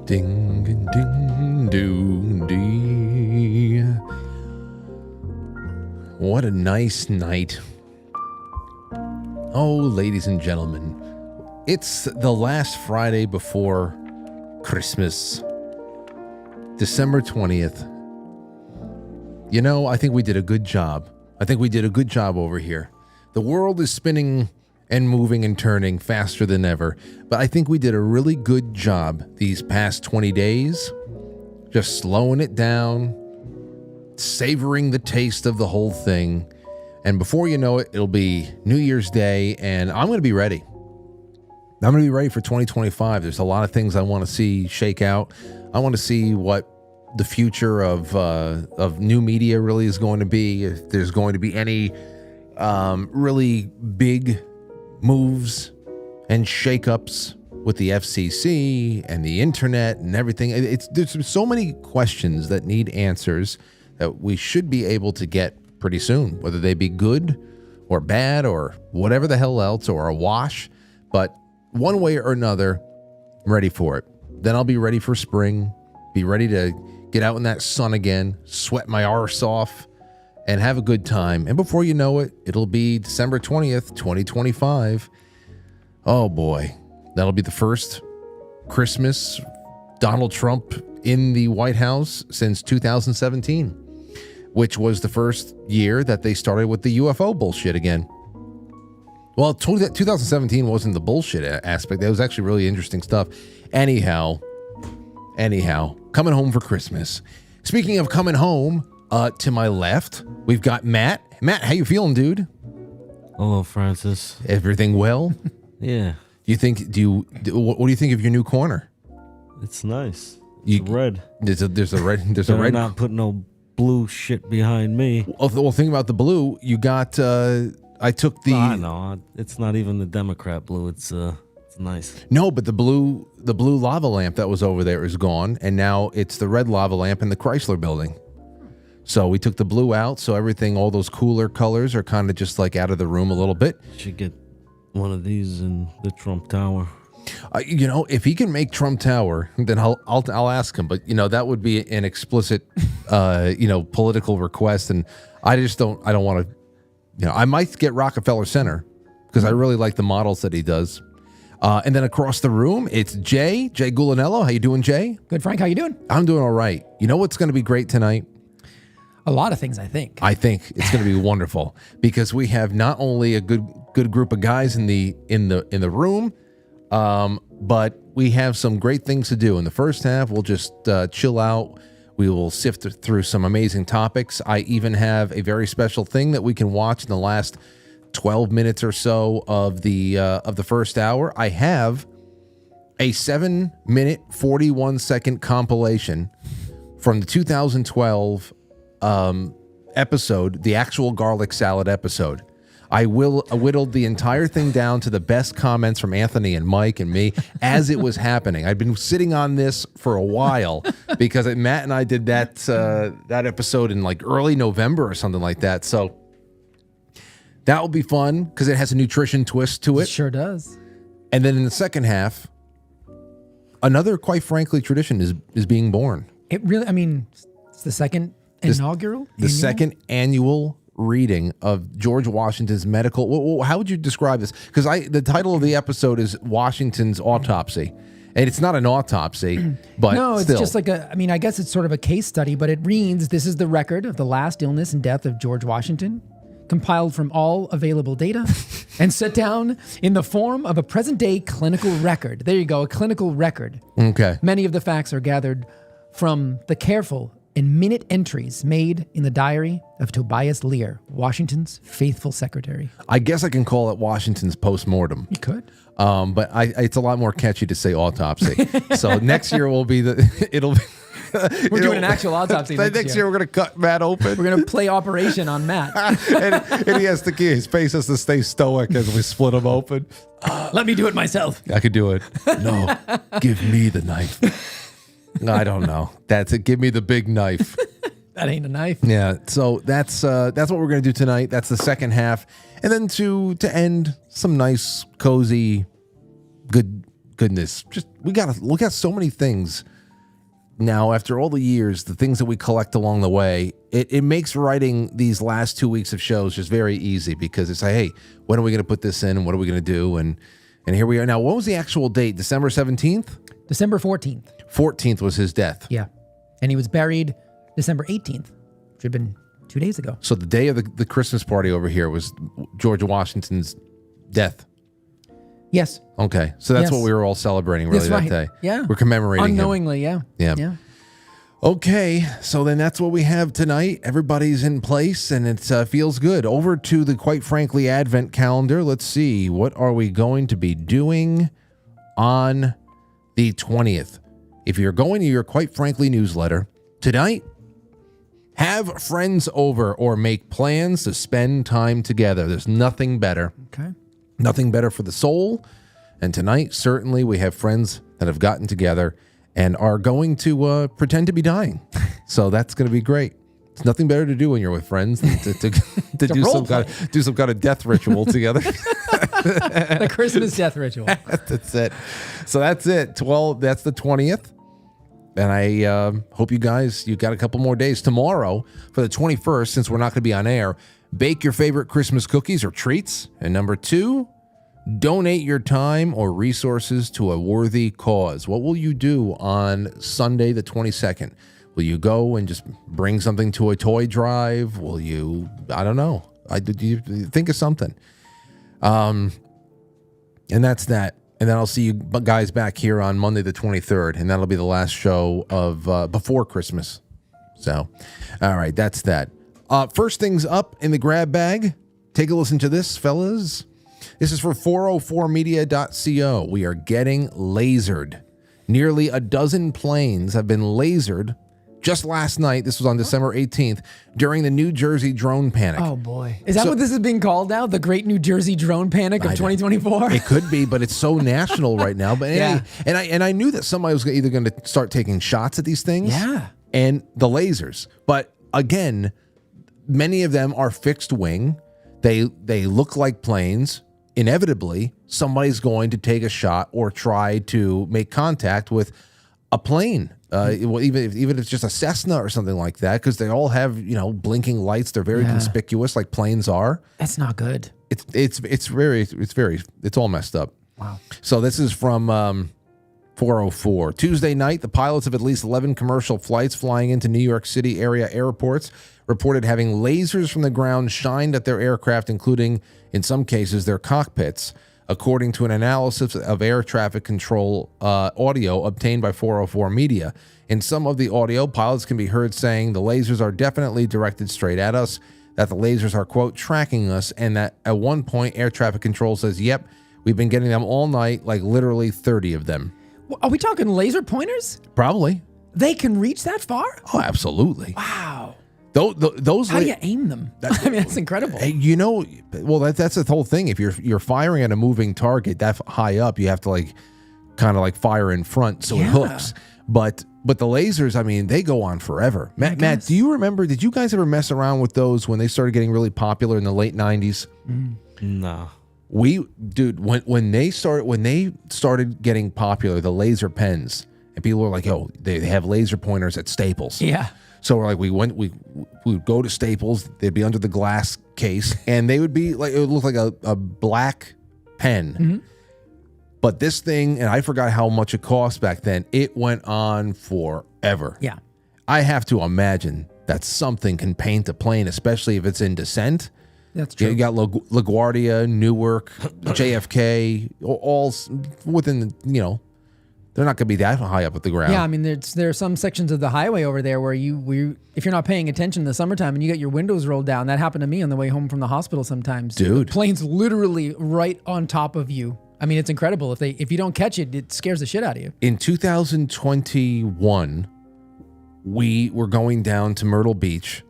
Ding, ding, doo, dee. What a nice night. Oh, ladies and gentlemen, it's the last Friday before Christmas, December 20th. You know, I think we did a good job. I think we did a good job over here. The world is spinning and moving and turning faster than ever, but I think we did a really good job these past 20 days, just slowing it down, savoring the taste of the whole thing. And before you know it, it'll be New Year's Day, and I'm going to be ready. I'm going to be ready for 2025. There's a lot of things I want to see shake out. I want to see what the future of new media really is going to be. If there's going to be any really big moves and shakeups with the FCC and the internet and everything. There's so many questions that need answers that we should be able to get pretty soon, whether they be good or bad or whatever the hell else or a wash. But one way or another, I'm ready for it. Then I'll be ready for spring, be ready to get out in that sun again, sweat my arse off, and have a good time. And before you know it, it'll be December 20th, 2025. Oh boy, that'll be the first Christmas Donald Trump in the White House since 2017, which was the first year that they started with the UFO bullshit again. Well, 2017 wasn't the bullshit aspect. That was actually really interesting stuff. Anyhow, coming home for Christmas. Speaking of coming home, to my left, we've got Matt. Matt, how you feeling, dude? Hello, Francis. Everything well? Yeah. What do you think of your new corner? It's nice. It's red. There's a red. Not putting no blue shit behind me. Well, think about the blue. You got. I took the. I know. It's not even the Democrat blue. It's nice. No, but the blue lava lamp that was over there is gone, and now it's the red lava lamp in the Chrysler Building. So we took the blue out, so everything, all those cooler colors are kind of just like out of the room a little bit. Should get one of these in the Trump Tower. If he can make Trump Tower, then I'll ask him. But that would be an explicit, political request, and I don't want to. I might get Rockefeller Center because I really like the models that he does. And then across the room, it's J Gulinello. How you doing, Jay? Good, Frank. How you doing? I'm doing all right. You know what's going to be great tonight? A lot of things, I think. I think it's going to be wonderful because we have not only a good group of guys in the room, but we have some great things to do. In the first half, we'll just chill out. We will sift through some amazing topics. I even have a very special thing that we can watch in the last 12 minutes or so of the first hour. I have a 7-minute, 41-second compilation from the 2012 episode, the actual garlic salad episode. I whittled the entire thing down to the best comments from Anthony and Mike and me as it was happening. I'd been sitting on this for a while because Matt and I did that episode in like early November or something like that. So that will be fun because it has a nutrition twist to it. It sure does. And then in the second half, another Quite Frankly tradition is being born. It really, it's the second inaugural? The second annual reading of George Washington's medical. How would you describe this? Because the title of the episode is Washington's Autopsy. And it's not an autopsy, but no, it's still. just like I guess it's sort of a case study, but it reads, this is the record of the last illness and death of George Washington, compiled from all available data and set down in the form of a present-day clinical record. There you go, a clinical record. Okay. Many of the facts are gathered from the careful and minute entries made in the diary of Tobias Lear, Washington's faithful secretary. I guess I can call it Washington's postmortem. You could. But it's a lot more catchy to say autopsy. So next year will be We're doing an actual autopsy next year. We're going to cut Matt open. We're going to play Operation on Matt. and he has to keep his face has to stay stoic as we split him open. Let me do it myself. I could do it. No, give me the knife. I don't know. That's it. Give me the big knife. That ain't a knife. Yeah. So that's what we're going to do tonight. That's the second half. And then to end, some nice, cozy, goodness. Just we got so many things now, after all the years, the things that we collect along the way, it makes writing these last 2 weeks of shows just very easy because it's like, hey, when are we going to put this in and what are we going to do? And here we are. Now, what was the actual date? December 17th? December 14th. 14th was his death. Yeah. And he was buried December 18th, which had been 2 days ago. So the day of the Christmas party over here was George Washington's death. Yes. Okay. So that's Yes. what we were all celebrating really That's that day. Yeah. We're commemorating him. Unknowingly, yeah. Yeah. Okay, so then that's what we have tonight. Everybody's in place, and it feels good. Over to the Quite Frankly Advent calendar. Let's see, what are we going to be doing on the 20th? If you're going to your Quite Frankly newsletter tonight, have friends over or make plans to spend time together. There's nothing better. Okay. Nothing better for the soul. And tonight, certainly, we have friends that have gotten together and are going to pretend to be dying. So that's going to be great. It's nothing better to do when you're with friends than to do some kind of death ritual together. The Christmas death ritual. That's it. So that's it. That's the 20th. And I hope you got a couple more days. Tomorrow, for the 21st, since we're not going to be on air, bake your favorite Christmas cookies or treats. And number 2, donate your time or resources to a worthy cause. What will you do on Sunday the 22nd? Will you go and just bring something to a toy drive? Will you, I don't know. You think of something. And that's that. And then I'll see you guys back here on Monday the 23rd. And that'll be the last show of before Christmas. So, all right, that's that. First things up in the grab bag. Take a listen to this, fellas. This is for 404media.co. We are getting lasered. Nearly a dozen planes have been lasered just last night. This was on December 18th during the New Jersey drone panic. Oh, boy. Is that what this is being called now? The Great New Jersey Drone Panic of 2024? It could be, but it's so national right now. But Yeah. and I knew that somebody was either going to start taking shots at these things and the lasers. But again, many of them are fixed wing. They look like planes. Inevitably, somebody's going to take a shot or try to make contact with a plane, even if it's just a Cessna or something like that, because they all have blinking lights. They're very conspicuous, like planes are. That's not good. It's all messed up. Wow. So this is from 404 Tuesday night. The pilots of at least 11 commercial flights flying into New York City area airports reported having lasers from the ground shined at their aircraft, including, in some cases, their cockpits, according to an analysis of air traffic control audio obtained by 404 Media. In some of the audio, pilots can be heard saying the lasers are definitely directed straight at us, that the lasers are, quote, tracking us, and that at one point, air traffic control says, yep, we've been getting them all night, like literally 30 of them. Are we talking laser pointers? Probably. They can reach that far? Oh, absolutely. Wow. Those How do you aim them? I mean, that's incredible. That's the whole thing. If you're firing at a moving target that high up, you have to kind of fire in front so it hooks. But the lasers, I mean, they go on forever. Matt, do you remember? Did you guys ever mess around with those when they started getting really popular in the late 90s? No. When they started getting popular, the laser pens, and people were like, "Oh, they have laser pointers at Staples." Yeah. So we're like, we would go to Staples. They'd be under the glass case, and they would be like, it would look like a black pen. Mm-hmm. But this thing, and I forgot how much it cost back then. It went on forever. Yeah. I have to imagine that something can paint a plane, especially if it's in descent. That's true. You got LaGuardia, Newark, JFK, all within they're not going to be that high up at the ground. Yeah, I mean, there are some sections of the highway over there where if you're not paying attention in the summertime and you get your windows rolled down, that happened to me on the way home from the hospital sometimes. Dude. The plane's literally right on top of you. I mean, it's incredible. If you don't catch it, it scares the shit out of you. In 2021, we were going down to Myrtle Beach,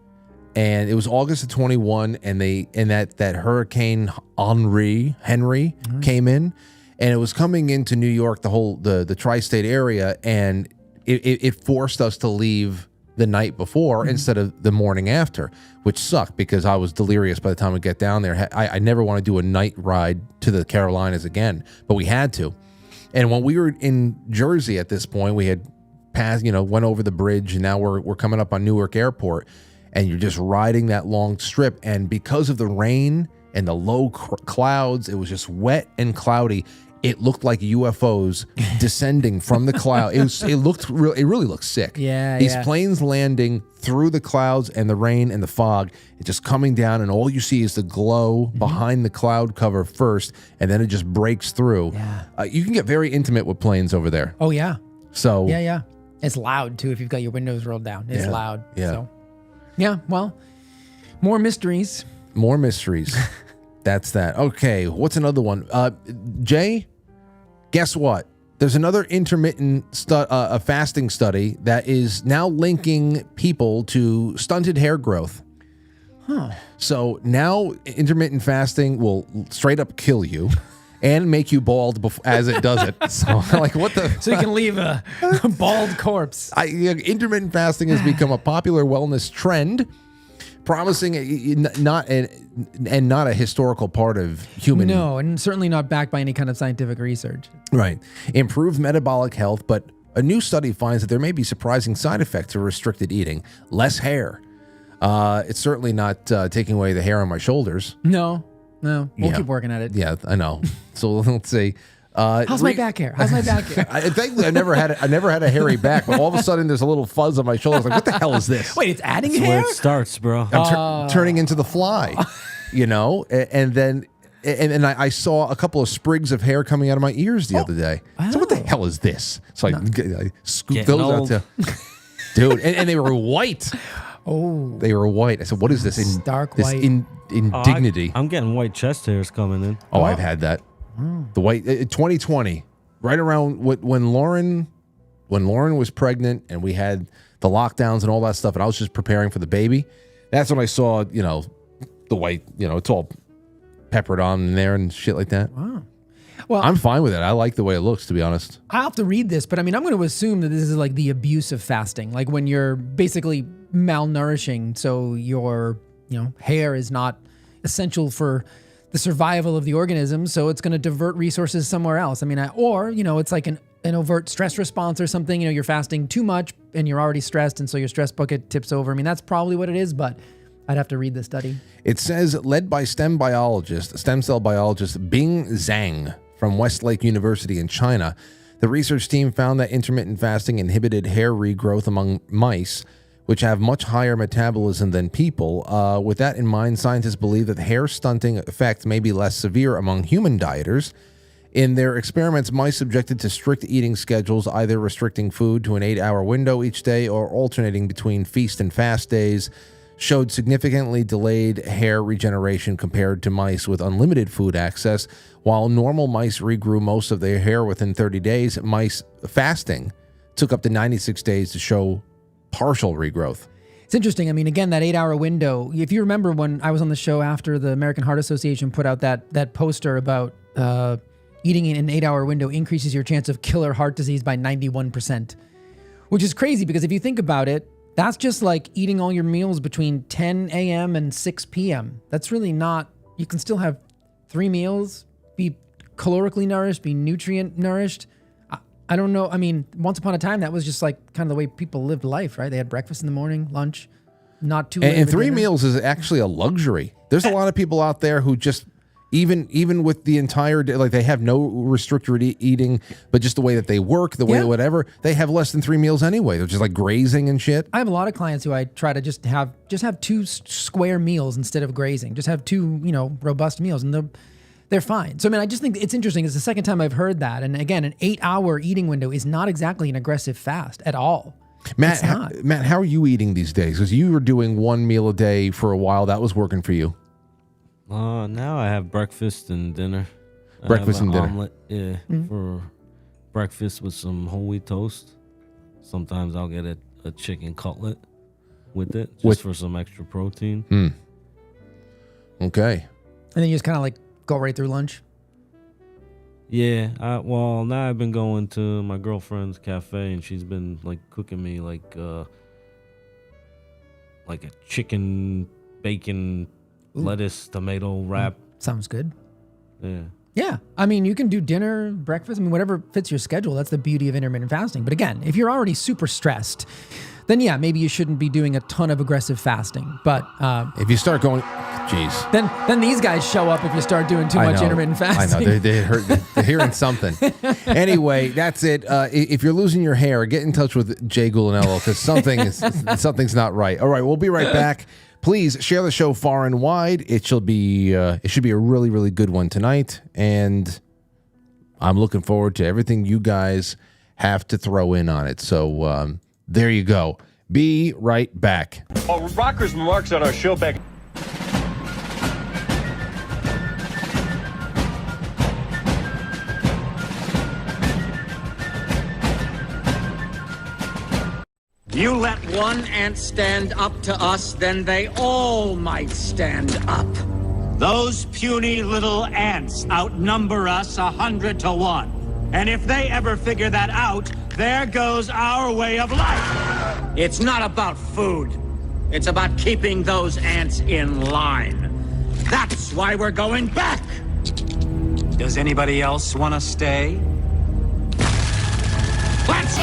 and it was August of 21, and that Hurricane Henry came in. And it was coming into New York, the tri-state area, and it forced us to leave the night before instead of the morning after, which sucked because I was delirious by the time we get down there. I never want to do a night ride to the Carolinas again, but we had to. And when we were in Jersey at this point, we had passed, went over the bridge, and now we're coming up on Newark Airport, and you're just riding that long strip. And because of the rain and the low clouds, it was just wet and cloudy. It looked like UFOs descending from the cloud. It really looked sick. Yeah, These planes landing through the clouds and the rain and the fog. It's just coming down, and all you see is the glow behind the cloud cover first, and then it just breaks through. Yeah. You can get very intimate with planes over there. Oh, yeah. So Yeah. It's loud, too, if you've got your windows rolled down. It's loud. Yeah. So, yeah, well, more mysteries. More mysteries. That's that. Okay, what's another one? Jay, guess what? There's another intermittent fasting study that is now linking people to stunted hair growth. Huh. So now intermittent fasting will straight up kill you and make you bald as it does it. So like what the? So you can leave a bald corpse. Intermittent fasting has become a popular wellness trend, promising not a historical part of human. No, and certainly not backed by any kind of scientific research. Right. Improved metabolic health, but a new study finds that there may be surprising side effects of restricted eating. Less hair. It's certainly not taking away the hair on my shoulders. No. We'll keep working at it. Yeah, I know. So let's see. How's my back hair? Thankfully, I never had a hairy back, but all of a sudden there's a little fuzz on my shoulders. Like, what the hell is this? Wait, it's adding That's hair? where it starts, bro. I'm turning into the Fly, and then I saw a couple of sprigs of hair coming out of my ears the other day. So what the hell is this? So I scooped Getting those out to, dude, and they were white. Oh, They were white. I said, what is this? Stark this white. indignity. I'm getting white chest hairs coming in. Oh, I've had that. The white 2020, right around when Lauren was pregnant and we had the lockdowns and all that stuff, and I was just preparing for the baby. That's when I saw, the white, it's all peppered on in there and shit like that. wow. Well, I'm fine with it. I like the way it looks, to be honest. I'll have to read this, but I mean, I'm going to assume that this is like the abuse of fasting, like when you're basically malnourishing, so your, hair is not essential for the survival of the organism, so it's going to divert resources somewhere else. I mean, it's like an overt stress response or something. You're fasting too much and you're already stressed, and so your stress bucket tips over. I mean, that's probably what it is, but I'd have to read the study. It says, led by stem cell biologist Bing Zhang from Westlake University in China, the research team found that intermittent fasting inhibited hair regrowth among mice, which have much higher metabolism than people. With that in mind, scientists believe that the hair stunting effect may be less severe among human dieters. In their experiments, mice subjected to strict eating schedules, either restricting food to an 8-hour window each day or alternating between feast and fast days, showed significantly delayed hair regeneration compared to mice with unlimited food access. While normal mice regrew most of their hair within 30 days, mice fasting took up to 96 days to show partial regrowth. It's interesting. I mean, again, that 8-hour window, if you remember when I was on the show after the American Heart Association put out that poster about eating in an 8-hour window increases your chance of killer heart disease by 91%, which is crazy because if you think about it, that's just like eating all your meals between 10 a.m. and 6 p.m. That's really not, you can still have 3 meals, be calorically nourished, be nutrient nourished. I don't know. I mean, once upon a time, that was just like kind of the way people lived life, right? They had breakfast in the morning, lunch, not too late. And 3 meals is actually a luxury. There's a lot of people out there who just, even with the entire day, like they have no restricted eating, but just the way that they work, the way whatever, they have less than 3 meals anyway. They're just like grazing and shit. I have a lot of clients who I try to just have 2 square meals instead of grazing. Just have 2, robust meals, and they're fine. So, I mean, I just think it's interesting. It's the second time I've heard that. And again, an 8-hour eating window is not exactly an aggressive fast at all. Matt, how are you eating these days? Because you were doing 1 meal a day for a while. That was working for you. Now I have breakfast and dinner. Breakfast and dinner. Omelet, for breakfast with some whole wheat toast. Sometimes I'll get a chicken cutlet with it, just for some extra protein. Okay. And then you just kind of like go right through lunch. Yeah. Now I've been going to my girlfriend's cafe, and she's been like cooking me like a chicken bacon lettuce tomato wrap. Sounds good. Yeah. Yeah. I mean, you can do dinner, breakfast, I mean, whatever fits your schedule. That's the beauty of intermittent fasting. But again, if you're already super stressed, then yeah, maybe you shouldn't be doing a ton of aggressive fasting. But if you start going, geez. Then these guys show up if you start doing too much intermittent fasting. I know, they're hearing something. Anyway, that's it. If you're losing your hair, get in touch with J Gulinello because something's not right. All right, we'll be right back. Please share the show far and wide. It should be a really, really good one tonight. And I'm looking forward to everything you guys have to throw in on it. So there you go. Be right back. Well, Rocker's remarks on our show back. You let one ant stand up to us, then they all might stand up. Those puny little ants outnumber us 100 to 1. And if they ever figure that out, there goes our way of life. It's not about food. It's about keeping those ants in line. That's why we're going back. Does anybody else want to stay? Let's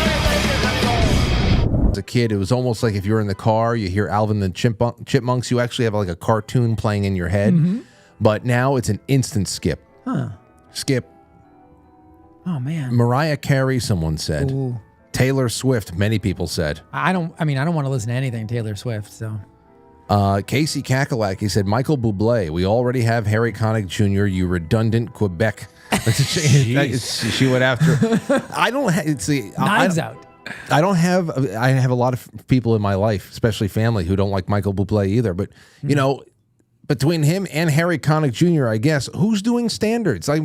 As a kid, it was almost like if you're in the car, you hear Alvin and the Chipmunks, you actually have like a cartoon playing in your head. Mm-hmm. But now it's an instant skip. Skip. Oh, man. Mariah Carey, someone said. Ooh. Taylor Swift, many people said. I don't want to listen to anything Taylor Swift, so. Casey Kakalaki said, Michael Bublé, we already have Harry Connick Jr., you redundant Quebec. She went after. I don't see. Knives Out. I have a lot of people in my life, especially family, who don't like Michael Bublé either. But, you know, between him and Harry Connick Jr., I guess, who's doing standards? I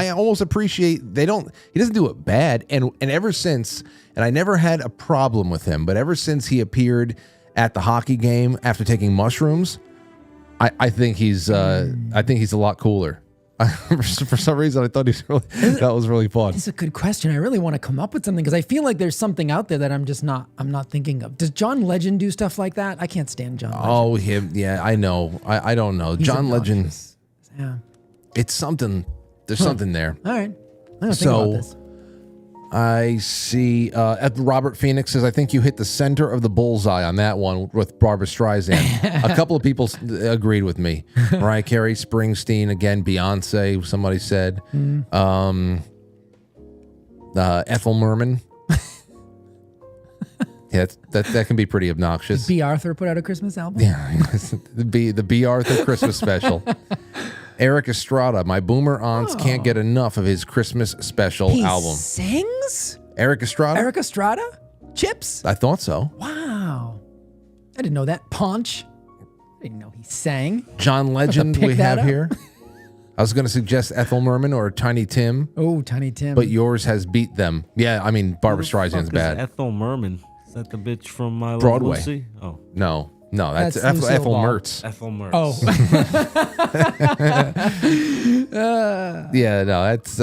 almost appreciate he doesn't do it bad. And ever since, and I never had a problem with him, but ever since he appeared at the hockey game after taking mushrooms, I think he's a lot cooler. For some reason, I thought that was really fun. It's a good question. I really want to come up with something because I feel like there's something out there that I'm not thinking of. Does John Legend do stuff like that? I can't stand John Legend. Oh, him. Yeah, I know. I don't know. He's John obnoxious. Legend. Yeah. It's something. There's something there. All right. I'm going to think about this. I see Robert Phoenix says, I think you hit the center of the bullseye on that one with Barbra Streisand. A couple of people agreed with me. Mariah Carey, Springsteen, again, Beyonce, somebody said. Ethel Merman. Yeah, that can be pretty obnoxious. Did B. Arthur put out a Christmas album? Yeah, the B. Arthur Christmas special. Eric Estrada, my boomer aunts can't get enough of his Christmas special album. He sings? Eric Estrada? Eric Estrada? Chips? I thought so. Wow. I didn't know that. Paunch? I didn't know he sang. John Legend we have up. here. I was going to suggest Ethel Merman or Tiny Tim. Oh, Tiny Tim. But yours has beat them. Yeah, I mean, Barbra Streisand's bad. Ethel Merman. Is that the bitch from My Love Broadway. Lucy? Oh. No, that's Lucille Ethel Ball. Mertz. Ethel Mertz. Oh. Yeah, no, that's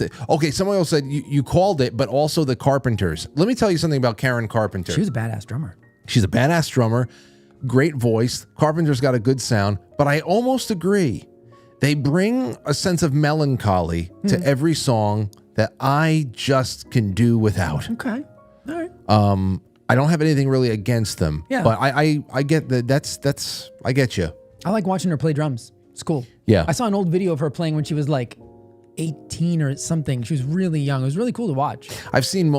it. Okay, someone else said you called it, but also the Carpenters. Let me tell you something about Karen Carpenter. She was a badass drummer. She's a badass drummer, great voice. Carpenter's got a good sound, but I almost agree. They bring a sense of melancholy to every song that I just can do without. Okay. All right. I don't have anything really against them. Yeah. But I get that that's I get you. I like watching her play drums. It's cool. Yeah. I saw an old video of her playing when she was like 18 or something. She was really young. It was really cool to watch. I've seen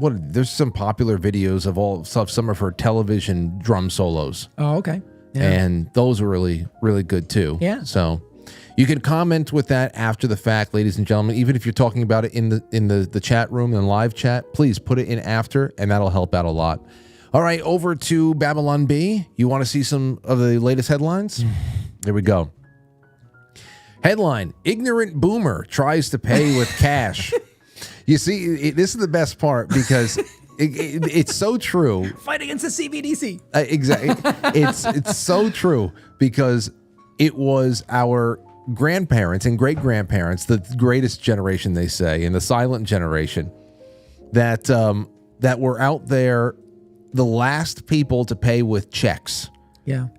there's some popular videos of some of her television drum solos. Oh, okay. Yeah. And those were really, really good too. Yeah. So you can comment with that after the fact, ladies and gentlemen. Even if you're talking about it in the chat room and live chat, please put it in after, and that'll help out a lot. All right, over to Babylon B. You want to see some of the latest headlines? There we go. Headline: Ignorant boomer tries to pay with cash. You see, this is the best part because it's so true. Fight against the CBDC. Exactly. It's so true because it was our grandparents and great-grandparents, the greatest generation, they say, and the silent generation, that were out there, the last people to pay with checks.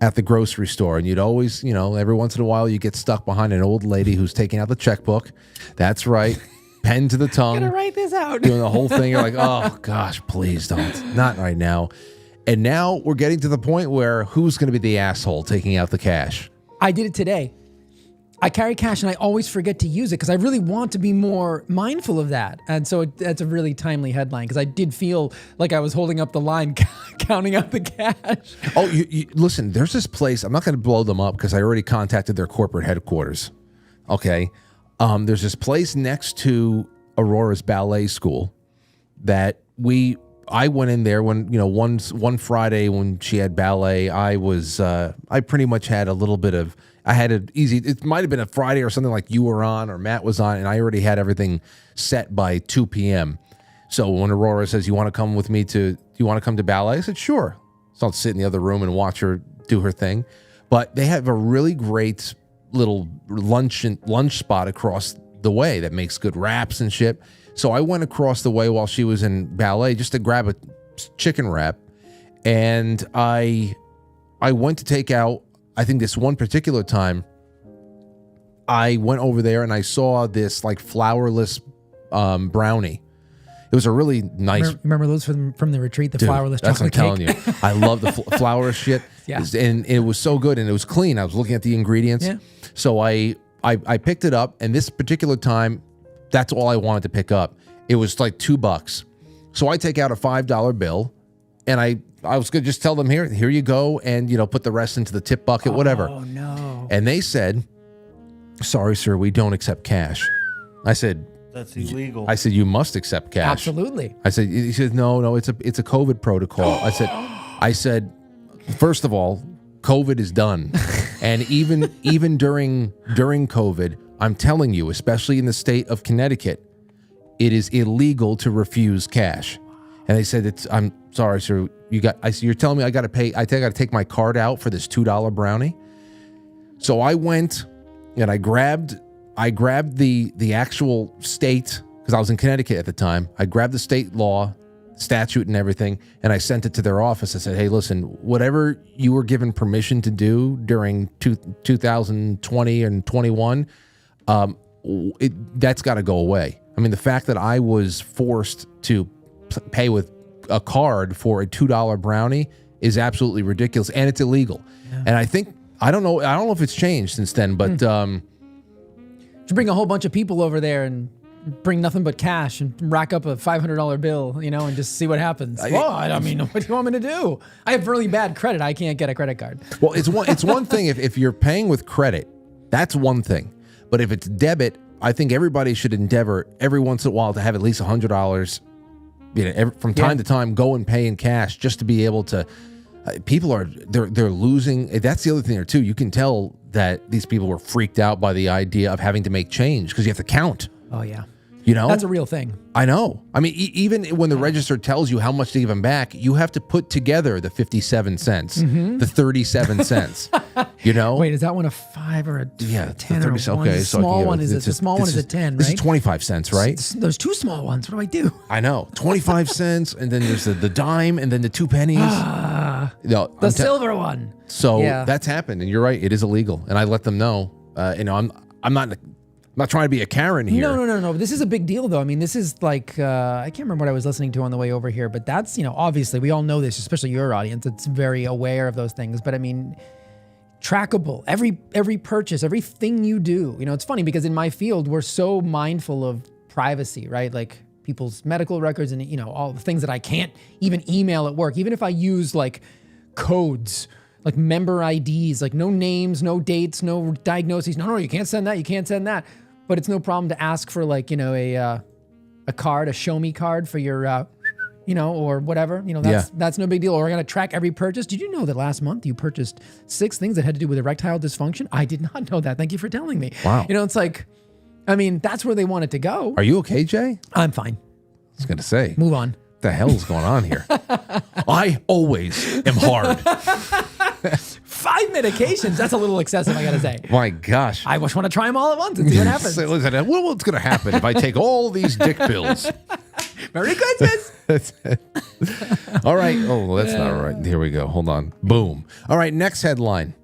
at the grocery store. And you'd always, every once in a while you get stuck behind an old lady who's taking out the checkbook. That's right. Pen to the tongue. I'm gonna write this out. Doing the whole thing. You're like, oh gosh, please don't. Not right now. And now we're getting to the point where who's going to be the asshole taking out the cash? I did it today. I carry cash and I always forget to use it because I really want to be more mindful of that. And so that's a really timely headline because I did feel like I was holding up the line counting out the cash. Oh, listen, there's this place. I'm not going to blow them up because I already contacted their corporate headquarters. Okay. There's this place next to Aurora's ballet school that I went in there when, one Friday when she had ballet, I pretty much had a little bit of, I had it easy. It might have been a Friday or something like you were on or Matt was on, and I already had everything set by 2 p.m. So when Aurora says, you want to come with me do you want to come to ballet? I said, sure. So I'll sit in the other room and watch her do her thing. But they have a really great little lunch spot across the way that makes good wraps and shit. So I went across the way while she was in ballet just to grab a chicken wrap. And I went to take out, I think this one particular time, I went over there and I saw this like flourless brownie. It was a really nice. Remember those from the retreat, the flourless chocolate cake? That's what I'm telling you. I love the flour shit. Yeah. And it was so good and it was clean. I was looking at the ingredients. Yeah. So I picked it up, and this particular time, that's all I wanted to pick up. It was like $2. So I take out a $5 bill, and I was going to just tell them, here you go, and put the rest into the tip bucket, whatever. Oh no. And they said, sorry, sir, we don't accept cash. I said, That's illegal. I said, you must accept cash. Absolutely. I said, he said, no, it's a COVID protocol. I said, first of all, COVID is done. And even during COVID, I'm telling you, especially in the state of Connecticut, it is illegal to refuse cash. And they said, I'm sorry, sir. You're telling me I got to pay. I think I got to take my card out for this $2 brownie. So I went and I grabbed the actual state, because I was in Connecticut at the time. I grabbed the state law, statute and everything, and I sent it to their office. I said, hey, listen, whatever you were given permission to do during 2020 and 21, that's got to go away. I mean, the fact that I was forced to pay with a card for a $2 brownie is absolutely ridiculous, and it's illegal. Yeah. And I don't know if it's changed since then, but you bring a whole bunch of people over there and bring nothing but cash and rack up a $500 bill, and just see what happens. I mean, what do you want me to do? I have really bad credit. I can't get a credit card. Well, it's one thing if you're paying with credit, that's one thing. But if it's debit, I think everybody should endeavor every once in a while to have at least $100, from time to time, go and pay in cash just to be able to. People they're losing. That's the other thing there too. You can tell that these people were freaked out by the idea of having to make change because you have to count. Oh yeah. That's a real thing. I know. I mean, even when the register tells you how much to give them back, you have to put together the 57 cents, the 37 cents. Wait, is that one a 5 or a 10 or a 1? Okay, the small one is the small one is a 10, right? This is 25 cents, right? There's two small ones. What do I do? I know. 25 cents, and then there's the dime, and then the 2 pennies. The silver one. So that's happened, and you're right. It is illegal, and I let them know. I'm not trying to be a Karen here. No. This is a big deal, though. I mean, this is like, I can't remember what I was listening to on the way over here, but that's, obviously we all know this, especially your audience. It's very aware of those things. But I mean, trackable, every purchase, everything you do. It's funny because in my field, we're so mindful of privacy, right? Like people's medical records and, all the things that I can't even email at work. Even if I use like codes, like member IDs, like no names, no dates, no diagnoses. No, you can't send that. You can't send that. But it's no problem to ask for like, a card, a show me card for your, or whatever. That's no big deal. Or we're going to track every purchase. Did you know that last month you purchased 6 things that had to do with erectile dysfunction? I did not know that. Thank you for telling me. Wow. It's like, I mean, that's where they want it to go. Are you okay, Jay? I'm fine. I was going to say. Move on. What the hell is going on here? I always am hard. 5 medications. That's a little excessive, I got to say. My gosh. I just want to try them all at once and see what happens. Listen, what's going to happen if I take all these dick pills? Merry Christmas. All right. Oh, that's not right. Here we go. Hold on. Boom. All right. Next headline.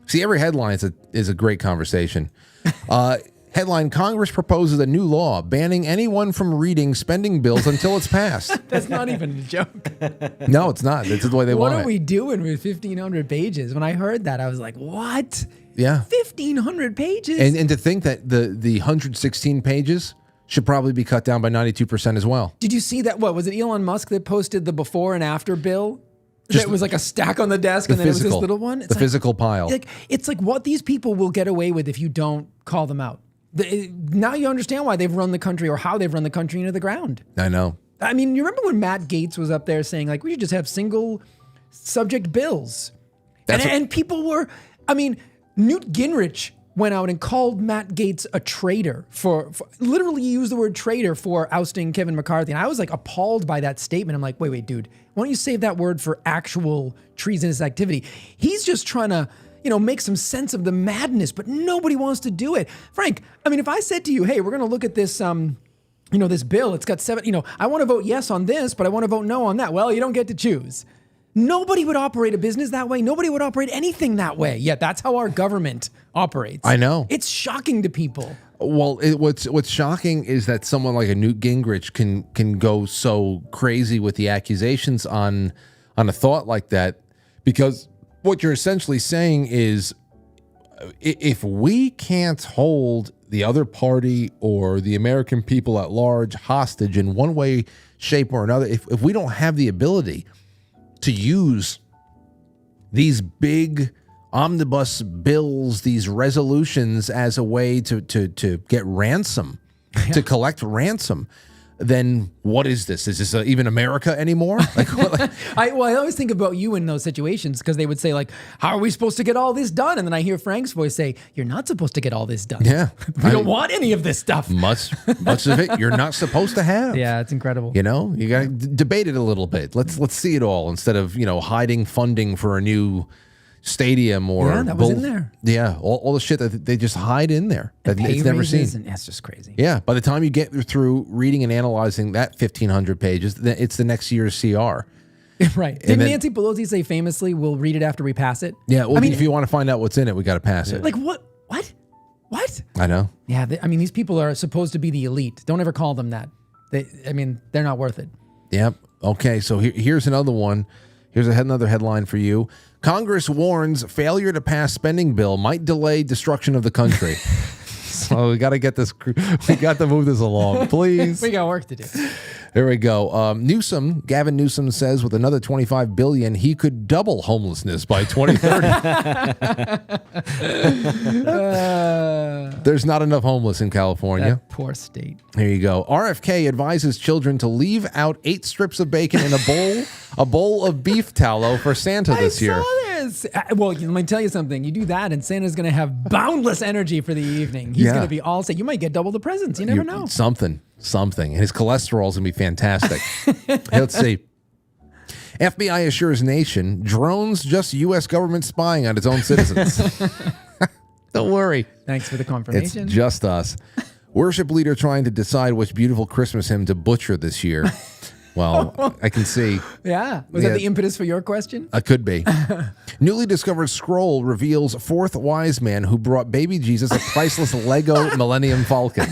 See, every headline is a great conversation. Headline: Congress proposes a new law banning anyone from reading spending bills until it's passed. That's not even a joke. No, it's not. That's the way they want it. What are we doing with 1,500 pages? When I heard that, I was like, what? Yeah. 1,500 pages? And to think that the 116 pages should probably be cut down by 92% as well. Did you see that? What was it, Elon Musk that posted the before and after bill? It was like a stack on the desk, and then it was this little one. It's the physical pile. It's like what these people will get away with if you don't call them out. Now you understand why they've run the country, or how they've run the country into the ground. I know. I mean, you remember when Matt Gaetz was up there saying, like, we should just have single subject bills? And people were, I mean, Newt Gingrich went out and called Matt Gaetz a traitor for literally used the word traitor for ousting Kevin McCarthy. And I was like appalled by that statement. I'm like, wait, dude, why don't you save that word for actual treasonous activity? He's just trying to, make some sense of the madness, but nobody wants to do it. Frank, I mean, if I said to you, hey, we're going to look at this, this bill, it's got 7, I want to vote yes on this, but I want to vote no on that. Well, you don't get to choose. Nobody would operate a business that way. Nobody would operate anything that way. Yet that's how our government operates. I know. It's shocking to people. Well, what's shocking is that someone like a Newt Gingrich can go so crazy with the accusations on a thought like that, because what you're essentially saying is, if we can't hold the other party or the American people at large hostage in one way, shape, or another, if we don't have the ability to use these big omnibus bills, these resolutions as a way to get ransom, to collect ransom, then what is this? Is this even America anymore? I always think about you in those situations, because they would say, like, how are we supposed to get all this done? And then I hear Frank's voice say, you're not supposed to get all this done. Yeah. We don't want any of this stuff. Much of it you're not supposed to have. Yeah, it's incredible. You got to debate it a little bit. Let's see it all, instead of, hiding funding for a new stadium or that was in there. Yeah, all the shit that they just hide in there that it's never seen. And that's just crazy. Yeah, by the time you get through reading and analyzing that 1,500 pages, it's the next year's CR. Right. Did Nancy Pelosi say famously, we'll read it after we pass it? Yeah, well, if you want to find out what's in it, we got to pass it. Like, what? What? I know. Yeah, these people are supposed to be the elite. Don't ever call them that. They're not worth it. Yep. Okay, so here's another one. Here's another headline for you. Congress warns failure to pass spending bill might delay destruction of the country. So we got to get this. We got to move this along, please. We got work to do. Here we go. Gavin Newsom says with another $25 billion, he could double homelessness by 2030. There's not enough homeless in California. That poor state. Here you go. RFK advises children to leave out 8 strips of bacon in a bowl of beef tallow for Santa this year. I saw this. Well, let me tell you something. You do that, and Santa's going to have boundless energy for the evening. He's going to be all set. You might get double the presents. You never know. Something. And his cholesterol's going to be fantastic. Let's see. FBI assures nation drones just U.S. government spying on its own citizens. Don't worry. Thanks for the confirmation. It's just us. Worship leader trying to decide which beautiful Christmas hymn to butcher this year. Well, I can see. Yeah. Was that the impetus for your question? Could be. Newly discovered scroll reveals 4th wise man who brought baby Jesus a priceless Lego Millennium Falcon.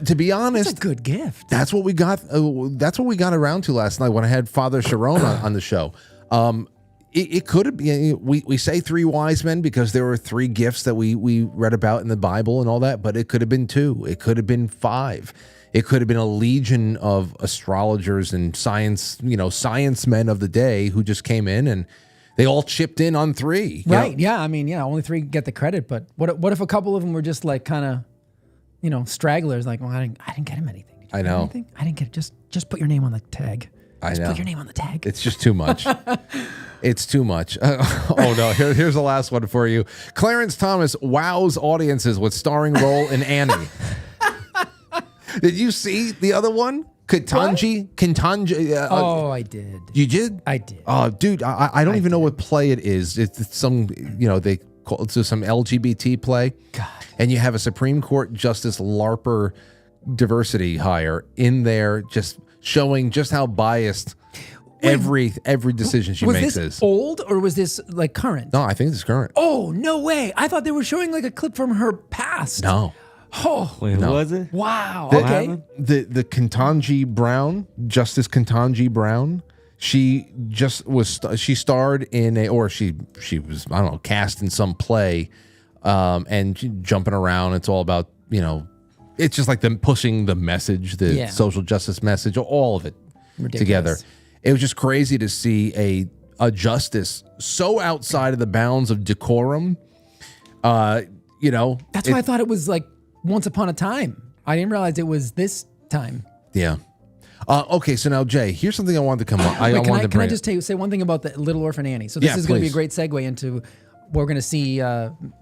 To be honest, it's a good gift. That's what we got. That's what we got around to last night when I had Father Sharon on the show. It could have been. We say 3 wise men because there were 3 gifts that we read about in the Bible and all that, but it could have been 2. It could have been 5. It could have been a legion of astrologers and science men of the day who just came in and they all chipped in on 3. Right? Yeah. I mean, only 3 get the credit, but what if a couple of them were just like kind of, stragglers? Like, well, I didn't get him anything. Did you I know. Anything? I didn't get it. Just put your name on the tag. I know. Put your name on the tag. It's just too much. It's too much. Oh no! Here's the last one for you. Clarence Thomas wows audiences with starring role in Annie. Did you see the other one? Ketanji? I did. You did? I did. Oh, dude, I don't even know what play it is. It's some, they call it some LGBT play. God. And you have a Supreme Court Justice LARPer diversity hire in there, just showing just how biased every decision she Was makes this is. old or was this like current? No, I think it's current. Oh, no way. I thought they were showing like a clip from her past. No. Oh, Wait, who was it? wow. The- Okay. The Ketanji Brown, Justice Ketanji Brown, she starred in she was, I don't know, cast in some play, and jumping around. It's all about, it's just like them pushing the message, the social justice message, all of it together. It was just crazy to see a justice so outside of the bounds of decorum. That's why I thought it was like Once Upon a Time. I didn't realize it was this time. Yeah. Okay, so now, Jay, here's something I wanted to come on. Can I just say one thing about the Little Orphan Annie? So this is going to be a please. great segue into we're going to see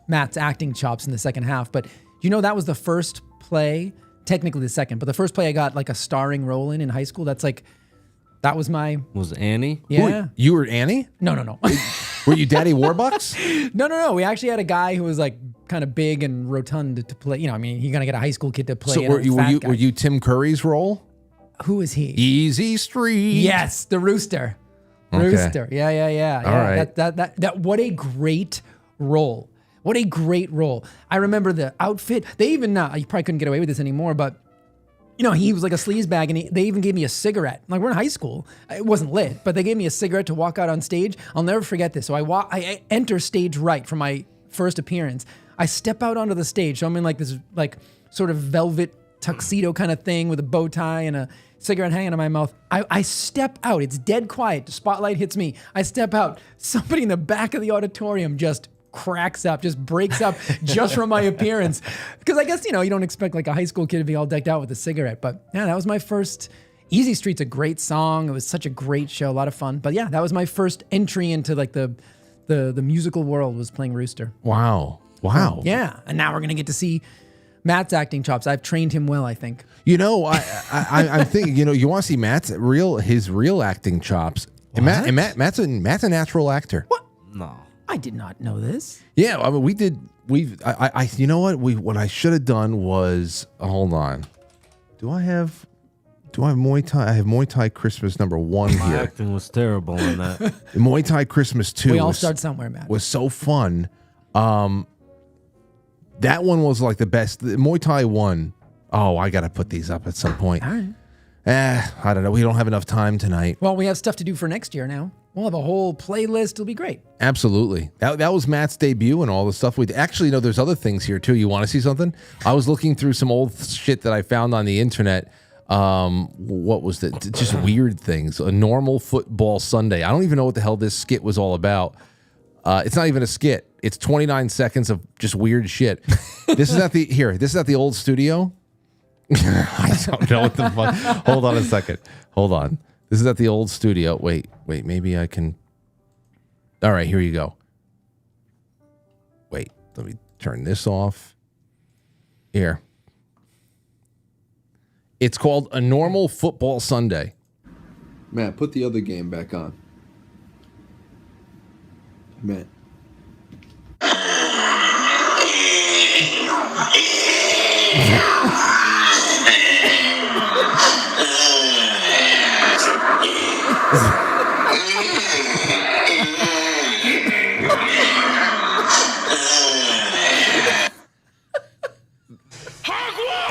Matt's acting chops in the second half. But that was the first play, technically the second, but the first play I got like a starring role in high school. That was my... Was Annie? Yeah. You were Annie? No. Were you Daddy Warbucks? No. We actually had a guy who was like kind of big and rotund to play. You're going to get a high school kid to play. So were you Tim Curry's role? Who is he? Easy Street. Yes, the Rooster. Okay. Rooster. Yeah. All right. That what a great role. What a great role. I remember the outfit. They even you probably couldn't get away with this anymore, but he was like a sleazebag, and they even gave me a cigarette. Like, we're in high school. It wasn't lit, but they gave me a cigarette to walk out on stage. I'll never forget this. So I enter stage right for my first appearance. I step out onto the stage. So I'm in like this like sort of velvet tuxedo kind of thing with a bow tie and a cigarette hanging in my mouth. I step out. It's dead quiet. The spotlight hits me. I step out. Somebody in the back of the auditorium just cracks up, just breaks up just from my appearance. Because I guess, you don't expect like a high school kid to be all decked out with a cigarette. But yeah, that was my first. Easy Street's a great song. It was such a great show, a lot of fun. But yeah, that was my first entry into like the musical world, was playing Rooster. Wow. Yeah. And now we're going to get to see Matt's acting chops. I've trained him well, I think. I'm thinking, you want to see Matt's real acting chops. And Matt's a natural actor. What? No. I did not know this. Yeah, I mean, you know what? What I should have done was, hold on. Do I have Muay Thai? I have Muay Thai Christmas #1 My here. acting was terrible in that. Muay Thai Christmas 2 We all start somewhere, Matt. was so fun. That one was like the best. The Muay Thai one, I got to put these up at some point. All right. I don't know. We don't have enough time tonight. Well, we have stuff to do for next year now. We'll have a whole playlist. It'll be great. Absolutely. That was Matt's debut and all the stuff. Actually, there's other things here too. You want to see something? I was looking through some old shit that I found on the internet. What was that? Just weird things. A Normal Football Sunday. I don't even know what the hell this skit was all about. It's not even a skit. It's 29 seconds of just weird shit. This is at the old studio. I don't know what the fuck. Hold on a second. Hold on. This is at the old studio. Wait, maybe I can. All right, here you go. Wait, let me turn this off. Here. It's called A Normal Football Sunday. Matt, put the other game back on. Matt.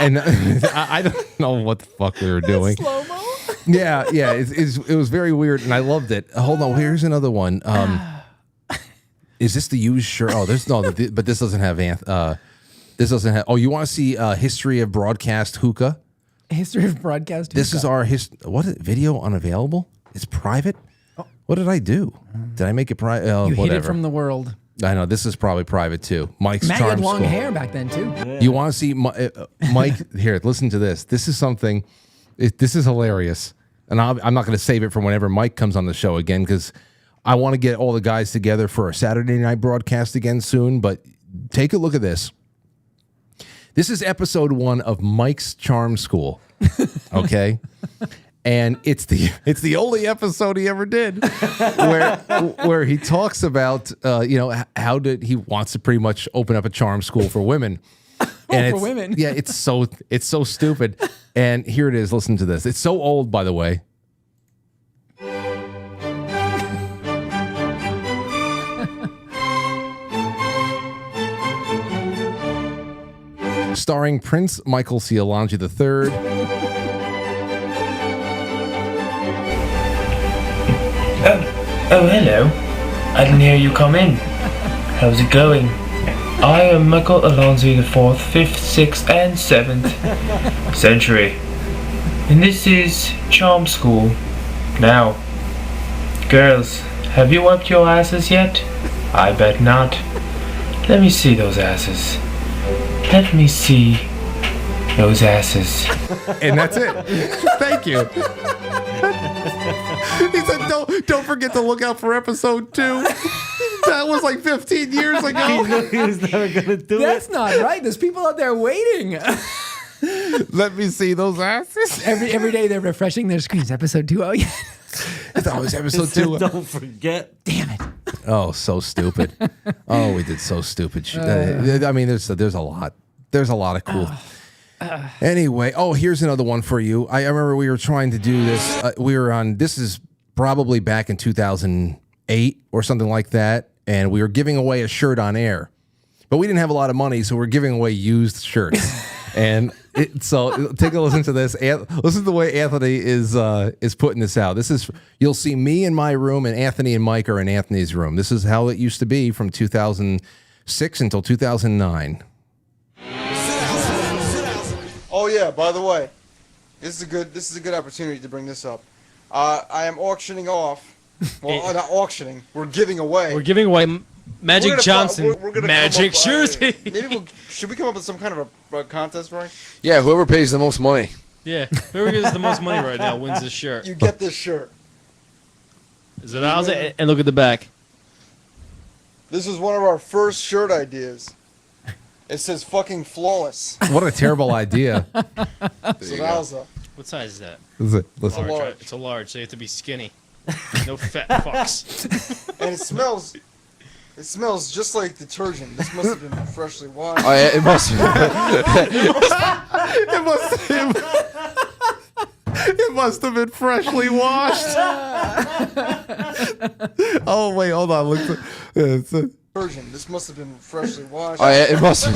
And I don't know what the fuck we were doing. Slow-mo? Yeah. It was very weird, and I loved it. Hold on, here's another one. Is this the used shirt? Oh, there's no, but this doesn't have. This doesn't have. Oh, you want to see history of broadcast hookah? History of broadcast hookah. This is our video unavailable. It's private. What did I do? Did I make it private? You whatever. hid it from the world. I know this is probably private too. Mike's Matt, you Charm had long School. hair back then too. Yeah. You want to see Mike? Here, listen to this. This is something. This is hilarious, and I'm not going to save it for whenever Mike comes on the show again because I want to get all the guys together for a Saturday night broadcast again soon. But take a look at this. This is episode 1 of Mike's Charm School. Okay. And it's the only episode he ever did where he talks about how did he wants to pretty much open up a charm school for women. And for women. Yeah, it's so stupid. And here it is. Listen to this. It's so old, by the way. starring Prince Michael Cialangi III. Oh, hello. I didn't hear you come in. How's it going? I am Michael Alonso IV, 5th, 6th, and 7th century. And this is Charm School. Now, girls, have you wiped your asses yet? I bet not. Let me see those asses. Let me see those asses. And that's it. Thank you. He said, don't forget to look out for episode 2. That was like 15 years ago. He was never gonna do That's it. not right. There's people out there waiting. Let me see those asses. Every day they're refreshing their screens. Episode 2. Oh, yeah. I thought it was episode 2. Don't forget. Damn it. Oh, so stupid. Oh, we did so stupid shit. I mean, there's a lot. There's a lot of cool. Anyway, here's another one for you. I remember we were trying to do this. We were on, this is probably back in 2008 or something like that. And we were giving away a shirt on air. But we didn't have a lot of money, so we're giving away used shirts. And so take a listen to this. Listen to the way Anthony is putting this out. This is, you'll see me in my room and Anthony and Mike are in Anthony's room. This is how it used to be from 2006 until 2009. Oh yeah, by the way, this is a good opportunity to bring this up. I am auctioning off. Well, not auctioning. We're giving away. We're giving away Magic Johnson we're gonna Magic come up, jersey. Should we come up with some kind of a contest, Frank? Yeah, whoever pays the most money. Yeah, whoever gets the most money right now wins this shirt. You get this shirt. Is it ours? And look at the back. This is one of our first shirt ideas. It says fucking flawless. What a terrible idea. So What size is that? Listen. Large. large. Right? It's a large, so you have to be skinny. No fat fucks. And it smells just like detergent. This must have been freshly washed. Oh, yeah, it must. It must have been freshly washed. Oh, wait, hold on. Look. Detergent. This must have been freshly washed. Oh, yeah, it must. It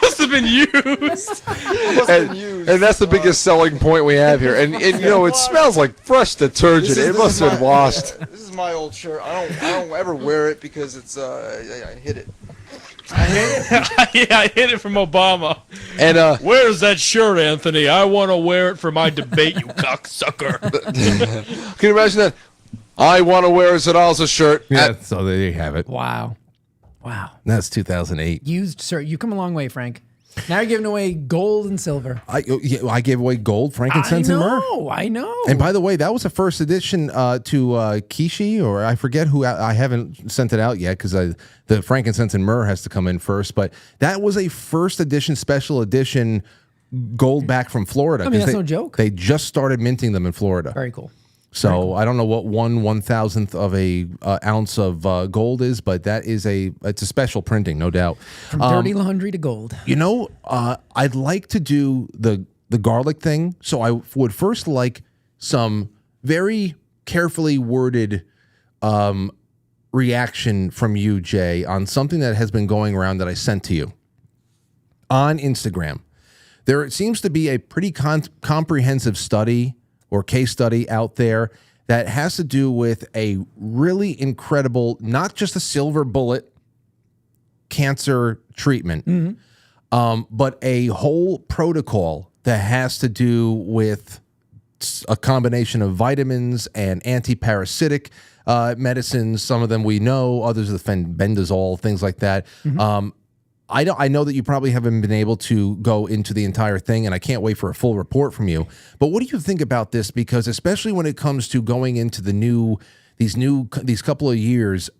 must have been used. It must have been used. And that's the biggest selling point we have here. And you know, it smells like fresh detergent. It must have been washed. This is my old shirt. I don't ever wear it because it's I hid it. Yeah, I hid it from Obama. And Where's that shirt, Anthony? I want to wear it for my debate, you cocksucker. can you imagine that? I want to wear a Zadalza shirt. Yeah, so there you have it. Wow. That's 2008. Used shirt. You come a long way, Frank. Now you're giving away gold and silver. I gave away gold, frankincense, and myrrh. I know. And by the way, that was the first edition to Kishi, or I forget who. I haven't sent it out yet because the frankincense and myrrh has to come in first. But that was a first edition, special edition gold back from Florida. I mean, that's no joke. They just started minting them in Florida. Very cool. So I don't know what 1/1000th of a ounce of gold is, but that is it's a special printing, no doubt. From dirty laundry to gold. You know, I'd like to do the garlic thing. So I would first like some very carefully worded reaction from you, Jay, on something that has been going around that I sent to you on Instagram. There seems to be a pretty comprehensive study or case study out there that has to do with a really incredible, not just a silver bullet cancer treatment, but a whole protocol that has to do with a combination of vitamins and antiparasitic medicines. Some of them we know, others are fenbendazole, things like that. I know that you probably haven't been able to go into the entire thing, and I can't wait for a full report from you. But what do you think about this? Because especially when it comes to going into these couple of years,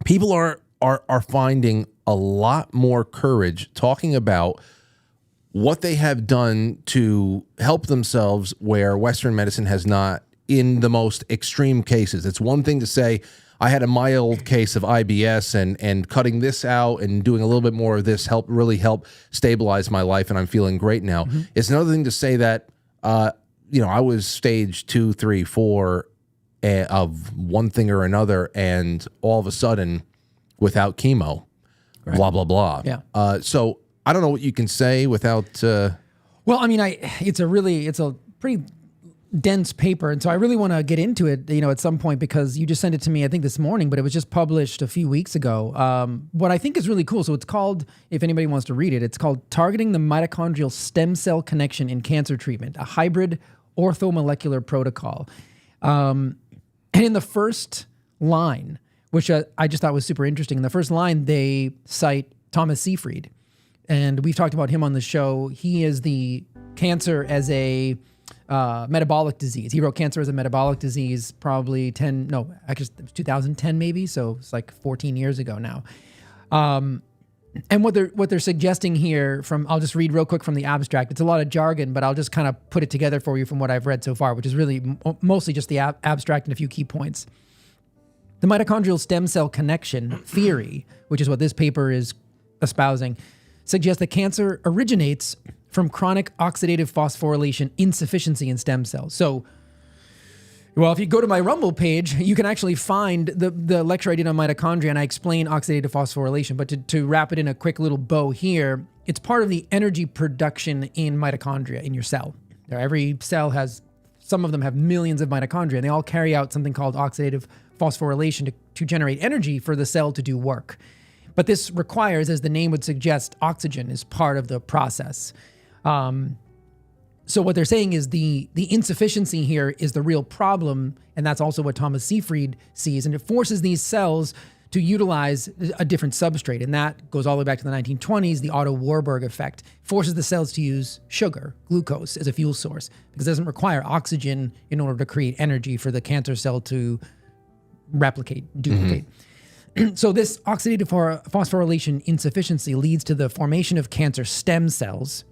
people are finding a lot more courage talking about what they have done to help themselves where Western medicine has not in the most extreme cases. It's one thing to say, I had a mild case of IBS and cutting this out and doing a little bit more of this really help stabilize my life and I'm feeling great now. It's another thing to say that, I was stage 2, 3, 4 of one thing or another and all of a sudden without chemo, blah, blah, blah. Yeah. So I don't know what you can say without. Well, I mean, it's a pretty dense paper, and so I really want to get into it, at some point, because you just sent it to me, I think this morning, but it was just published a few weeks ago. What I think is really cool, so it's called, if anybody wants to read it, it's called "Targeting the Mitochondrial Stem Cell Connection in Cancer Treatment: A Hybrid Orthomolecular Protocol." And in the first line, which I just thought was super interesting, in the first line they cite Thomas Seyfried, and we've talked about him on the show. He is the cancer as a metabolic disease. He wrote Cancer as a Metabolic Disease probably 2010 maybe, so it's like 14 years ago now. And what they're suggesting here I'll just read real quick from the abstract. It's a lot of jargon, but I'll just kind of put it together for you from what I've read so far, which is really mostly just the abstract and a few key points. The mitochondrial stem cell connection theory, which is what this paper is espousing, suggests that cancer originates from chronic oxidative phosphorylation insufficiency in stem cells. So, well, if you go to my Rumble page, you can actually find the lecture I did on mitochondria, and I explain oxidative phosphorylation. But to wrap it in a quick little bow here, it's part of the energy production in mitochondria in your cell. Every cell some of them have millions of mitochondria, and they all carry out something called oxidative phosphorylation to generate energy for the cell to do work. But this requires, as the name would suggest, oxygen is part of the process. So what they're saying is the insufficiency here is the real problem, and that's also what Thomas Seyfried sees, and it forces these cells to utilize a different substrate, and that goes all the way back to the 1920s. The Otto Warburg effect forces the cells to use sugar, glucose, as a fuel source, because it doesn't require oxygen in order to create energy for the cancer cell to replicate, duplicate. Mm-hmm. So this oxidative phosphorylation insufficiency leads to the formation of cancer stem cells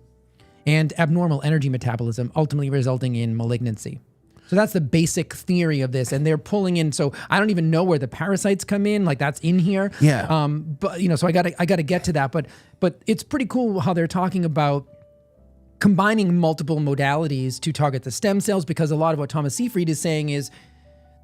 and abnormal energy metabolism, ultimately resulting in malignancy. So that's the basic theory of this, and they're pulling in. So I don't even know where the parasites come in. Like, that's in here. Yeah. But so I gotta get to that. But it's pretty cool how they're talking about combining multiple modalities to target the stem cells, because a lot of what Thomas Seyfried is saying is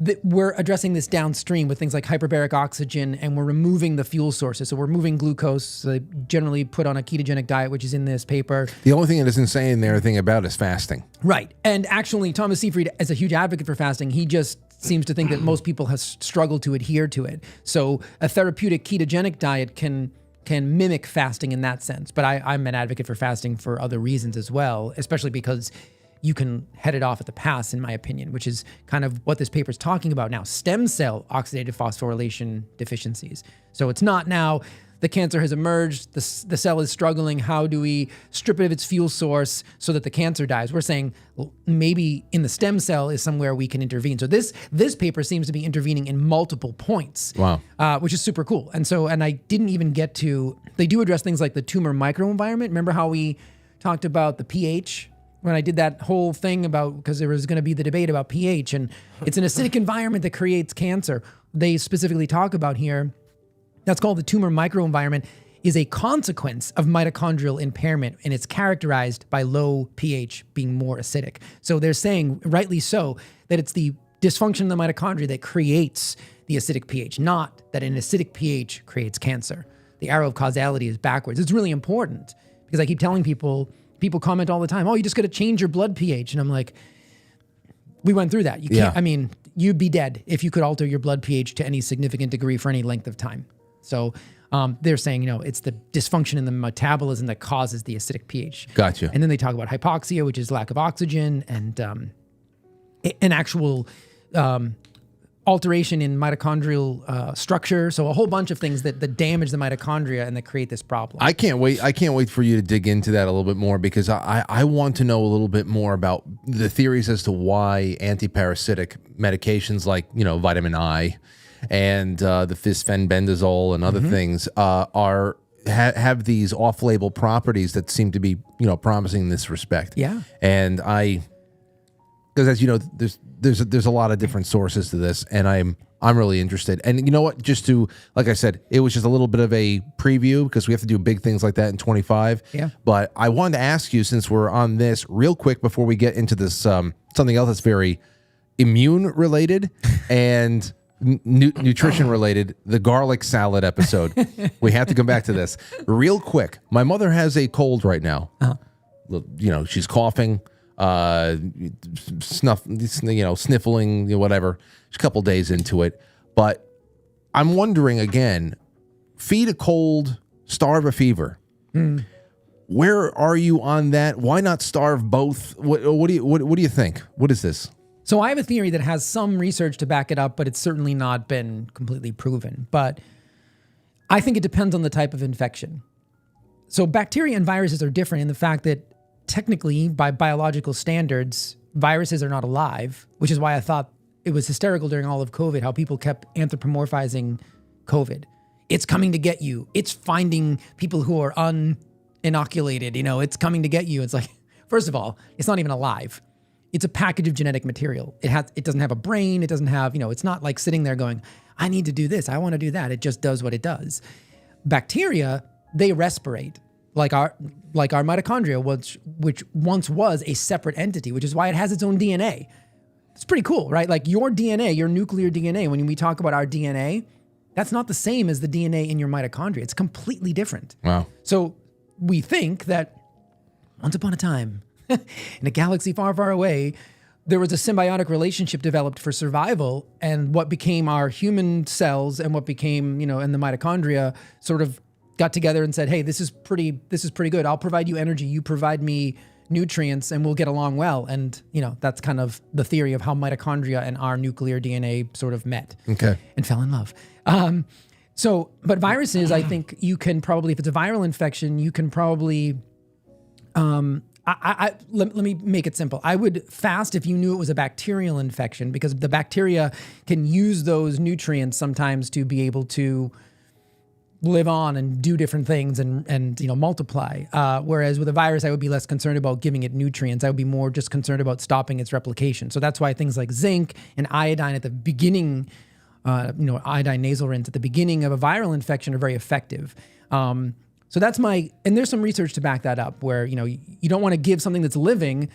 that we're addressing this downstream with things like hyperbaric oxygen, and we're removing the fuel sources. So we're removing glucose. So they generally put on a ketogenic diet, which is in this paper. The only thing it doesn't say in there anything about is fasting. Right. And actually, Thomas Seyfried is a huge advocate for fasting. He just seems to think that most people have struggled to adhere to it. So a therapeutic ketogenic diet can mimic fasting in that sense. But I'm an advocate for fasting for other reasons as well, especially because you can head it off at the pass, in my opinion, which is kind of what this paper is talking about now. Stem cell oxidative phosphorylation deficiencies. So it's not now the cancer has emerged, the cell is struggling, how do we strip it of its fuel source so that the cancer dies? We're saying, well, maybe in the stem cell is somewhere we can intervene. So this paper seems to be intervening in multiple points. Wow. Which is super cool. And I didn't even get to, they do address things like the tumor microenvironment. Remember how we talked about the pH? When I did that whole thing about, because there was going to be the debate about pH, and it's an acidic environment that creates cancer. They specifically talk about here, that's called the tumor microenvironment, is a consequence of mitochondrial impairment, and it's characterized by low pH being more acidic. So they're saying, rightly so, that it's the dysfunction of the mitochondria that creates the acidic pH, not that an acidic pH creates cancer. The arrow of causality is backwards. It's really important, because I keep telling people comment all the time, oh, you just got to change your blood pH. And I'm like, we went through that. You can't, I mean, you'd be dead if you could alter your blood pH to any significant degree for any length of time. So they're saying, it's the dysfunction in the metabolism that causes the acidic pH. Gotcha. And then they talk about hypoxia, which is lack of oxygen, and an actual alteration in mitochondrial structure. So a whole bunch of things that damage the mitochondria and that create this problem. I can't wait for you to dig into that a little bit more, because I want to know a little bit more about the theories as to why antiparasitic medications like, vitamin I and the fisfenbendazole and other things have these off-label properties that seem to be, promising in this respect. Yeah. And because as you know, there's a lot of different sources to this, and I'm really interested. And you know what? Just to, like I said, it was just a little bit of a preview, because we have to do big things like that in 25. Yeah. But I wanted to ask you, since we're on this, real quick before we get into this, something else that's very immune related, and nutrition related, the garlic salad episode. We have to come back to this real quick. My mother has a cold right now. You know, she's coughing, sniffling, whatever. She's a couple days into it. But I'm wondering again, feed a cold, starve a fever. Where are you on that? Why not starve both? What do you think? What is this? So I have a theory that has some research to back it up, but it's certainly not been completely proven. But I think it depends on the type of infection. So bacteria and viruses are different in the fact that technically, by biological standards, viruses are not alive, which is why I thought it was hysterical during all of COVID, how people kept anthropomorphizing COVID. It's coming to get you. It's finding people who are uninoculated. You know, it's coming to get you. It's like, first of all, it's not even alive. It's a package of genetic material. It doesn't have a brain. It doesn't have, it's not like sitting there going, I need to do this. I want to do that. It just does what it does. Bacteria, they respirate like our mitochondria, which once was a separate entity, which is why it has its own DNA. It's pretty cool, right? Like your DNA, your nuclear DNA, when we talk about our DNA, that's not the same as the DNA in your mitochondria. It's completely different. Wow. So we think that once upon a time, in a galaxy far, far away, there was a symbiotic relationship developed for survival, and what became our human cells and what became, and the mitochondria sort of got together and said, hey, this is pretty good. I'll provide you energy. You provide me nutrients and we'll get along well. And, that's kind of the theory of how mitochondria and our nuclear DNA sort of met and fell in love. But viruses, I think you can probably, if it's a viral infection, you can probably, let me make it simple. I would fast if you knew it was a bacterial infection, because the bacteria can use those nutrients sometimes to be able to live on and do different things and multiply. Whereas with a virus, I would be less concerned about giving it nutrients. I would be more just concerned about stopping its replication. So that's why things like zinc and iodine at the beginning, iodine nasal rinse at the beginning of a viral infection are very effective. So that's and there's some research to back that up where, you don't want to give something that's living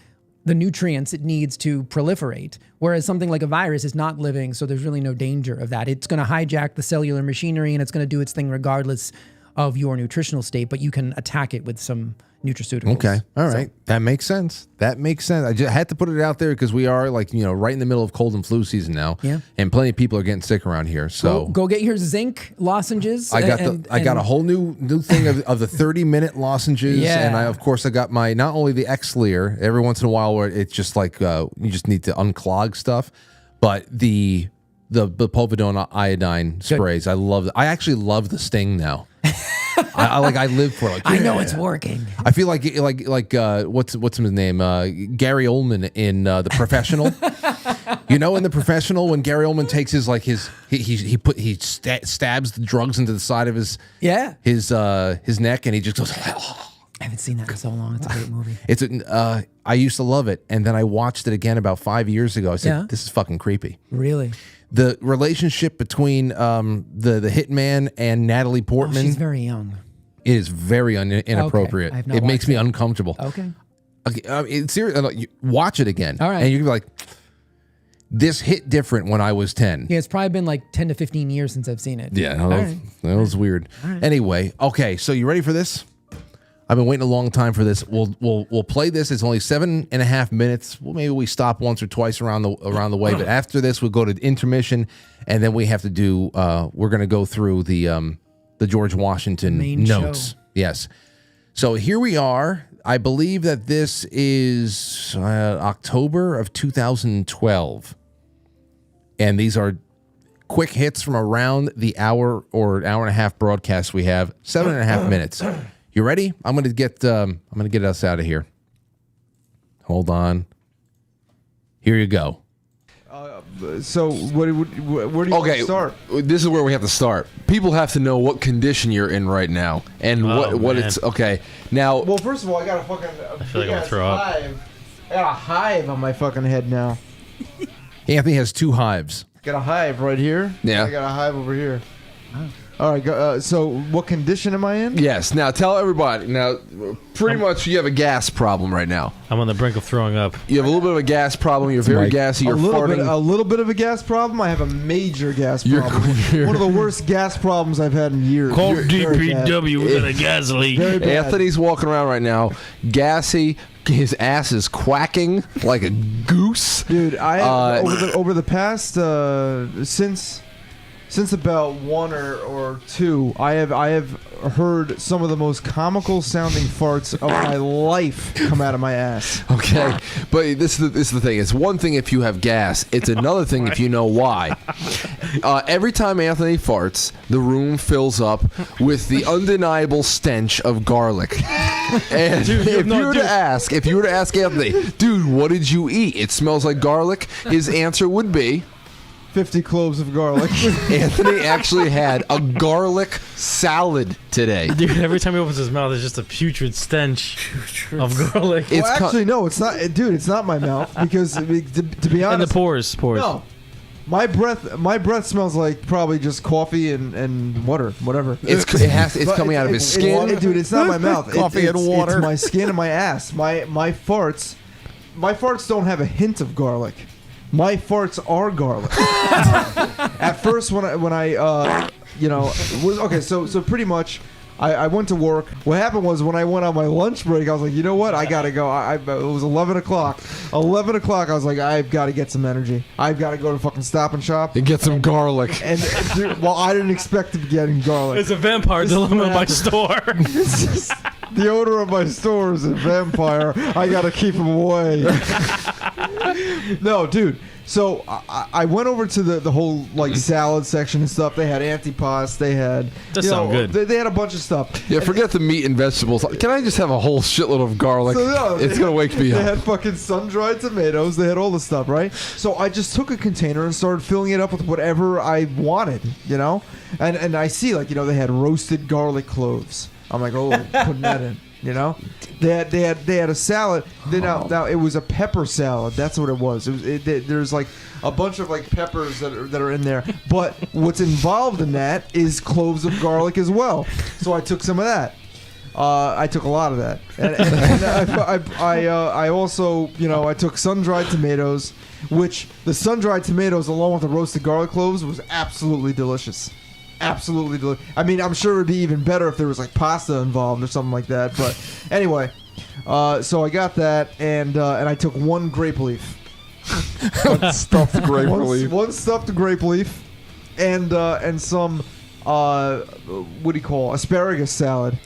the nutrients it needs to proliferate, whereas something like a virus is not living, so there's really no danger of that. It's going to hijack the cellular machinery and it's going to do its thing regardless of your nutritional state, but you can attack it with some nutraceuticals. Okay. All right. That makes sense. I just had to put it out there because we are right in the middle of cold and flu season now. Yeah. And plenty of people are getting sick around here. So go get your zinc lozenges. I got a whole new thing of the 30-minute lozenges. Yeah. And I got my, not only the Xlear, every once in a while where it's just like, you just need to unclog stuff, but the povidone iodine sprays. I love I actually love the sting now. I live for it. I know it's working. I feel like what's his name? Gary Oldman in The Professional. In The Professional, when Gary Oldman takes his he stabs the drugs into the side of his neck, and he just goes. I haven't seen that in so long. It's a great movie. I used to love it, and then I watched it again about 5 years ago. I said, "This is fucking creepy." Really? The relationship between the hitman and Natalie Portman. She's very young. It is very inappropriate. Okay. It makes me uncomfortable. Okay. It's serious. Watch it again. All right. And you're like, this hit different when I was 10. Yeah, it's probably been like 10 to 15 years since I've seen it. Yeah, that was weird. Right. Anyway, okay, so you ready for this? I've been waiting a long time for this. We'll play this. It's only 7.5 minutes. Well, maybe we stop once or twice around the way. But after this, we'll go to intermission, and then we have to do. We're going to go through the George Washington main notes. Show. Yes. So here we are. I believe that this is October of 2012, and these are quick hits from around the hour or hour and a half broadcast we have. 7.5 minutes. You ready? I'm gonna get us out of here. Hold on. Here you go. So where do you want to start? This is where we have to start. People have to know what condition you're in right now and what it's okay. Now, well, first of all, I got a fucking I feel like I'm gonna throw up. hive. I got a hive on my fucking head now. Anthony has 2 hives. Got a hive right here. Yeah. I got a hive over here. All right. So, what condition am I in? Yes. Now, tell everybody. Now, pretty much, you have a gas problem right now. I'm on the brink of throwing up. You have a little bit of a gas problem. You're very gassy. You're farting. A little bit of a gas problem. I have a major gas problem. One of the worst gas problems I've had in years. Call DPW. We got a gas leak. Anthony's walking around right now, gassy. His ass is quacking like a goose. Dude, I over the past since about 1 or 2, I have heard some of the most comical sounding farts of my life come out of my ass. Okay, but this is the thing. It's one thing if you have gas. It's another thing if you know why. Every time Anthony farts, the room fills up with the undeniable stench of garlic. And Dude, if you were to ask Anthony, dude, what did you eat? It smells like garlic. His answer would be 50 cloves of garlic. Anthony actually had a garlic salad today. Dude, every time he opens his mouth, it's just a putrid stench of garlic. Well, actually, no, it's not. Dude, it's not my mouth because to be honest, and the pores. No, my breath smells like probably just coffee and water, whatever. It's coming out of his skin. Dude, it's not my mouth. Coffee and water. It's my skin and my ass. My farts don't have a hint of garlic. My farts are garlic. At first, when I was okay. So pretty much, I went to work. What happened was when I went on my lunch break, I was like, you know what? I gotta go. It was 11 o'clock. 11 o'clock. I was like, I've got to get some energy. I've got to go to fucking Stop and Shop and get some garlic. And dude, well, I didn't expect to be getting garlic. It's a vampire dilemma in my store. It's just, the owner of my store is a vampire. I gotta keep him away. No, dude. So I went over to the whole like salad section and stuff. They had antipasto. They had good. They had a bunch of stuff. Yeah, forget the meat and vegetables. Can I just have a whole shitload of garlic? It's gonna wake me up. They had fucking sun-dried tomatoes. They had all the stuff, right? So I just took a container and started filling it up with whatever I wanted, And I see they had roasted garlic cloves. I'm like, oh, putting that in. They had a salad. Now it was a pepper salad. That's what it was. There's like a bunch of like peppers that are in there. But what's involved in that is cloves of garlic as well. So I took some of that. I took a lot of that, and I also I took sun-dried tomatoes, which the sun-dried tomatoes along with the roasted garlic cloves was absolutely delicious. Absolutely delicious. I mean, I'm sure it would be even better if there was like pasta involved or something like that. But anyway, so I got that, and I took one grape leaf, one stuffed grape leaf, and some what do you call asparagus salad,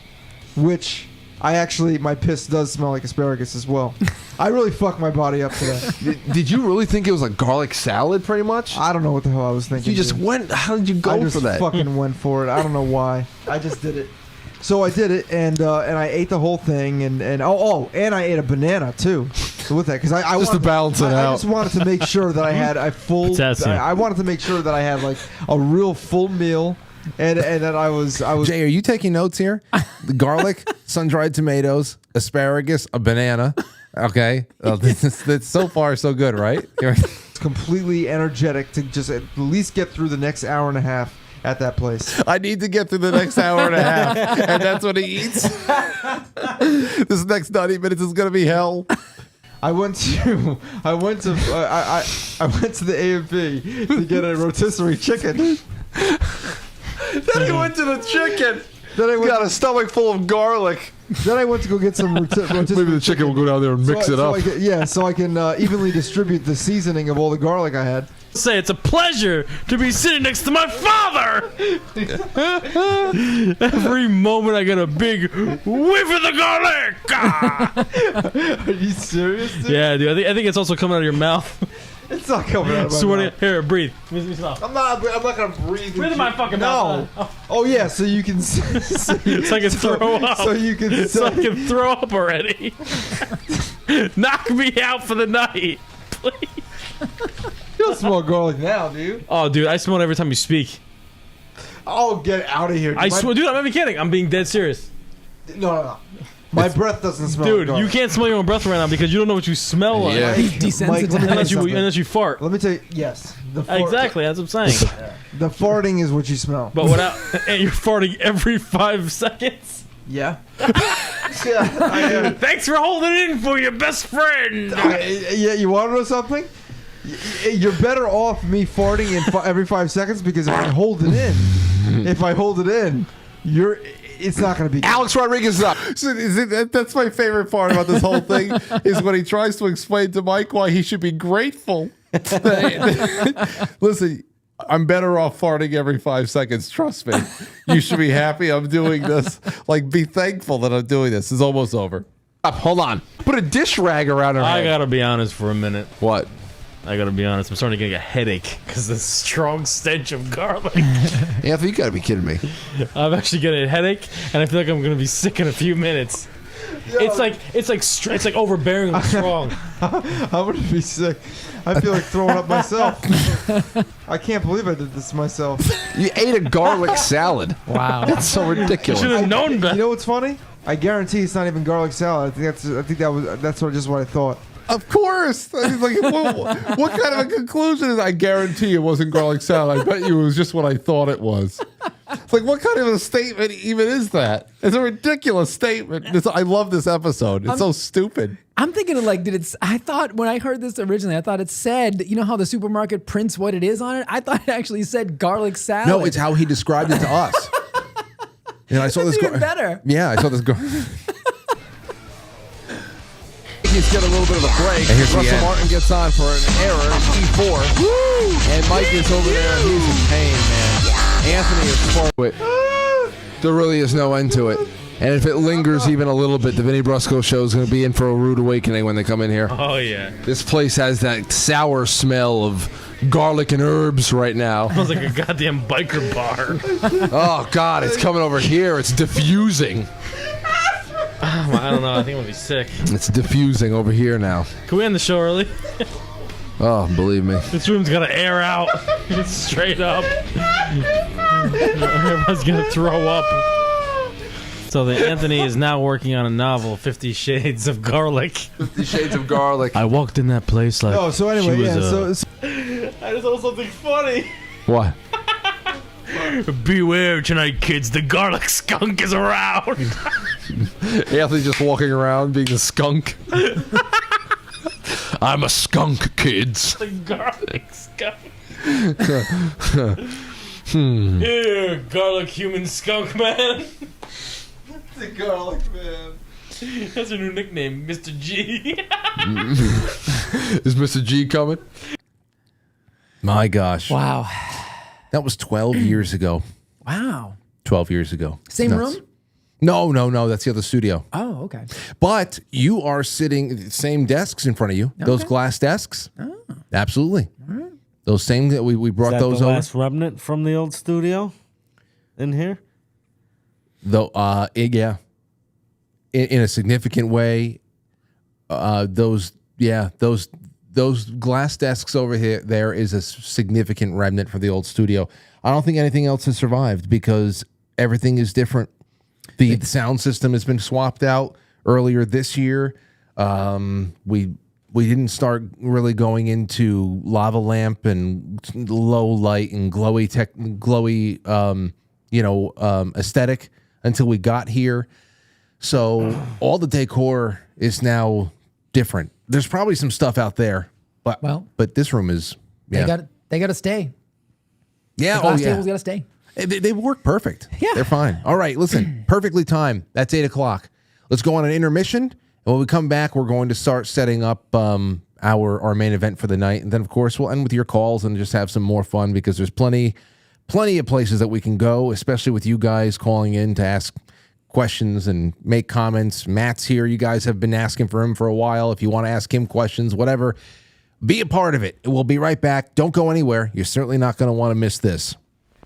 which my piss does smell like asparagus as well. I really fucked my body up today. Did you really think it was a garlic salad, pretty much? I don't know what the hell I was thinking. You just went. How did you go for that? I just fucking went for it. I don't know why. I just did it. So I did it, and I ate the whole thing, and I ate a banana too with that because I just to balance it out. I just wanted to make sure that I had a full. Potassium. I wanted to make sure that I had like a real full meal. And that I was. Jay, are you taking notes here? The garlic, sun-dried tomatoes, asparagus, a banana. Okay, that's so far so good, right? It's completely energetic to just at least get through the next hour and a half at that place. I need to get through the next hour and a half, and that's what he eats. This next 90 minutes is gonna be hell. I went to the A&P to get a rotisserie chicken. Then he went to the chicken. Then I got a stomach full of garlic. Then I went to go get some rotisserie. Maybe the chicken will go down there and mix it up. So I can evenly distribute the seasoning of all the garlic I had. Say it's a pleasure to be sitting next to my father. Every moment I get a big whiff of the garlic. Are you serious, dude? Yeah, dude. I think it's also coming out of your mouth. It's not coming out of my mouth. Here, breathe. Stop. I'm not gonna breathe. Breathe in my fucking mouth. No. Oh yeah, so you can. So I can throw up. So you can. So I can throw up already. Knock me out for the night, please. You don't smell garlic now, dude. Oh, dude, I smell it every time you speak. Oh, get out of here! I swear, dude, I'm not even kidding. I'm being dead serious. No. My breath doesn't smell. Dude, like you can't smell your own breath right now because you don't know what you smell like. Yeah. Mike, let me tell you unless you fart. Let me tell you. Yes. Exactly, that's what I'm saying. The farting is what you smell. But without, and you're farting every 5 seconds. Yeah. Thanks for holding in for your best friend. Yeah, you want to know something? You're better off me farting every 5 seconds because if I hold it in, it's not going to be good. Alex Rodriguez is up. So that's my favorite part about this whole thing is when he tries to explain to Mike why he should be grateful. Listen, I'm better off farting every 5 seconds. Trust me. You should be happy I'm doing this. Like, be thankful that I'm doing this. It's almost over. Hold on. Put a dish rag around her head. I gotta be honest for a minute. What? I gotta be honest. I'm starting to get a headache because the strong stench of garlic. Anthony, you gotta be kidding me. I'm actually getting a headache, and I feel like I'm gonna be sick in a few minutes. It's like overbearing and strong. I'm gonna be sick. I feel like throwing up myself. I can't believe I did this to myself. You ate a garlic salad. Wow, that's so ridiculous. You should have known better. You know what's funny? I guarantee it's not even garlic salad. That's just what I thought. Of course. I was like, what kind of a conclusion is? I guarantee it wasn't garlic salad. I bet you it was just what I thought it was. It's like, what kind of a statement even is that? It's a ridiculous statement. I love this episode. It's so stupid. I'm thinking of like, I thought when I heard this originally, I thought it said, you know how the supermarket prints what it is on it? I thought it actually said garlic salad. No, it's how he described it to us. And I saw That's this. even better. Yeah, I saw this. He's get a little bit of a break. And here's the Russell end. Martin gets on for an error in E4. Woo! And Mike is over there and he's in pain, man. Anthony is far away. There really is no end to it. And if it lingers even a little bit, the Vinny Brusco show is going to be in for a rude awakening when they come in here. Oh, yeah. This place has that sour smell of garlic and herbs right now. Smells like a goddamn biker bar. Oh, God, it's coming over here. It's diffusing. I don't know. I think I'm going to be sick. It's diffusing over here now. Can we end the show early? Oh, believe me. This room's got to air out. It's straight up. Everyone's going to throw up. So Anthony is now working on a novel, 50 Shades of Garlic. 50 Shades of Garlic. I walked in that place like. Oh, so anyway, she was, yeah. I just saw something funny. What? Beware tonight, kids. The garlic skunk is around. Anthony just walking around being a skunk. I'm a skunk, kids. The garlic skunk. Ew, garlic human skunk man. The garlic man. That's a new nickname, Mr. G. Is Mr. G coming? My gosh. Wow. That was 12 years ago. Wow. 12 years ago. Same Nuts. room? No. That's the other studio. Oh, okay. But you are sitting, same desks in front of you. Those glass desks. Oh. Absolutely. Right. Those same that we brought Is that those the over. last remnant from the old studio in here? Though, yeah. In a significant way, those glass desks over here, there is a significant remnant for the old studio. I don't think anything else has survived because everything is different. The sound system has been swapped out earlier this year. We didn't start really going into lava lamp and low light and glowy aesthetic until we got here. So all the decor is now different. There's probably some stuff out there, but this room is They got to stay. Yeah, the glass tables got to stay. They work perfect. Yeah, they're fine. All right, listen, perfectly timed. That's 8:00. Let's go on an intermission, and when we come back, we're going to start setting up our main event for the night, and then of course we'll end with your calls and just have some more fun because there's plenty of places that we can go, especially with you guys calling in to ask questions and make comments. Matt's here. You guys have been asking for him for a while. If you want to ask him questions, whatever, be a part of it. We'll be right back. Don't go anywhere. You're certainly not going to want to miss this.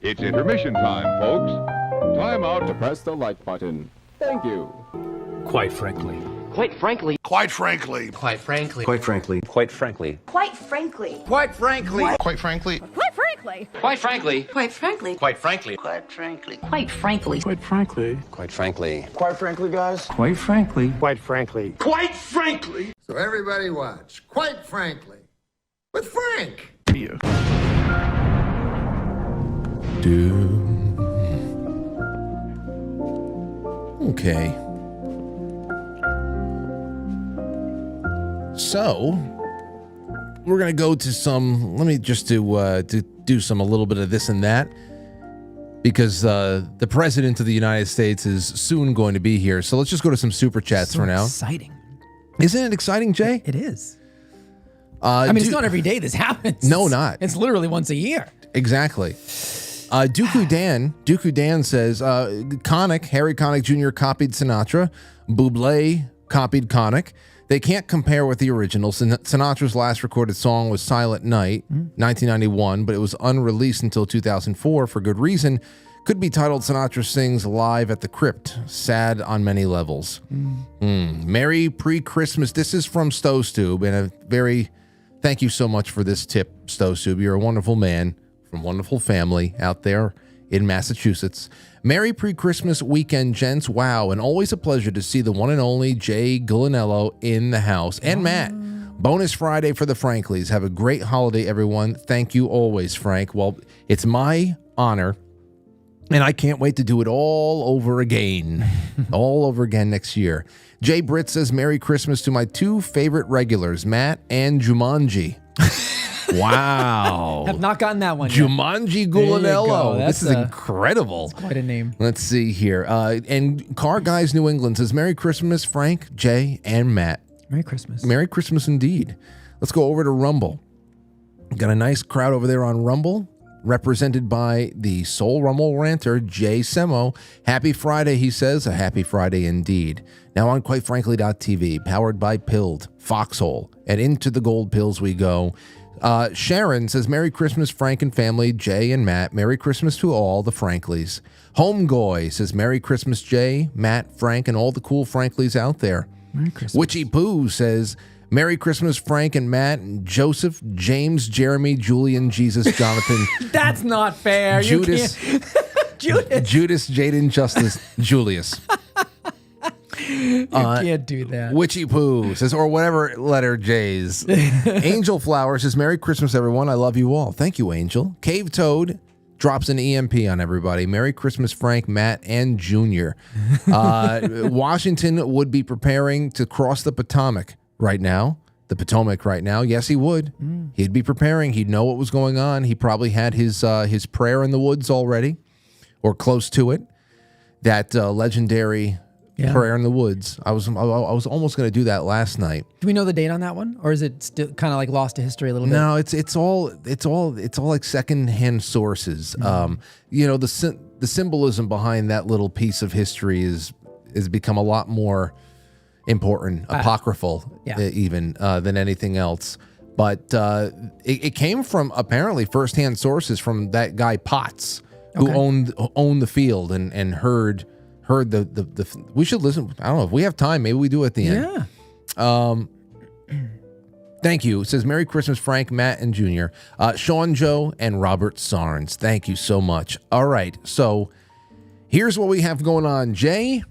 It's intermission time, folks. Time out to press the like button. Thank you. Quite frankly. Quite frankly. Quite frankly. Quite frankly. Quite frankly. Quite frankly. Quite frankly. Quite frankly. Quite frankly. Quite frankly. frankly. Quite frankly. Quite frankly. Quite frankly. Quite frankly. Quite frankly. Quite frankly. Quite frankly. Quite frankly, guys. Quite frankly. Quite frankly. Quite frankly. So everybody watch. Quite frankly. With Frank. Okay. So we're gonna go to some. Let me just do a little bit of this and that, because the president of the United States is soon going to be here. So let's just go to some super chats for now. Exciting. Isn't it exciting, Jay? It is. I mean, it's not every day this happens. No, not. It's literally once a year. Exactly. Dooku Dan says, Connick, Harry Connick Jr. copied Sinatra. Bublé copied Connick. They can't compare with the original. Sinatra's last recorded song was Silent Night, 1991, but it was unreleased until 2004 for good reason. Could be titled Sinatra Sings Live at the Crypt. Sad on many levels. Merry pre-Christmas. This is from Stowstube, and thank you so much for this tip, Stowstube. You're a wonderful man from wonderful family out there in Massachusetts. Merry pre-Christmas weekend, gents. Wow, and always a pleasure to see the one and only J Gulinello in the house. And Matt, bonus Friday for the Franklies. Have a great holiday, everyone. Thank you always, Frank. Well, it's my honor, and I can't wait to do it all over again. All over again next year. Jay Britt says, Merry Christmas to my two favorite regulars, Matt and Jumanji. Wow. Have not gotten that one yet. Jumanji Gulinello. This is incredible. That's quite a name. Let's see here. And Car Guys New England says, Merry Christmas, Frank, Jay, and Matt. Merry Christmas. Merry Christmas indeed. Let's go over to Rumble. Got a nice crowd over there on Rumble, represented by the Soul Rumble ranter, Jay Semo. Happy Friday, he says. A happy Friday indeed. Now on QuiteFrankly.tv, powered by Pilled, Foxhole, and into the gold pills we go. Sharon says, Merry Christmas, Frank and family, Jay and Matt. Merry Christmas to all the Franklies. Homegoy says, Merry Christmas, Jay, Matt, Frank, and all the cool Franklies out there. Merry Christmas. Witchy Pooh says, Merry Christmas, Frank and Matt, and Joseph, James, Jeremy, Julian, Jesus, Jonathan. That's not fair. Judas, Judas, Jaden, Justice, Julius. You can't do that. Witchy Pooh says, or whatever letter J's. Angel Flower says, Merry Christmas, everyone. I love you all. Thank you, Angel. Cave Toad drops an EMP on everybody. Merry Christmas, Frank, Matt, and Junior. Washington would be preparing to cross the Potomac right now. The Potomac right now. Yes, he would. He'd be preparing. He'd know what was going on. He probably had his prayer in the woods already, or close to it. That legendary prayer in the woods. I was almost going to do that last night. Do we know the date on that one, or is it still kind of like lost to history a little bit? No, it's all like secondhand sources. The symbolism behind that little piece of history has become a lot more important, apocryphal even than anything else. But it came from apparently firsthand sources from that guy Potts, who owned the field and heard the we should listen. I don't know if we have time. Maybe we do at the end. Yeah. Thank you. It says, Merry Christmas, Frank, Matt, and Junior. Sean Joe and Robert Sarnes. Thank you so much. All right. So here's what we have going on, Jay.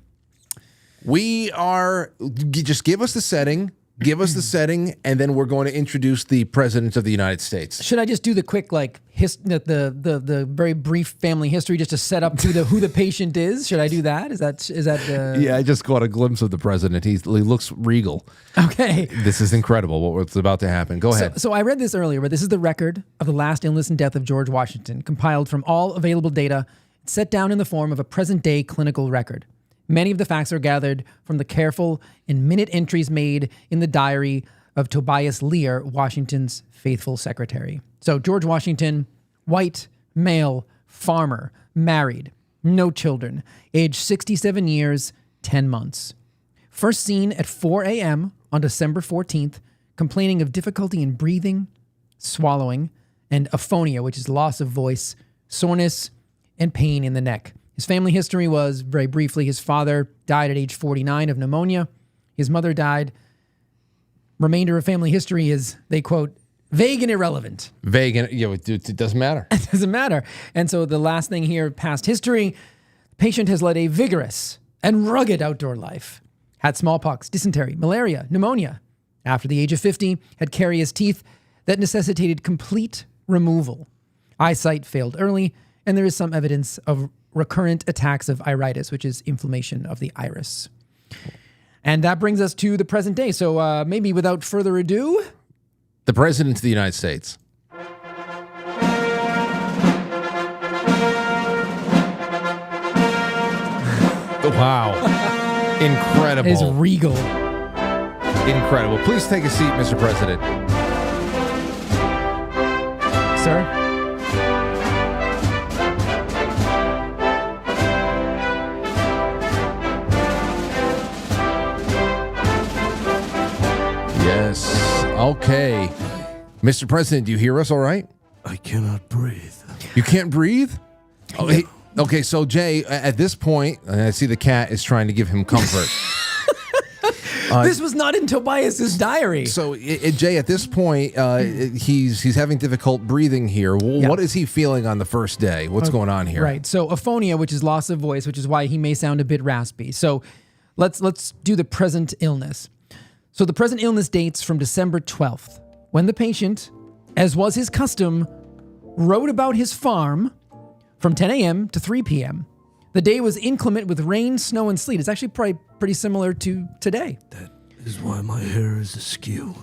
Just give us the setting. Give us the setting, and then we're going to introduce the President of the United States. Should I just do the quick, the very brief family history, just to set up who the patient is? Should I do that? Is that? Yeah, I just caught a glimpse of the president. He looks regal. Okay, this is incredible. What's about to happen? Go ahead. So I read this earlier, but this is the record of the last illness and death of George Washington, compiled from all available data, set down in the form of a present-day clinical record. Many of the facts are gathered from the careful and minute entries made in the diary of Tobias Lear, Washington's faithful secretary. So George Washington, white, male, farmer, married, no children, age 67 years, 10 months. First seen at 4 a.m. on December 14th, complaining of difficulty in breathing, swallowing, and aphonia, which is loss of voice, soreness, and pain in the neck. His family history was, very briefly, his father died at age 49 of pneumonia. His mother died. Remainder of family history is, they quote, vague and irrelevant. Vague and it doesn't matter. It doesn't matter. And so the last thing here, past history, the patient has led a vigorous and rugged outdoor life. Had smallpox, dysentery, malaria, pneumonia. After the age of 50, had carious teeth that necessitated complete removal. Eyesight failed early, and there is some evidence of recurrent attacks of iritis, which is inflammation of the iris. And that brings us to the present day. So maybe without further ado, the President of the United States. Wow. Incredible. It is regal. Incredible. Please take a seat, Mr. President. Sir? Yes. Okay. Mr. President, do you hear us all right? I cannot breathe. You can't breathe? Oh, hey, okay, so Jay, at this point, I see the cat is trying to give him comfort. This was not in Tobias's diary. So, Jay, at this point, he's having difficult breathing here. Yeah. What is he feeling on the first day? What's going on here? Right. So aphonia, which is loss of voice, which is why he may sound a bit raspy. So let's do the present illness. So the present illness dates from December 12th, when the patient, as was his custom, rode about his farm from 10 a.m. to 3 p.m. The day was inclement with rain, snow, and sleet. It's actually probably pretty similar to today. That is why my hair is askew.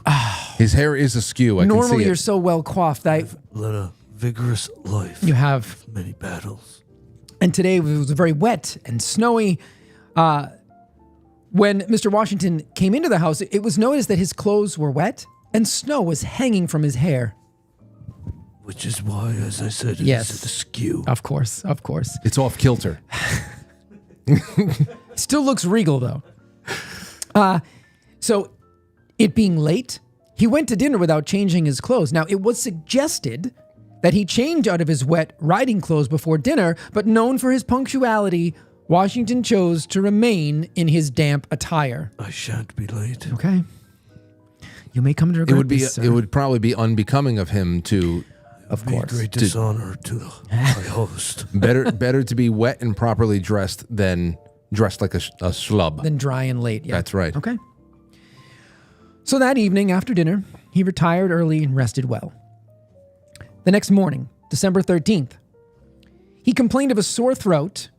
His hair is askew. I can see Normally, it. you're so well coiffed. I've led a vigorous life. You have. Many battles. And today it was very wet and snowy. When Mr. Washington came into the house, it was noticed that his clothes were wet and snow was hanging from his hair. Which is why, as I said, it Yes. is askew. Of course, of course. It's off kilter. Still looks regal, though. So, it being late, he went to dinner without changing his clothes. Now, it was suggested that he change out of his wet riding clothes before dinner, but known for his punctuality, Washington chose to remain in his damp attire. I shan't be late. Okay. You may come to regret this, sir. It would probably be unbecoming of him to... Of course. Great dishonor to my host. Better to be wet and properly dressed than dressed like a schlub. Then dry and late. Yeah. That's right. Okay. So that evening after dinner, he retired early and rested well. The next morning, December 13th, he complained of a sore throat.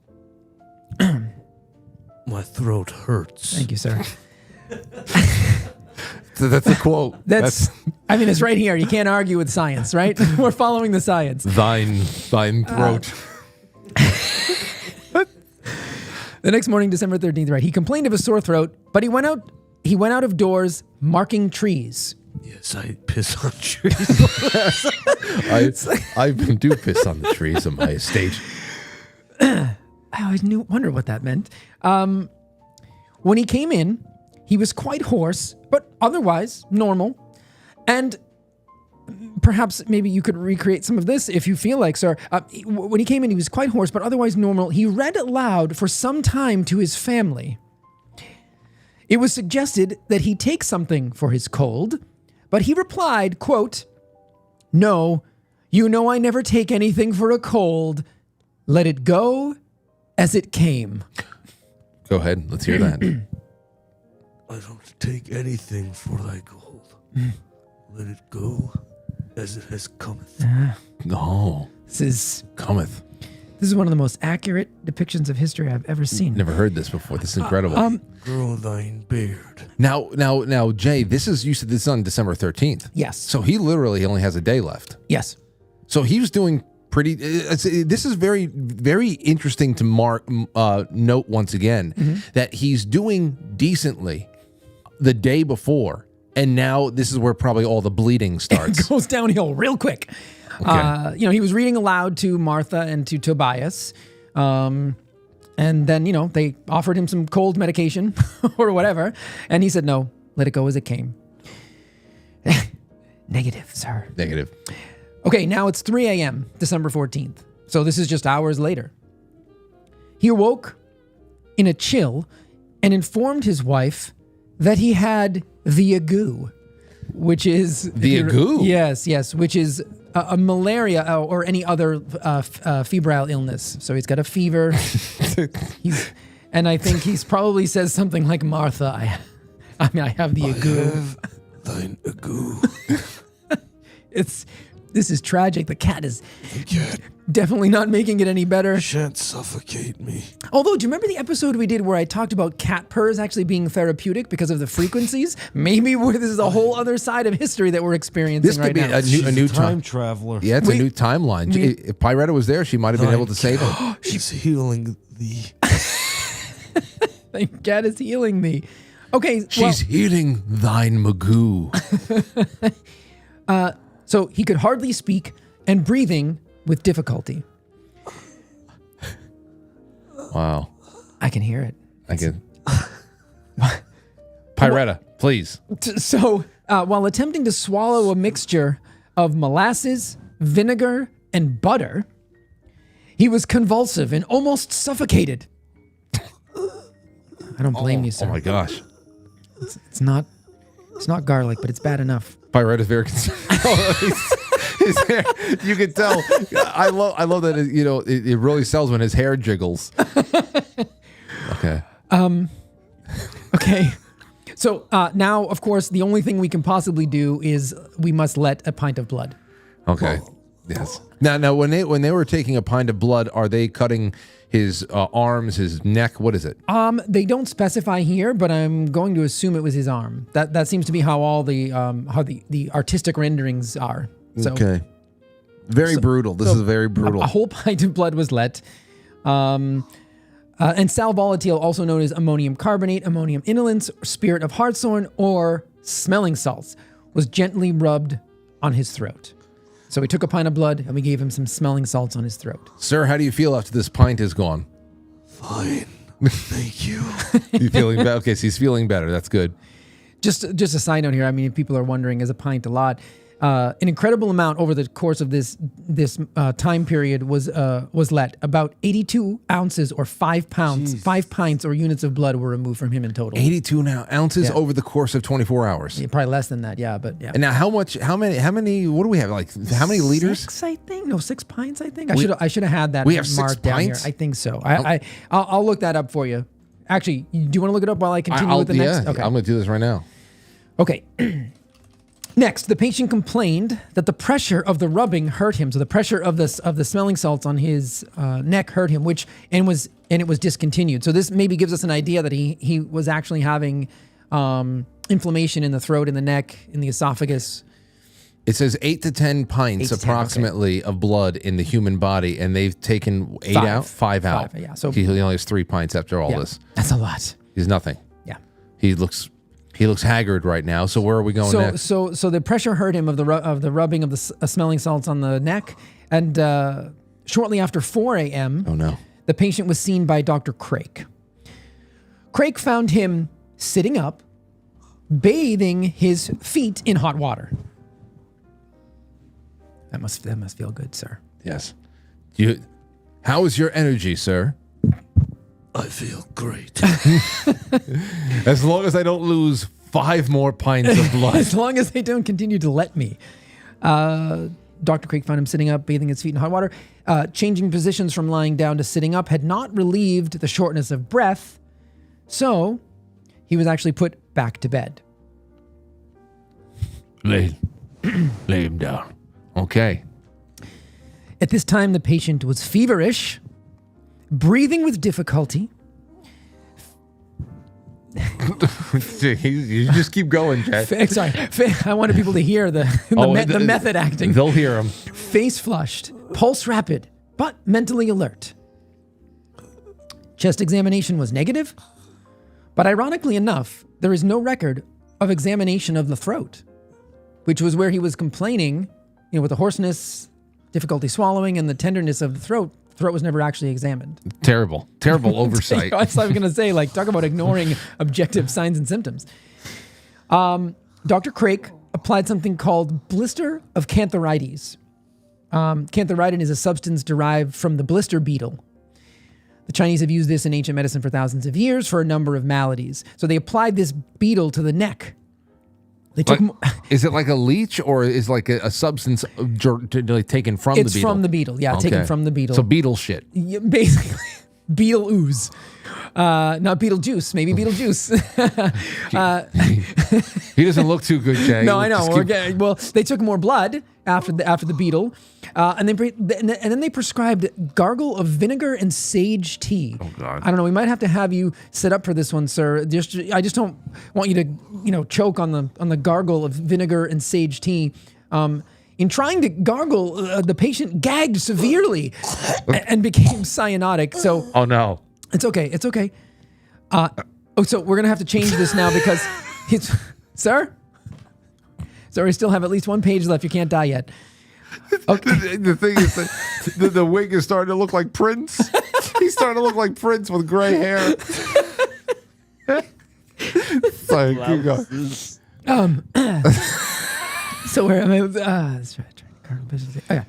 My throat hurts. Thank you, sir. That's a quote. I mean, it's right here. You can't argue with science, right? We're following the science. Thine throat. The next morning, December 13th, right? He complained of a sore throat, but he went out of doors marking trees. Yes, I piss on trees. I do piss on the trees on my estate. I always wonder what that meant. When he came in, he was quite hoarse, but otherwise normal. And perhaps maybe you could recreate some of this if you feel like, sir. When he came in, he was quite hoarse, but otherwise normal. He read aloud for some time to his family. It was suggested that he take something for his cold, but he replied, quote, "No, you know I never take anything for a cold. Let it go as it came." Go ahead. Let's hear that. I don't take anything for thy gold. Let it go as it has cometh. No. This is one of the most accurate depictions of history I've ever seen. Never heard this before. This is incredible. Grow thine beard. Now, Jay, you said this is on December 13th. Yes. So he literally only has a day left. Yes. So he was doing pretty. This is very, very interesting to note once again that he's doing decently the day before, and now this is where probably all the bleeding starts. It goes downhill real quick. Okay. He was reading aloud to Martha and to Tobias. And then, they offered him some cold medication or whatever. And he said, no, let it go as it came. Negative, sir. Negative. Okay, now it's 3 a.m., December 14th. So this is just hours later. He awoke in a chill and informed his wife that he had the ague. which is The ague. Yes, which is a malaria or any other febrile illness. So he's got a fever. And I think he's probably says something like, Martha, I have the ague. Have thine ague. This is tragic. The cat is definitely not making it any better. Shan't suffocate me. Although, do you remember the episode we did where I talked about cat purrs actually being therapeutic because of the frequencies? Maybe this is a whole other side of history that we're experiencing This could right be now. a new time traveler. Yeah, it's a new timeline. If Pyretta was there, she might have been able to save him. She's healing thee. The cat is healing me. Okay, She's healing thine magoo. So he could hardly speak and breathing with difficulty. Wow. I can hear it. I can. Pyretta, please. So while attempting to swallow a mixture of molasses, vinegar, and butter, he was convulsive and almost suffocated. I don't blame you, sir. Oh my gosh. It's not garlic, but it's bad enough. Pyretta's very concerned. His hair, you can tell. I love that. It really sells when his hair jiggles. Okay. Okay. So now, of course, the only thing we can possibly do is we must let a pint of blood. Okay. Yes. Now, when they were taking a pint of blood, are they cutting his arms, his neck? What is it? They don't specify here, but I'm going to assume it was his arm. That seems to be how all the artistic renderings are. So, okay. Very brutal. This is very brutal. A whole pint of blood was let. And sal volatile, also known as ammonium carbonate, ammonium inolence, spirit of hartshorn, or smelling salts, was gently rubbed on his throat. So we took a pint of blood and we gave him some smelling salts on his throat. Sir, how do you feel after this pint is gone? Fine. Thank you. You feeling better? Okay, so he's feeling better. That's good. Just a side note here. I mean, if people are wondering, is a pint a lot? An incredible amount over the course of this time period was let. About 82 ounces or 5 pounds, 5 pints or units of blood were removed from him in total. 82 ounces over the course of 24 hours. Yeah, probably less than that. Yeah, but yeah. And now, how many? What do we have? Like, how many liters? 6, I think. No, 6 pints. I think. I should have had that. We have 6 marked down here. pints? I think so. I'll look that up for you. Actually, do you want to look it up while I continue with the next? Okay. I'm going to do this right now. Okay. Next, the patient complained that the pressure of the rubbing hurt him. So the pressure of the smelling salts on his neck hurt him, and it was discontinued. So this maybe gives us an idea that he was actually having inflammation in the throat, in the neck, in the esophagus. It says 8 to 10 pints approximately of blood in the human body, and they've taken 8 out, 5 out. Yeah, so he only has 3 pints after all this. That's a lot. He's nothing. Yeah. He looks haggard right now. So where are we going next? So the pressure hurt him of the rubbing of the smelling salts on the neck, and shortly after 4 a.m. Oh no. The patient was seen by Dr. Craik. Craik found him sitting up, bathing his feet in hot water. That must feel good, sir. Yes. How is your energy, sir? I feel great. As long as I don't lose 5 more pints of blood. As long as they don't continue to let me. Dr. Craik found him sitting up, bathing his feet in hot water. Changing positions from lying down to sitting up had not relieved the shortness of breath, so he was actually put back to bed. Lay him down. Okay. At this time, the patient was feverish, breathing with difficulty. You just keep going, Jack. Sorry, I wanted people to hear the method acting. They'll hear him. Face flushed, pulse rapid, but mentally alert. Chest examination was negative, but ironically enough, there is no record of examination of the throat, which was where he was complaining, with the hoarseness, difficulty swallowing, and the tenderness of the throat. The throat was never actually examined. Terrible oversight. That's what I was going to say. Talk about ignoring objective signs and symptoms. Dr. Craik applied something called blister of cantharides. Cantharidin is a substance derived from the blister beetle. The Chinese have used this in ancient medicine for thousands of years for a number of maladies. So they applied this beetle to the neck They took. Is it like a leech or is like a substance taken from the It's beetle? from the beetle. Yeah, taken from the beetle. So beetle shit. Yeah, basically, beetle ooze. Not beetle juice. Maybe beetle juice. He doesn't look too good, Jay. No, I know. Well, they took more blood after the beetle, and then they prescribed gargle of vinegar and sage tea. Oh God! I don't know. We might have to have you set up for this one, sir. I just don't want you to choke on the gargle of vinegar and sage tea. In trying to gargle, the patient gagged severely and became cyanotic. So oh no, it's okay. It's okay. So we're gonna have to change this now because it's sir. So we still have at least one page left. You can't die yet. Okay. The thing is that the wig is starting to look like Prince. He's starting to look like Prince with gray hair. Sorry, keep going. So where am I? Okay.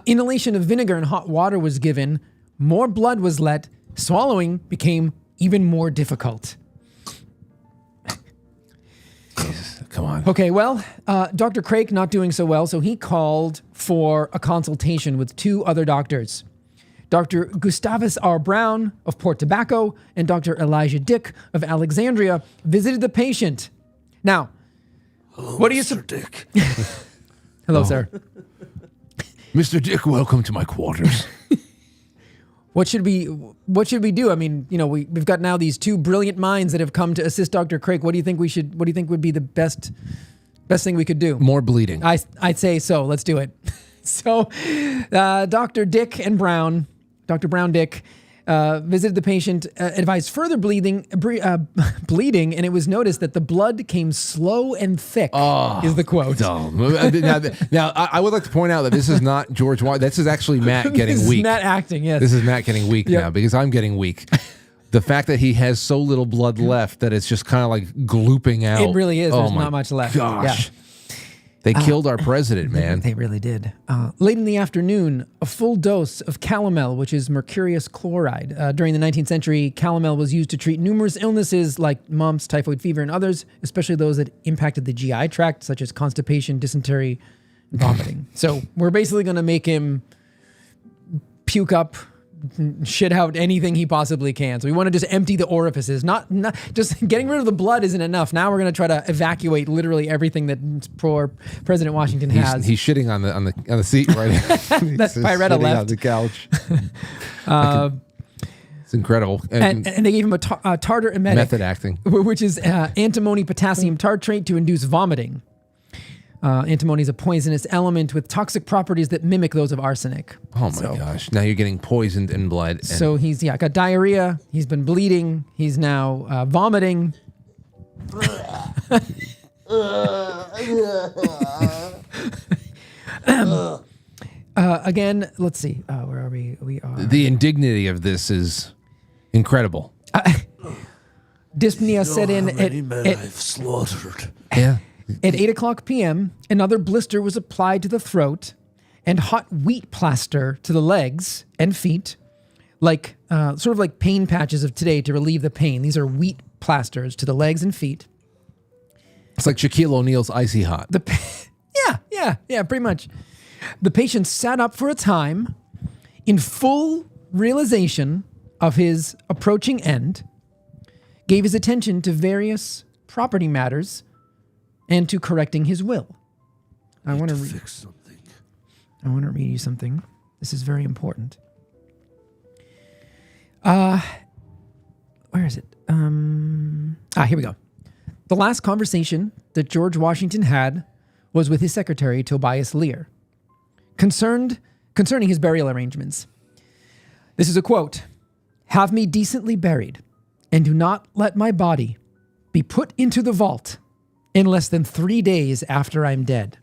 Inhalation of vinegar and hot water was given. More blood was let. Swallowing became even more difficult. Come on. Okay, well, Dr. Craik not doing so well, so he called for a consultation with two other doctors. Dr. Gustavus R. Brown of Port Tobacco and Dr. Elijah Dick of Alexandria visited the patient. Now, what do you... Mr. Dick. Hello, sir. Mr. Dick, welcome to my quarters. What should we do? I mean, we've got now these two brilliant minds that have come to assist Dr. Craik. What do you think would be the best thing we could do? More bleeding. I'd say so. Let's do it. So, Dr. Brown Dick, visited the patient, advised further bleeding, and it was noticed that the blood came slow and thick, is the quote. Now, I would like to point out that this is not George Washington. This is actually Matt getting This weak. is Matt acting, yes. This is Matt getting weak now because I'm getting weak. The fact that he has so little blood left that it's just kind of like glooping out. It really is. Oh There's my not much left. Gosh. Yeah. They killed our president, man. They really did. Late in the afternoon, a full dose of calomel, which is mercurious chloride. During the 19th century, calomel was used to treat numerous illnesses like mumps, typhoid fever, and others, especially those that impacted the GI tract, such as constipation, dysentery, and vomiting. So we're basically going to make him puke up, shit out anything he possibly can. So we want to just empty the orifices. Not just getting rid of the blood isn't enough. Now we're going to try to evacuate literally everything that poor President Washington has. He's shitting on the seat right. That's Pyretta left on the couch. It's incredible. And they gave him a tartar emetic, method acting, which is antimony potassium tartrate to induce vomiting. Antimony is a poisonous element with toxic properties that mimic those of arsenic. Oh my gosh. Now you're getting poisoned in blood. So he's got diarrhea. He's been bleeding. He's now vomiting. Again, let's see. Where are we? We are. The indignity of this is incredible. Dyspnea set in I've slaughtered. Yeah. At 8:00 p.m., another blister was applied to the throat and hot wheat plaster to the legs and feet, like sort of like pain patches of today to relieve the pain. These are wheat plasters to the legs and feet. It's like Shaquille O'Neal's Icy Hot. Yeah, pretty much. The patient sat up for a time in full realization of his approaching end, gave his attention to various property matters, and to correcting his will. I want to fix something. I want to read you something. This is very important. Where is it? Here we go. The last conversation that George Washington had was with his secretary, Tobias Lear, concerning his burial arrangements. This is a quote. "Have me decently buried, and do not let my body be put into the vault in less than 3 days after I'm dead."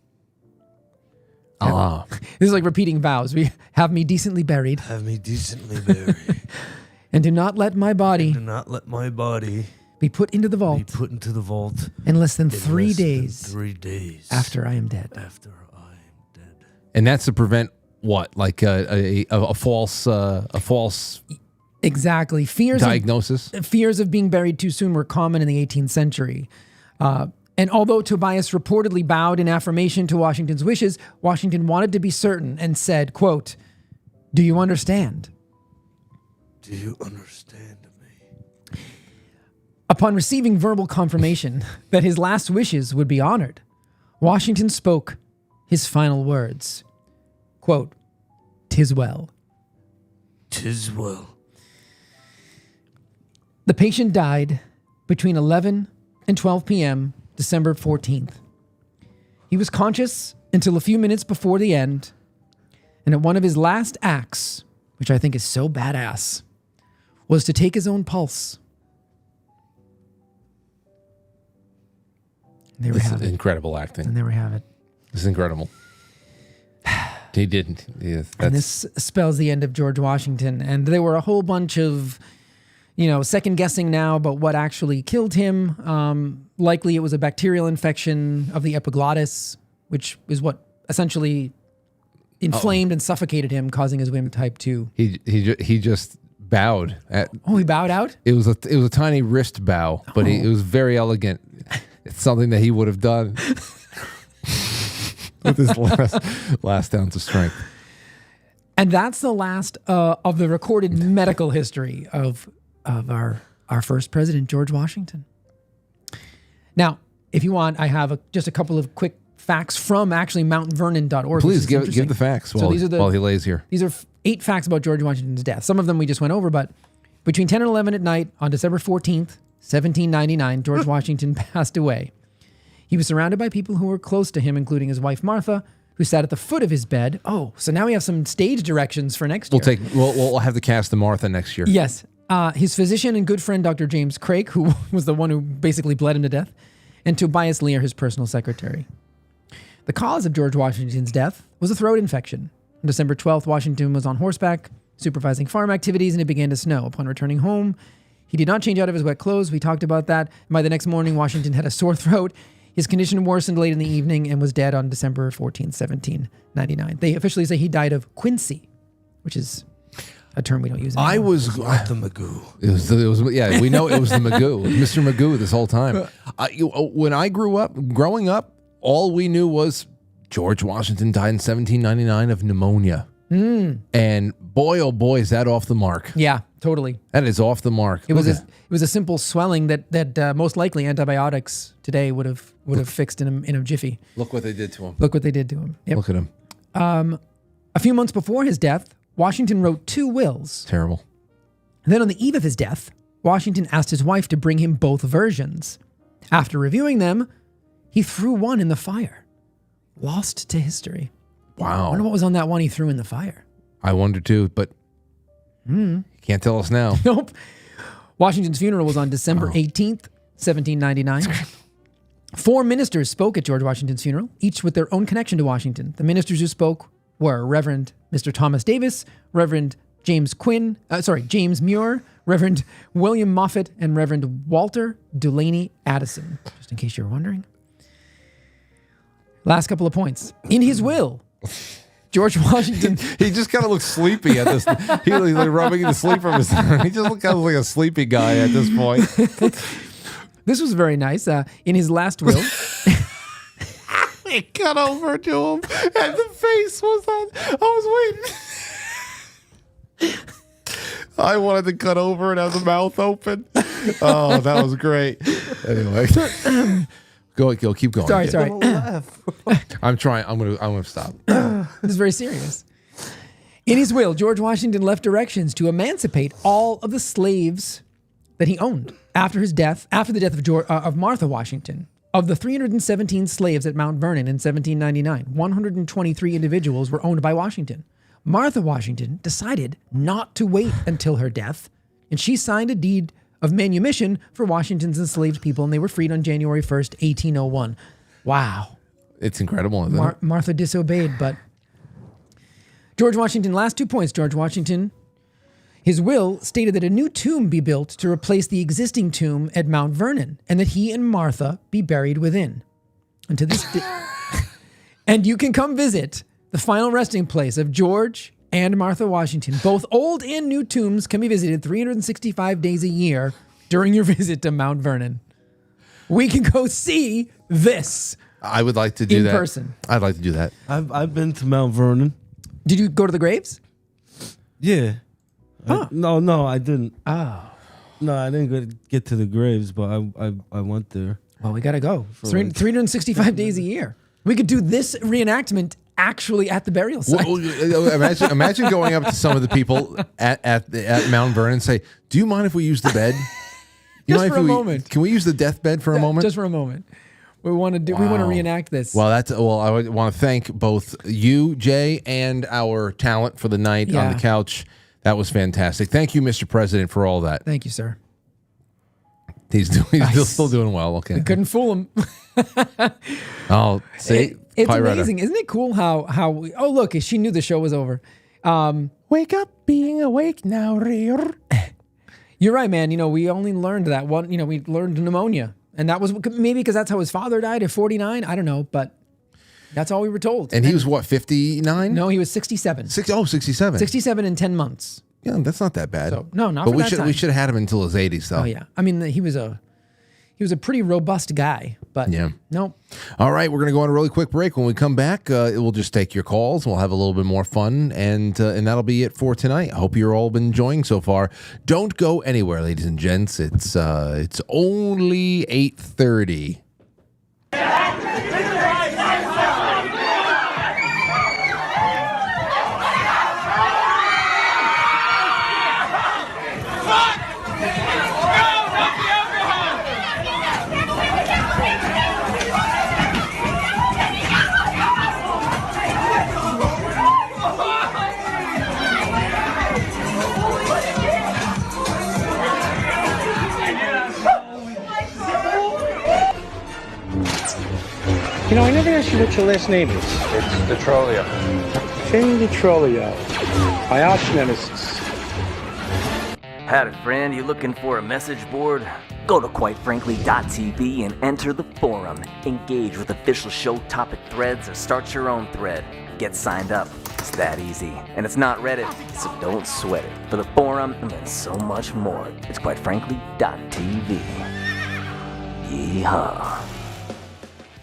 Oh. This is like repeating vows. We have me decently buried. Have me decently buried. And do not let my body be put into the vault. In less than 3 days. 3 days after I am dead. And that's to prevent what? Like a false Fears of being buried too soon were common in the 18th century. And although Tobias reportedly bowed in affirmation to Washington's wishes, Washington wanted to be certain and said, quote, "Do you understand?" Do you understand me? Upon receiving verbal confirmation that his last wishes would be honored, Washington spoke his final words, quote, "'Tis well." 'Tis well. The patient died between 11 and 12 p.m., December 14th. He was conscious until a few minutes before the end, and at one of his last acts, which I think is so badass, was to take his own pulse. And there we have it. Incredible acting. And there we have it. This is incredible. He didn't. Yeah, And this spells the end of George Washington. And there were a whole bunch of, second guessing now about what actually killed him. Likely it was a bacterial infection of the epiglottis, which is what essentially inflamed and suffocated him, causing his WHIM type 2. He just bowed at. Oh, he bowed out? It was a tiny wrist bow, but it was very elegant. It's something that he would have done with his last ounce of strength. And that's the last of the recorded medical history of our first president, George Washington. Now, if you want, I have just a couple of quick facts from actually mountainvernon.org. Please give the facts while he lays here. These are 8 facts about George Washington's death. Some of them we just went over, but between 10 and 11 at night on December 14th, 1799, George Washington passed away. He was surrounded by people who were close to him, including his wife, Martha, who sat at the foot of his bed. Oh, so now we have some stage directions for next year. We'll have the cast of Martha next year. Yes. His physician and good friend, Dr. James Craik, who was the one who basically bled him to death, and Tobias Lear, his personal secretary. The cause of George Washington's death was a throat infection. On December 12th, Washington was on horseback, supervising farm activities, and it began to snow. Upon returning home, he did not change out of his wet clothes. We talked about that. By the next morning, Washington had a sore throat. His condition worsened late in the evening and was dead on December 14th, 1799. They officially say he died of quinsy, which is a term we don't use anymore. I was not the Magoo. It was we know it was the Magoo. It was Mr. Magoo this whole time. When I growing up, all we knew was George Washington died in 1799 of pneumonia. And boy, oh boy, is that off the mark. Yeah, totally. That is off the mark. It was a simple swelling that most likely antibiotics today would have fixed in a jiffy. Look what they did to him. Look what they did to him. Yep. Look at him. A few months before his death, Washington wrote 2 wills. Terrible. And then on the eve of his death, Washington asked his wife to bring him both versions. After reviewing them, he threw one in the fire. Lost to history. Wow. I wonder what was on that one he threw in the fire. I wonder too, but you can't tell us now. Nope. Washington's funeral was on December 18th, 1799. 4 ministers spoke at George Washington's funeral, each with their own connection to Washington. The ministers who spoke were Reverend Mr. Thomas Davis, Reverend James Muir, Reverend William Moffat, and Reverend Walter Dulaney Addison, just in case you're wondering. Last couple of points. In his will, George Washington... He just kind of looks sleepy at this. He's like rubbing the sleep from his... He just looks kind of like a sleepy guy at this point. This was very nice. In his last will... He cut over to him, and the face was on... I was waiting. I wanted to cut over and have the mouth open. Oh, that was great. Anyway... Go, keep going. Sorry. I'm trying. I'm gonna stop. This is very serious. In his will, George Washington left directions to emancipate all of the slaves that he owned after the death of Martha Washington. Of the 317 slaves at Mount Vernon in 1799, 123 individuals were owned by Washington. Martha Washington decided not to wait until her death, and she signed a deed of manumission for Washington's enslaved people, and they were freed on January 1st, 1801. Wow. It's incredible, isn't it? Martha disobeyed, but... George Washington, last 2 points. George Washington, his will stated that a new tomb be built to replace the existing tomb at Mount Vernon, and that he and Martha be buried within. And to this day... And you can come visit the final resting place of George and Martha Washington. Both old and new tombs can be visited 365 days a year during your visit to Mount Vernon. We can go see this. I would like to do in that. person. I'd like to do that. I've been to Mount Vernon. Did you go to the graves? Yeah. Huh. No, I didn't. Oh. No, I didn't get to the graves, but I went there. Well, we got to go. 365 days a year. We could do this reenactment actually at the burial site. Imagine going up to some of the people at Mount Vernon and say, "Do you mind if we use the bed? Just for a moment. Can we use the deathbed for a moment? Just for a moment. We want to reenact this. Well, I would want to thank both you, Jay, and our talent for the night on the couch. That was fantastic. Thank you, Mr. President, for all that. Thank you, sir. He's still doing well. Okay, we couldn't fool him. Oh, see, it's amazing, isn't it? Cool how oh look, she knew the show was over. Wake up, being awake now, rear. You're right, man. We only learned that one. We learned pneumonia, and that was maybe because that's how his father died at 49. I don't know, but that's all we were told. And he was what, 59? No, he was 67. 67. 67 in 10 months. Yeah, that's not that bad. So, no, not but for we that should time. we should have had him until his 80s, though. Oh yeah, I mean he was a pretty robust guy, but no. All right, we're gonna go on a really quick break. When we come back, we'll just take your calls. We'll have a little bit more fun, and that'll be it for tonight. I hope you're all been enjoying so far. Don't go anywhere, ladies and gents. It's only 8:30. I never asked you what your last name is. It's Detrolio. Jane Detrolio. My arch nemesis. Howdy, friend. You looking for a message board? Go to quitefrankly.tv and enter the forum. Engage with official show topic threads or start your own thread. Get signed up. It's that easy. And it's not Reddit, so don't sweat it. For the forum and so much more, it's quitefrankly.tv. Yeehaw.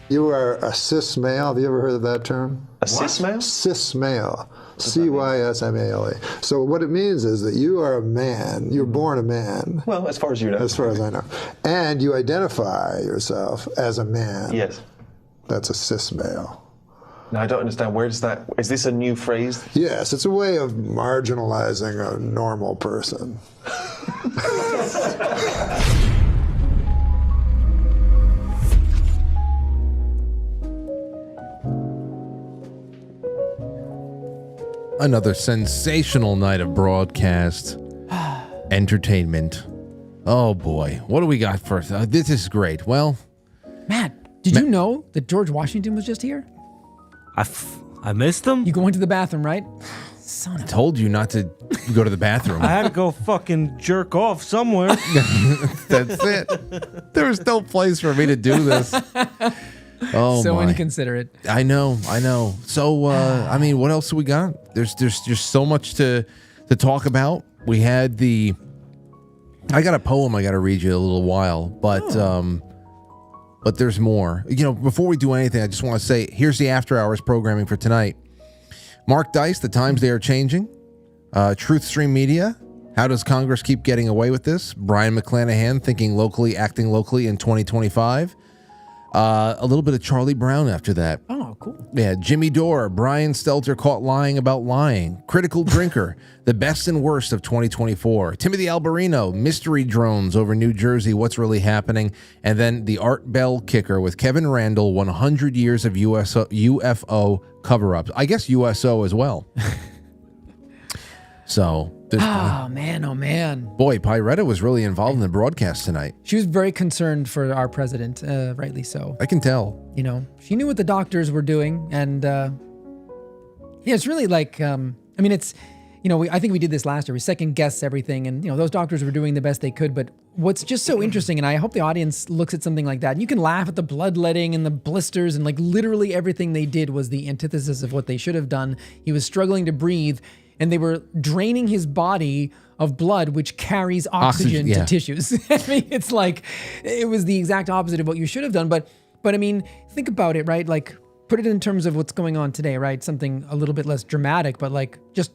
You are a cis male. Have you ever heard of that term? A cis male? Cis male. C-Y-S-M-A-L-E. So what it means is that you are a man. You're born a man. Well, as far as you know. As far as I know. And you identify yourself as a man. Yes. That's a cis male. Now, I don't understand. Where does that... Is this a new phrase? Yes, it's a way of marginalizing a normal person. Another sensational night of broadcast entertainment. Oh boy, what do we got first? This is great. Well, Matt, did you know that George Washington was just here? I missed him? You go into the bathroom, right? I told you not to go to the bathroom. I had to go fucking jerk off somewhere. That's it. There was no place for me to do this. Oh, so my. inconsiderate. I know. So, I mean, what else do we got? There's just so much to talk about. We had I got a poem I got to read you in a little while, but there's more. Before we do anything, I just want to say, here's the after hours programming for tonight. Mark Dice, The Times They Are Changing. Truth Stream Media, How Does Congress Keep Getting Away with This? Brian McClanahan, Thinking Locally, Acting Locally in 2025. A little bit of Charlie Brown after that. Oh, cool. Yeah, Jimmy Dore, Brian Stelter caught lying about lying. Critical Drinker, the best and worst of 2024. Timothy Alberino, mystery drones over New Jersey, what's really happening? And then the Art Bell kicker with Kevin Randall, 100 years of UFO cover-ups. I guess USO as well. So, oh man. Boy, Pyretta was really involved in the broadcast tonight. She was very concerned for our president, rightly so. I can tell. She knew what the doctors were doing, and it's really like, I think we did this last year. We second guess everything, and those doctors were doing the best they could. But what's just so interesting, and I hope the audience looks at something like that, and you can laugh at the bloodletting and the blisters, and like literally everything they did was the antithesis of what they should have done. He was struggling to breathe, and they were draining his body of blood, which carries oxygen to tissues. I mean, it's like, it was the exact opposite of what you should have done. But But I mean, think about it, right? Like, put it in terms of what's going on today, right? Something a little bit less dramatic, but like just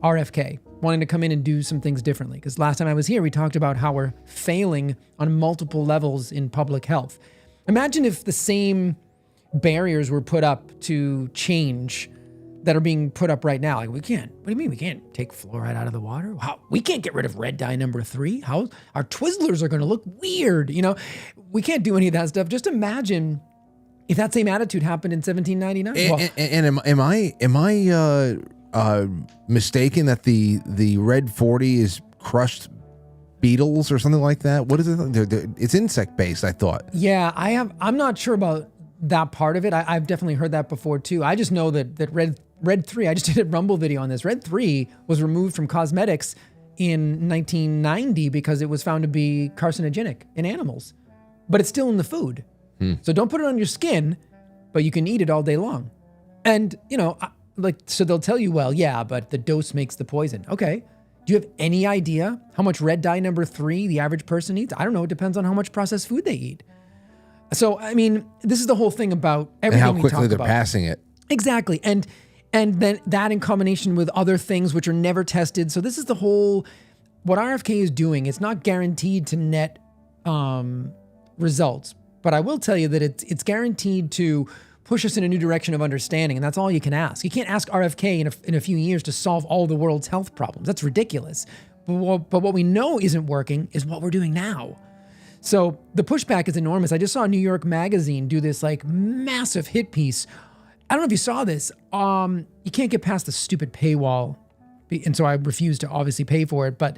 RFK wanting to come in and do some things differently. Because last time I was here, we talked about how we're failing on multiple levels in public health. Imagine if the same barriers were put up to change that are being put up right now. Like, what do you mean we can't take fluoride out of the water? How, we can't get rid of red dye number 3. How our Twizzlers are going to look weird. You know, we can't do any of that stuff. Just imagine if that same attitude happened in 1799. Am I mistaken that the red 40 is crushed beetles or something like that? What is it? It's insect based, I thought. Yeah, I'm not sure about that part of it. I've definitely heard that before too. I just know that red 3, I just did a Rumble video on this. Red 3 was removed from cosmetics in 1990 because it was found to be carcinogenic in animals, but it's still in the food. So don't put it on your skin, but you can eat it all day long. And, you know, so they'll tell you, well, yeah, but the dose makes the poison. Okay. Do you have any idea how much red dye number 3 the average person eats? I don't know. It depends on how much processed food they eat. So, I mean, this is the whole thing about everything and how quickly they're about. passing it. Exactly. And then that in combination with other things which are never tested. So this is the whole, what RFK is doing. It's not guaranteed to net results, but I will tell you that it's guaranteed to push us in a new direction of understanding. And that's all you can ask. You can't ask RFK in a few years to solve all the world's health problems. That's ridiculous. But what we know isn't working is what we're doing now. So the pushback is enormous. I just saw New York Magazine do this like massive hit piece. I don't know if you saw this. You can't get past the stupid paywall. And so I refuse to obviously pay for it, but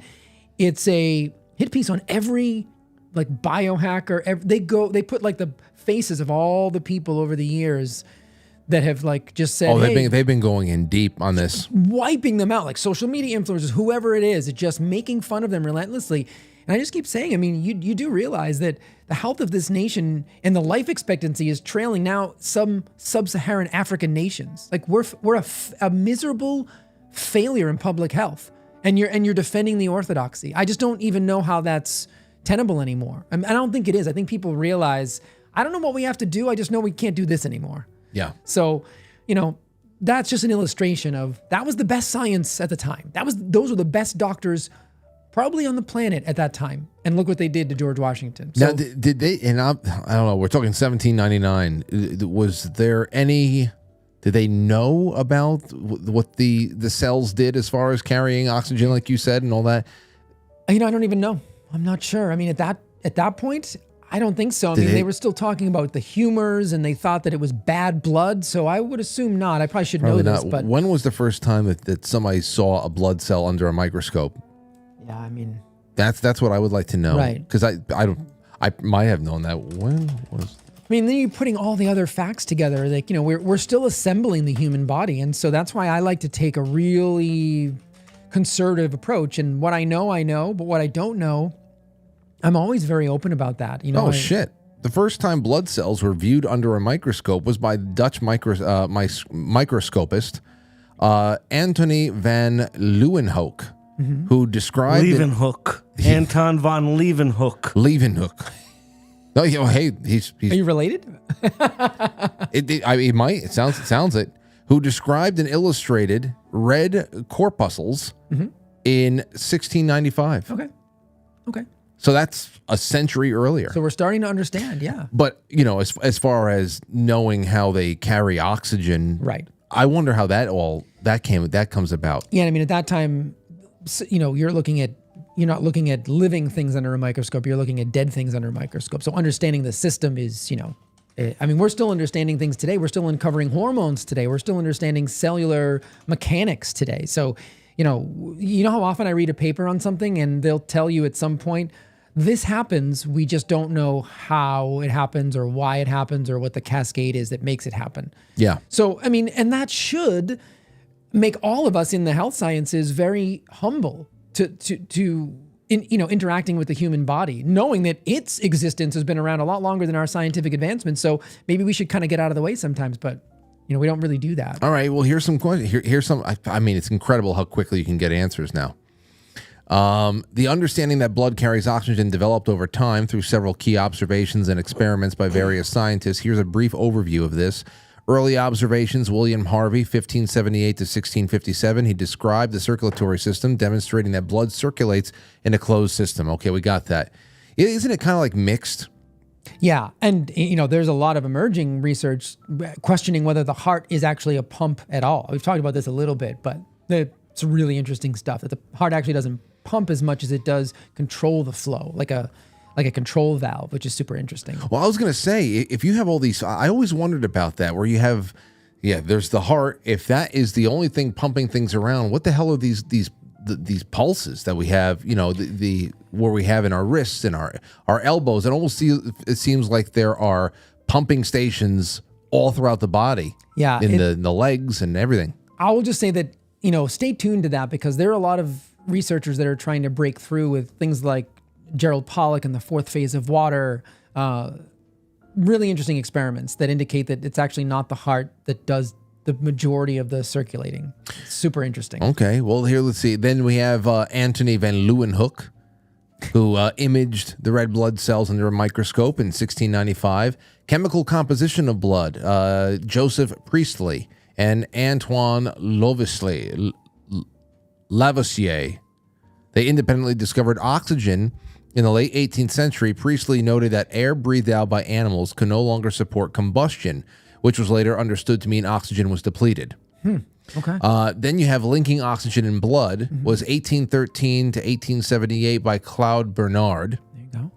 it's a hit piece on every like biohacker. They put like the faces of all the people over the years that have like just said, they've been going in deep on this, wiping them out, like social media influencers, whoever it is, it's just making fun of them relentlessly. And I just keep saying, I mean, you do realize that the health of this nation and the life expectancy is trailing now some sub-Saharan African nations. Like we're a miserable failure in public health, and you're defending the orthodoxy. I just don't even know how that's tenable anymore. I don't think it is. I think people realize, I don't know what we have to do. I just know we can't do this anymore. Yeah. So, you know, that's just an illustration of that was the best science at the time. Those were the best doctors probably on the planet at that time. And look what they did to George Washington. So, now, did they, and I don't know, we're talking 1799. Did they know about what the cells did as far as carrying oxygen, like you said, and all that? You know, I don't even know. I'm not sure. I mean, at that point, I don't think so. I mean, they were still talking about the humors, and they thought that it was bad blood. So I would assume not. I probably should know this. But when was the first time that somebody saw a blood cell under a microscope? Yeah, I mean, that's what I would like to know. Right. Because I might have known that. When was? I mean, then you're putting all the other facts together. Like, you know, we're still assembling the human body, and so that's why I like to take a really conservative approach. And what I know, but what I don't know, I'm always very open about that. You know. Oh shit! The first time blood cells were viewed under a microscope was by Dutch microscopist Antony van Leeuwenhoek. Mm-hmm. Who described Leeuwenhoek. Anton von Leeuwenhoek. Leeuwenhoek. No, you know, hey, he's. Are you related? He might. It sounds it. Who described and illustrated red corpuscles in 1695? Okay. So that's a century earlier. So we're starting to understand, yeah. But you know, as far as knowing how they carry oxygen, right? I wonder how that comes about. Yeah, I mean, at that time, you know, you're not looking at living things under a microscope. You're looking at dead things under a microscope. So understanding the system is, you know, I mean, we're still understanding things today. We're still uncovering hormones today. We're still understanding cellular mechanics today. So, you know how often I read a paper on something and they'll tell you at some point, this happens. We just don't know how it happens or why it happens or what the cascade is that makes it happen. Yeah. So, I mean, and that should make all of us in the health sciences very humble to interacting with the human body, knowing that its existence has been around a lot longer than our scientific advancements. So maybe we should kind of get out of the way sometimes, but you know, we don't really do that. All right. Well, here's some questions. Here's some. I mean, it's incredible how quickly you can get answers now. The understanding that blood carries oxygen developed over time through several key observations and experiments by various scientists. Here's a brief overview of this. Early observations, William Harvey, 1578 to 1657. He described the circulatory system, demonstrating that blood circulates in a closed system. Okay, we got that. Isn't it kind of like mixed? Yeah, and there's a lot of emerging research questioning whether the heart is actually a pump at all. We've talked about this a little bit, but it's really interesting stuff that the heart actually doesn't pump as much as it does control the flow, like a control valve, which is super interesting. Well, I was going to say, if you have all these, I always wondered about that, where you have, there's the heart. If that is the only thing pumping things around, what the hell are these pulses that we have, the where we have in our wrists and our elbows? It seems like there are pumping stations all throughout the body. Yeah. In the legs and everything. I will just say that, stay tuned to that, because there are a lot of researchers that are trying to break through with things like Gerald Pollack and the fourth phase of water, really interesting experiments that indicate that it's actually not the heart that does the majority of the circulating. Super interesting. Okay, well, here, let's see. Then we have Antony van Leeuwenhoek, who imaged the red blood cells under a microscope in 1695. Chemical composition of blood, Joseph Priestley and Antoine Lavoisier. They independently discovered oxygen. In the late 18th century, Priestley noted that air breathed out by animals could no longer support combustion, which was later understood to mean oxygen was depleted. Okay. Then you have linking oxygen in blood, was 1813 to 1878 by Claude Bernard. There you go.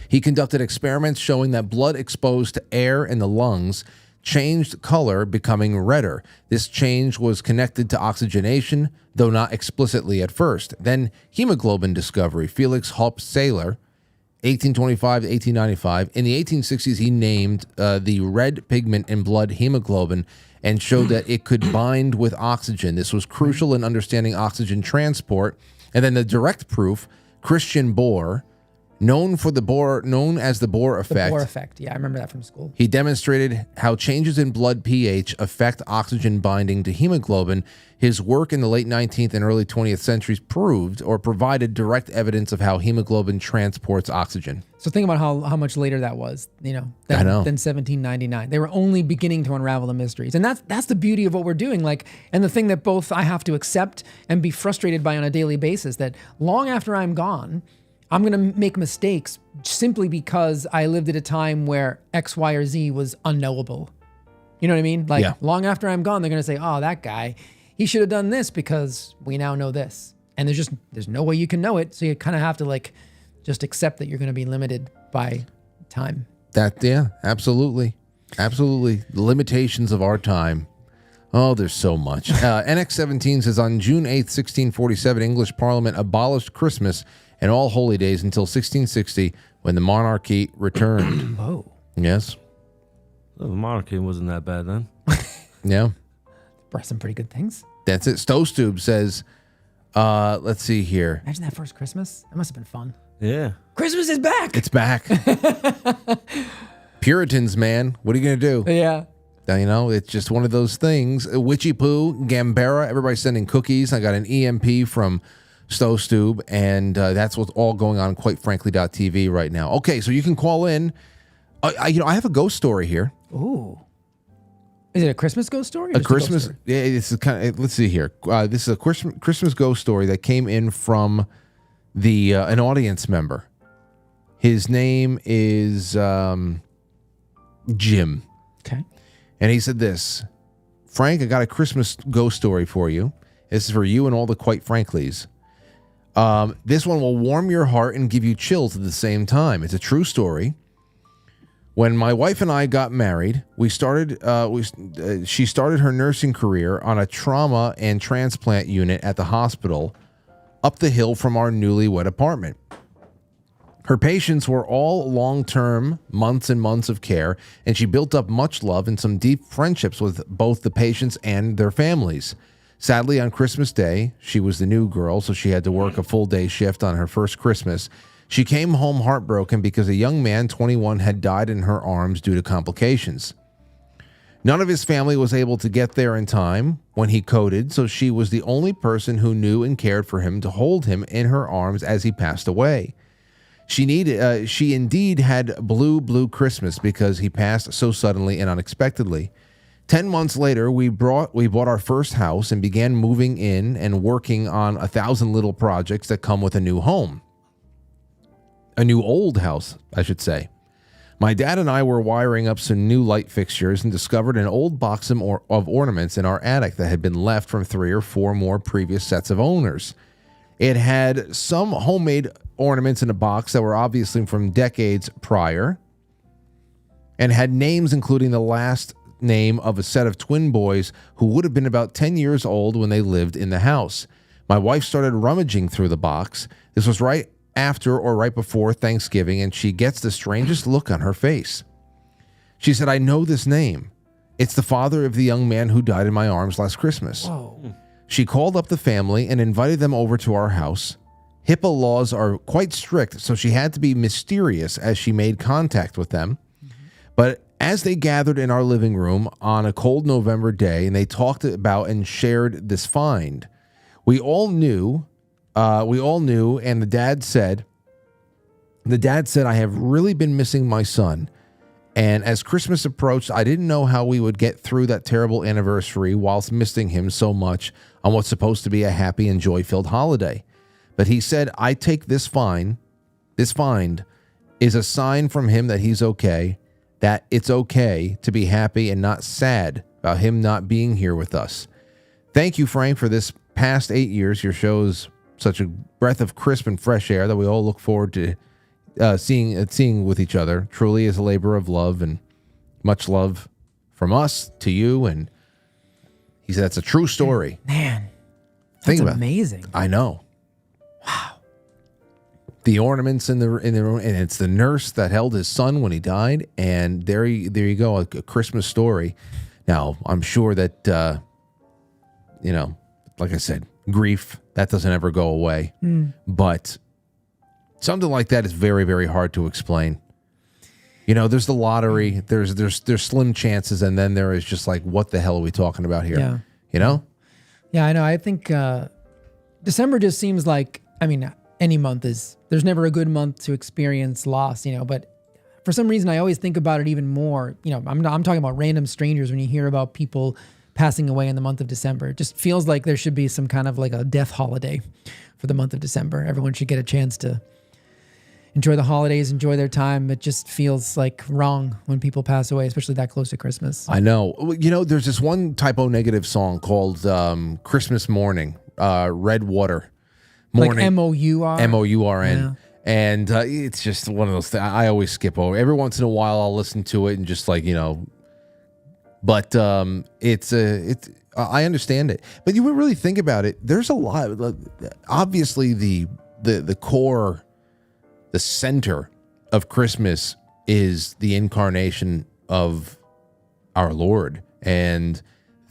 He conducted experiments showing that blood exposed to air in the lungs changed color, becoming redder. This change was connected to oxygenation, though not explicitly at first. Then hemoglobin discovery, Felix Hoppe Seyler, 1825 to 1895. In the 1860s, he named the red pigment in blood hemoglobin and showed that it could bind with oxygen. This was crucial in understanding oxygen transport. And then the direct proof, Christian Bohr, known as the Bohr effect. The Bohr effect. Yeah, I remember that from school. He demonstrated how changes in blood pH affect oxygen binding to hemoglobin. His work in the late 19th and early 20th centuries proved or provided direct evidence of how hemoglobin transports oxygen. So think about how much later that was, than 1799. They were only beginning to unravel the mysteries. And that's the beauty of what we're doing. And the thing that both I have to accept and be frustrated by on a daily basis, that long after I'm gone, I'm going to make mistakes simply because I lived at a time where X, Y, or Z was unknowable. You know what I mean? Long after I'm gone, they're going to say, oh, that guy, he should have done this because we now know this. And there's no way you can know it. So you kind of have to just accept that you're going to be limited by time. Absolutely. Absolutely. The limitations of our time. Oh, there's so much. NX-17 says on June 8th, 1647, English Parliament abolished Christmas and all holy days until 1660 when the monarchy returned. Whoa. Yes. The monarchy wasn't that bad then. Yeah. Brought some pretty good things. That's it. Stowstube says, let's see here. Imagine that first Christmas. That must have been fun. Yeah. Christmas is back. It's back. Puritans, man. What are you going to do? Yeah. It's just one of those things. Witchy Poo, Gambera, everybody's sending cookies. I got an EMP from Stowstube, and that's what's all going on Quite Frankly.tv right now. Okay, so you can call in. I have a ghost story here. Ooh. Is it a Christmas ghost story? A Christmas, yeah, it's let's see here. This is a Christmas ghost story that came in from an audience member. His name is Jim. Okay. And he said this, Frank, I got a Christmas ghost story for you. This is for you and all the Quite Franklys. This one will warm your heart and give you chills at the same time. It's a true story. When my wife and I got married, she started her nursing career on a trauma and transplant unit at the hospital up the hill from our newlywed apartment. Her patients were all long-term, months and months of care, and she built up much love and some deep friendships with both the patients and their families. Sadly, on Christmas Day, she was the new girl, so she had to work a full-day shift on her first Christmas. She came home heartbroken because a young man, 21, had died in her arms due to complications. None of his family was able to get there in time when he coded, so she was the only person who knew and cared for him to hold him in her arms as he passed away. She indeed had blue Christmas because he passed so suddenly and unexpectedly. 10 months later, we bought our first house and began moving in and working on 1,000 little projects that come with a new home. A new old house, I should say. My dad and I were wiring up some new light fixtures and discovered an old box of ornaments in our attic that had been left from 3 or 4 more previous sets of owners. It had some homemade ornaments in a box that were obviously from decades prior and had names including the last name of a set of twin boys who would have been about 10 years old when they lived in the house. My wife started rummaging through the box. This was right after or right before Thanksgiving, and she gets the strangest look on her face. She said, "I know this name. It's the father of the young man who died in my arms last Christmas." Whoa. She called up the family and invited them over to our house. HIPAA laws are quite strict, so she had to be mysterious as she made contact with them. But as they gathered in our living room on a cold November day and they talked about and shared this find, we all knew, and the dad said, "I have really been missing my son. And as Christmas approached, I didn't know how we would get through that terrible anniversary whilst missing him so much on what's supposed to be a happy and joy-filled holiday. But he said, I take this find is a sign from him that he's okay, that it's okay to be happy and not sad about him not being here with us. Thank you, Frank, for this past 8 years. Your show's such a breath of crisp and fresh air that we all look forward to seeing with each other. Truly is a labor of love, and much love from us to you." And he said, "That's a true story." Man, Think that's about amazing. It. I know. Wow. The ornaments in the room, and it's the nurse that held his son when he died. And there you go, a Christmas story. Now, I'm sure that like I said, grief, that doesn't ever go away. But something like that is very, very hard to explain. There's the lottery, there's slim chances, and then there is just like, what the hell are we talking about here? Yeah. Yeah, I know. I think December just seems like, any month there's never a good month to experience loss, but for some reason I always think about it even more. I'm talking about random strangers when you hear about people passing away in the month of December. It just feels like there should be some kind of like a death holiday for the month of December. Everyone should get a chance to enjoy the holidays, enjoy their time. It just feels like wrong when people pass away, especially that close to Christmas. I know. There's this one typo negative song called Christmas Morning, Red Water. Morning. Like M-O-U-R? M-O-U-R-N. Yeah. And it's just one of those things I always skip over. Every once in a while I'll listen to it and just like, but I understand it. But you would really think about it. There's a lot. Obviously, the core, the center of Christmas is the incarnation of our Lord, and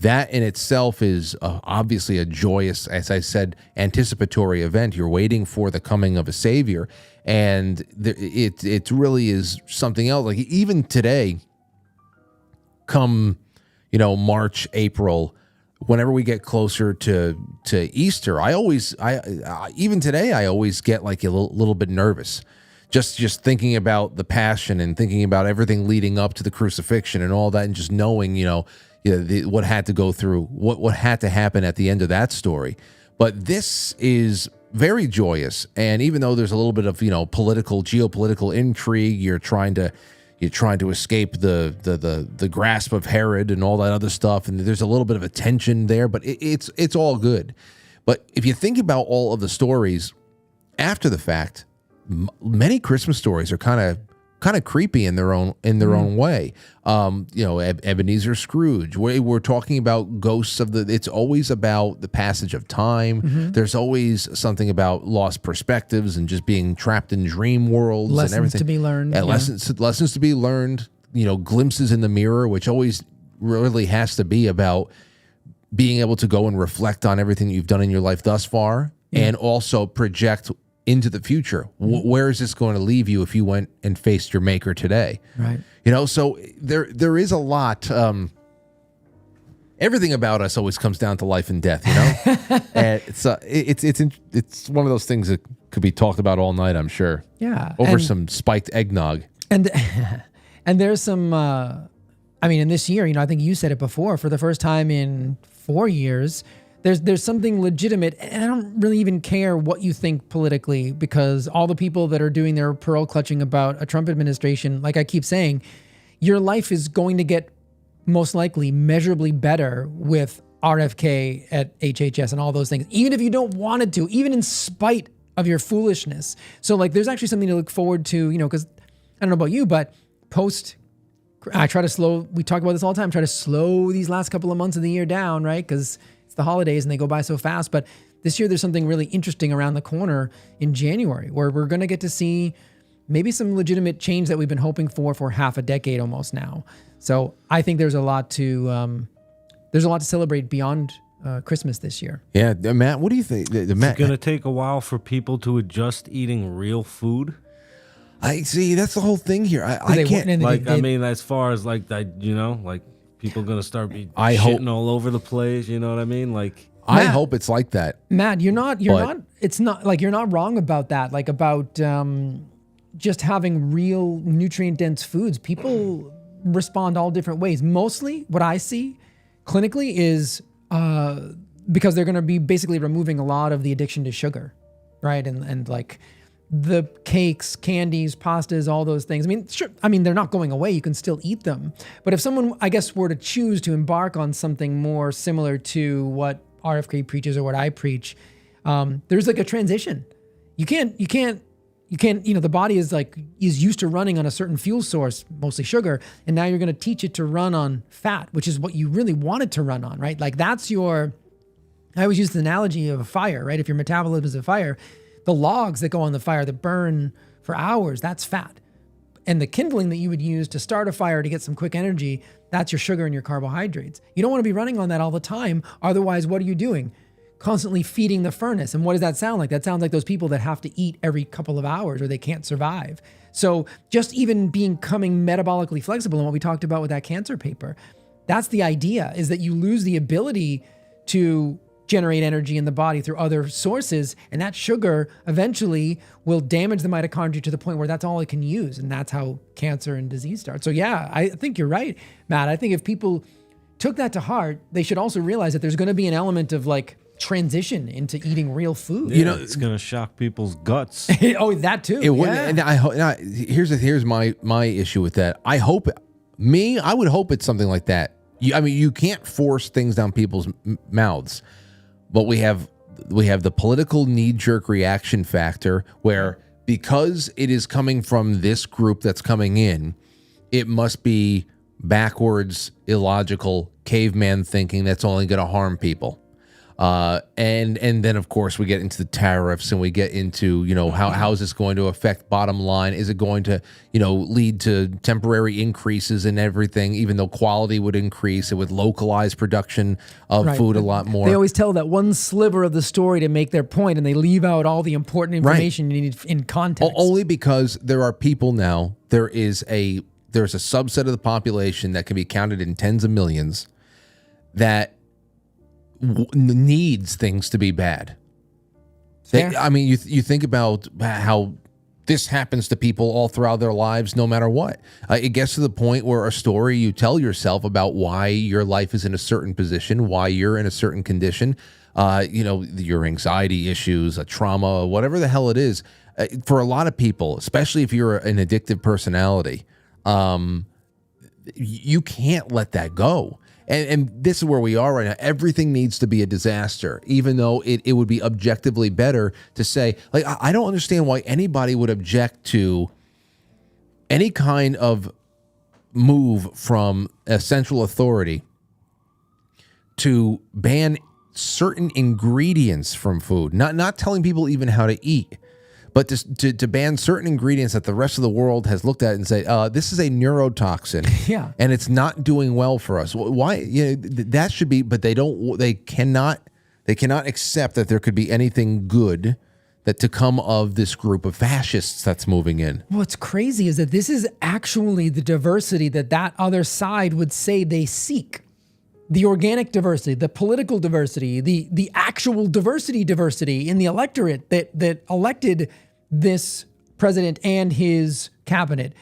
that in itself is obviously a joyous, as I said, anticipatory event. You're waiting for the coming of a Savior, and it really is something else. Like even today, come March, April, whenever we get closer to Easter, I even today I always get like a little bit nervous, just thinking about the Passion and thinking about everything leading up to the crucifixion and all that, and just knowing what had to go through, what had to happen at the end of that story. But this is very joyous, and even though there's a little bit of geopolitical intrigue, you're trying to escape the grasp of Herod and all that other stuff, and there's a little bit of a tension there, but it's all good. But if you think about all of the stories after the fact, many Christmas stories are kind of creepy in their own way. Ebenezer Scrooge. We're talking about ghosts of it's always about the passage of time. Mm-hmm. There's always something about lost perspectives and just being trapped in dream worlds and everything. Lessons to be learned. Lessons to be learned. Glimpses in the mirror, which always really has to be about being able to go and reflect on everything you've done in your life thus far, and also project into the future. Where is this going to leave you if you went and faced your maker today? Right. So there is a lot everything about us always comes down to life and death, you know. And it's one of those things that could be talked about all night, I'm sure. Yeah, over some spiked eggnog. And there's some. I mean, in this year, I think you said it before. For the first time in 4 years, there's something legitimate, and I don't really even care what you think politically, because all the people that are doing their pearl clutching about a Trump administration, like I keep saying, your life is going to get most likely measurably better with RFK at HHS and all those things, even if you don't want it to, even in spite of your foolishness. So like, there's actually something to look forward to, because I don't know about you, but I try to we talk about this all the time, try to slow these last couple of months of the year down, right? Because it's the holidays and they go by so fast. But this year, there's something really interesting around the corner in January, where we're going to get to see maybe some legitimate change that we've been hoping for half a decade almost now. So I think there's a lot to celebrate beyond Christmas this year. Yeah, Matt, what do you think? It's going to take a while for people to adjust eating real food. I see. That's the whole thing here. I can't. I mean, as far as like that, like people going to start shitting all over the place. You know what I mean? Like, I hope it's like that. Matt, it's not like you're not wrong about that. Like about just having real nutrient dense foods. People respond all different ways. Mostly what I see clinically is because they're going to be basically removing a lot of the addiction to sugar, right? And like the cakes, candies, pastas, all those things. I mean, sure. I mean, they're not going away. You can still eat them. But if someone, I guess, were to choose to embark on something more similar to what RFK preaches or what I preach, there's like a transition. You can't, the body is used to running on a certain fuel source, mostly sugar. And now you're going to teach it to run on fat, which is what you really want it to run on, right? Like I always use the analogy of a fire, right? If your metabolism is a fire, the logs that go on the fire that burn for hours, that's fat. And the kindling that you would use to start a fire to get some quick energy, that's your sugar and your carbohydrates. You don't want to be running on that all the time. Otherwise, what are you doing? Constantly feeding the furnace. And what does that sound like? That sounds like those people that have to eat every couple of hours or they can't survive. So just even becoming metabolically flexible, and what we talked about with that cancer paper, that's the idea, is that you lose the ability to generate energy in the body through other sources, and that sugar eventually will damage the mitochondria to the point where that's all it can use, and that's how cancer and disease starts. So yeah, I think you're right, Matt. I think if people took that to heart, they should also realize that there's going to be an element of like transition into eating real food. Yeah, it's going to shock people's guts. Oh, that too. It would. And here's my issue with that. I would hope it's something like that. You can't force things down people's mouths. But we have the political knee-jerk reaction factor where, because it is coming from this group that's coming in, it must be backwards, illogical, caveman thinking that's only going to harm people. And then of course we get into the tariffs and we get into, how is this going to affect bottom line? Is it going to, lead to temporary increases in everything, even though quality would increase? It would localize production of food a lot more. They always tell that one sliver of the story to make their point, and they leave out all the important information you need in context. Only because there are people now, there's a subset of the population that can be counted in tens of millions that needs things to be bad. You think about how this happens to people all throughout their lives, no matter what. It gets to the point where a story you tell yourself about why your life is in a certain position, why you're in a certain condition, your anxiety issues, a trauma, whatever the hell it is. For a lot of people, especially if you're an addictive personality, you can't let that go. And this is where we are right now. Everything needs to be a disaster, even though it would be objectively better to say, like, I don't understand why anybody would object to any kind of move from a central authority to ban certain ingredients from food, not telling people even how to eat, but to ban certain ingredients that the rest of the world has looked at and say, this is a neurotoxin, and it's not doing well for us. Why? That should be, but they don't. They cannot accept that there could be anything good that to come of this group of fascists that's moving in. What's crazy is that this is actually the diversity that other side would say they seek. the organic diversity, the political diversity, the actual diversity in the electorate that elected this president and his cabinet.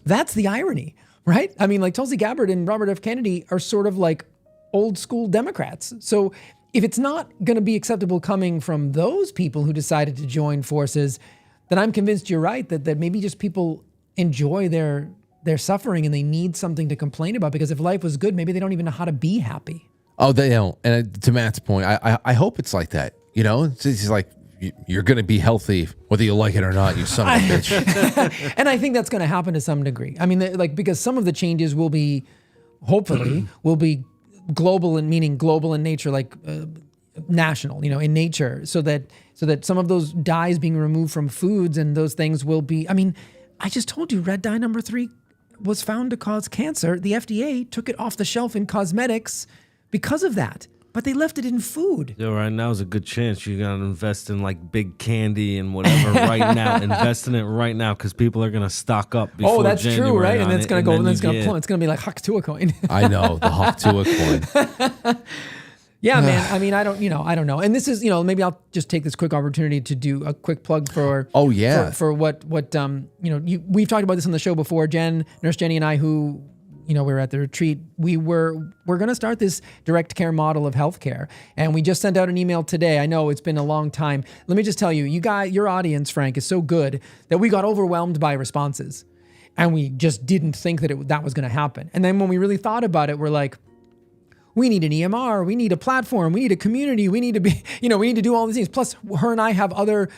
That's the irony, right? I mean, like Tulsi Gabbard and Robert F. Kennedy are sort of like old school Democrats. So if it's not going to be acceptable coming from those people who decided to join forces, then I'm convinced you're right, that maybe just people enjoy their suffering and they need something to complain about, because if life was good, maybe they don't even know how to be happy. Oh, they don't. And to Matt's point, I hope it's like that. You know, it's like you're going to be healthy whether you like it or not, you son of a bitch. And I think that's going to happen to some degree. I mean, like, because some of the changes will be, hopefully, will be global, and meaning global in nature, like national, you know, in nature, so that some of those dyes being removed from foods and those things will be, I mean, I just told you red dye number 3 was found to cause cancer. The FDA took it off the shelf in cosmetics because of that, but they left it in food. Yo, right now is a good chance you gotta invest in like big candy and whatever right now. Invest in it right now, because people are gonna stock up before that's January true, right? And on it's it, gonna go, and then it's gonna plummet. It's gonna be like Haktua coin. I know, the Haktua coin. Yeah, man. I mean, I don't know. And this is, maybe I'll just take this quick opportunity to do a quick plug for. Oh yeah. For what we've talked about this on the show before. Nurse Jenny and I, who, we were at the retreat. We're going to start this direct care model of healthcare, and we just sent out an email today. I know it's been a long time. Let me just tell you, your audience, Frank, is so good that we got overwhelmed by responses, and we just didn't think that was going to happen. And then when we really thought about it, we're like, we need an EMR, we need a platform, we need a community, we need to be, we need to do all these things. Plus, her and I have other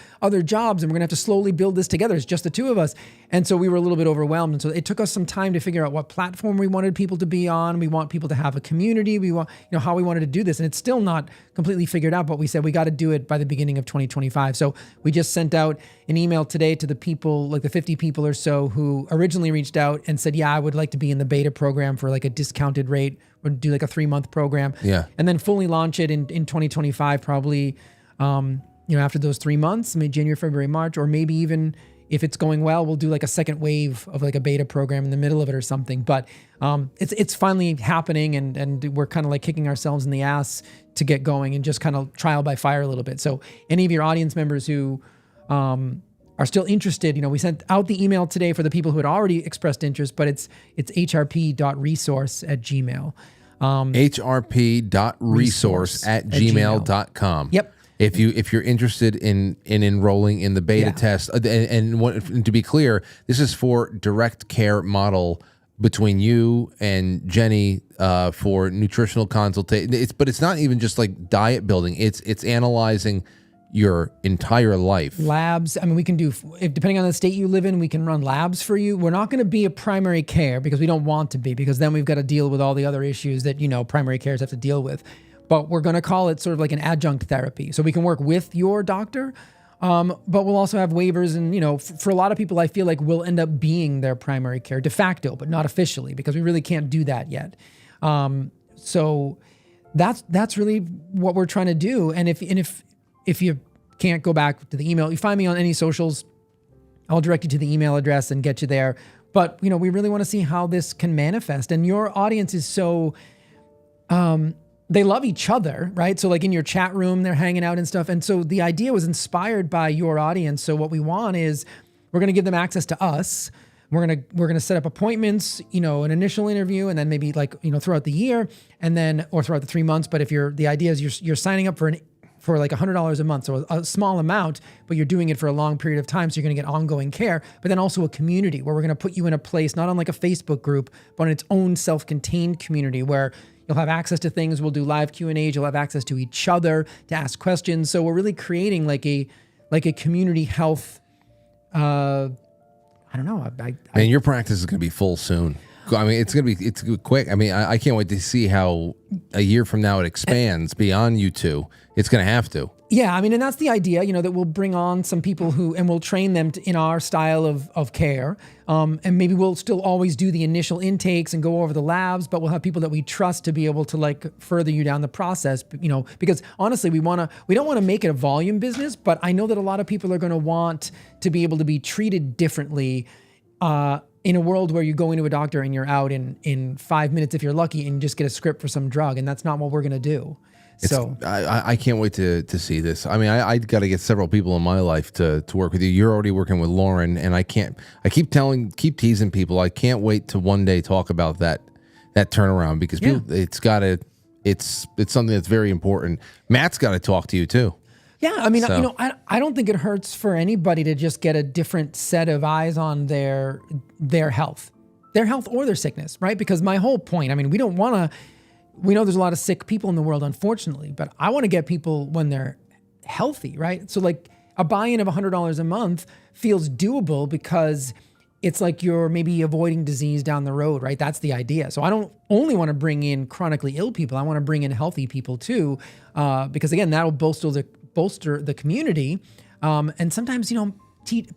jobs, and we're gonna have to slowly build this together. It's just the two of us. And so we were a little bit overwhelmed. And so it took us some time to figure out what platform we wanted people to be on. We want people to have a community. We want, how we wanted to do this. And it's still not completely figured out, but we said we got to do it by the beginning of 2025. So we just sent out an email today to the people, like the 50 people or so who originally reached out and said, yeah, I would like to be in the beta program for like a discounted rate. We'll do like a 3-month program. Yeah. And then fully launch it in 2025, probably, after those 3 months, January, February, March, or maybe even if it's going well, we'll do like a second wave of like a beta program in the middle of it or something. But it's finally happening, and we're kind of like kicking ourselves in the ass to get going and just kind of trial by fire a little bit. So any of your audience members who are still interested, we sent out the email today for the people who had already expressed interest, but it's hrp.resource@gmail. hrp.resource@gmail.com. Yep. If you're interested in enrolling in the beta test, and to be clear, this is for direct care model between you and Jenny for nutritional consultation. But it's not even just like diet building. It's analyzing your entire life. Labs. I mean, we can do, depending on the state you live in, we can run labs for you. We're not going to be a primary care, because we don't want to be, because then we've got to deal with all the other issues that, primary cares have to deal with. But we're going to call it sort of like an adjunct therapy. So we can work with your doctor, but we'll also have waivers. And, for a lot of people, I feel like we'll end up being their primary care de facto, but not officially, because we really can't do that yet. So that's really what we're trying to do. And if you can't go back to the email, you find me on any socials, I'll direct you to the email address and get you there. But, we really want to see how this can manifest. And your audience is so, they love each other, right? So like in your chat room, they're hanging out and stuff. And so the idea was inspired by your audience. So what we want is we're going to give them access to us. We're going to set up appointments, an initial interview, and then maybe like, throughout the year, and then, or throughout the 3 months. But if the idea is you're signing up for like $100 a month, so a small amount, but you're doing it for a long period of time, so you're going to get ongoing care, but then also a community where we're going to put you in a place, not on like a Facebook group, but in its own self-contained community where you'll have access to things. We'll do live Q&As. You'll have access to each other to ask questions. So we're really creating like a community health. I don't know. Man, your practice is going to be full soon. I mean, it's quick. I mean, I can't wait to see how a year from now it expands beyond you two. It's going to have to. Yeah, I mean, and that's the idea, that we'll bring on some people and we'll train them in our style of care. And maybe we'll still always do the initial intakes and go over the labs, but we'll have people that we trust to be able to like further you down the process, because honestly, we don't want to make it a volume business, but I know that a lot of people are going to want to be able to be treated differently in a world where you go into a doctor and you're out in 5 minutes if you're lucky and you just get a script for some drug, and that's not what we're going to do. So I can't wait to see this. I mean, I got to get several people in my life to work with you. You're already working with Lauren, and I keep teasing people. I can't wait to one day talk about that turnaround, because people, it's something that's very important. Matt's got to talk to you too. Yeah, I mean, I don't think it hurts for anybody to just get a different set of eyes on their health or their sickness, right? Because my whole point, I mean, we know there's a lot of sick people in the world, unfortunately, but I want to get people when they're healthy, right? So like a buy-in of $100 a month feels doable because it's like you're maybe avoiding disease down the road, right? That's the idea. So I don't only want to bring in chronically ill people. I want to bring in healthy people too, because again, that'll bolster the community. And sometimes,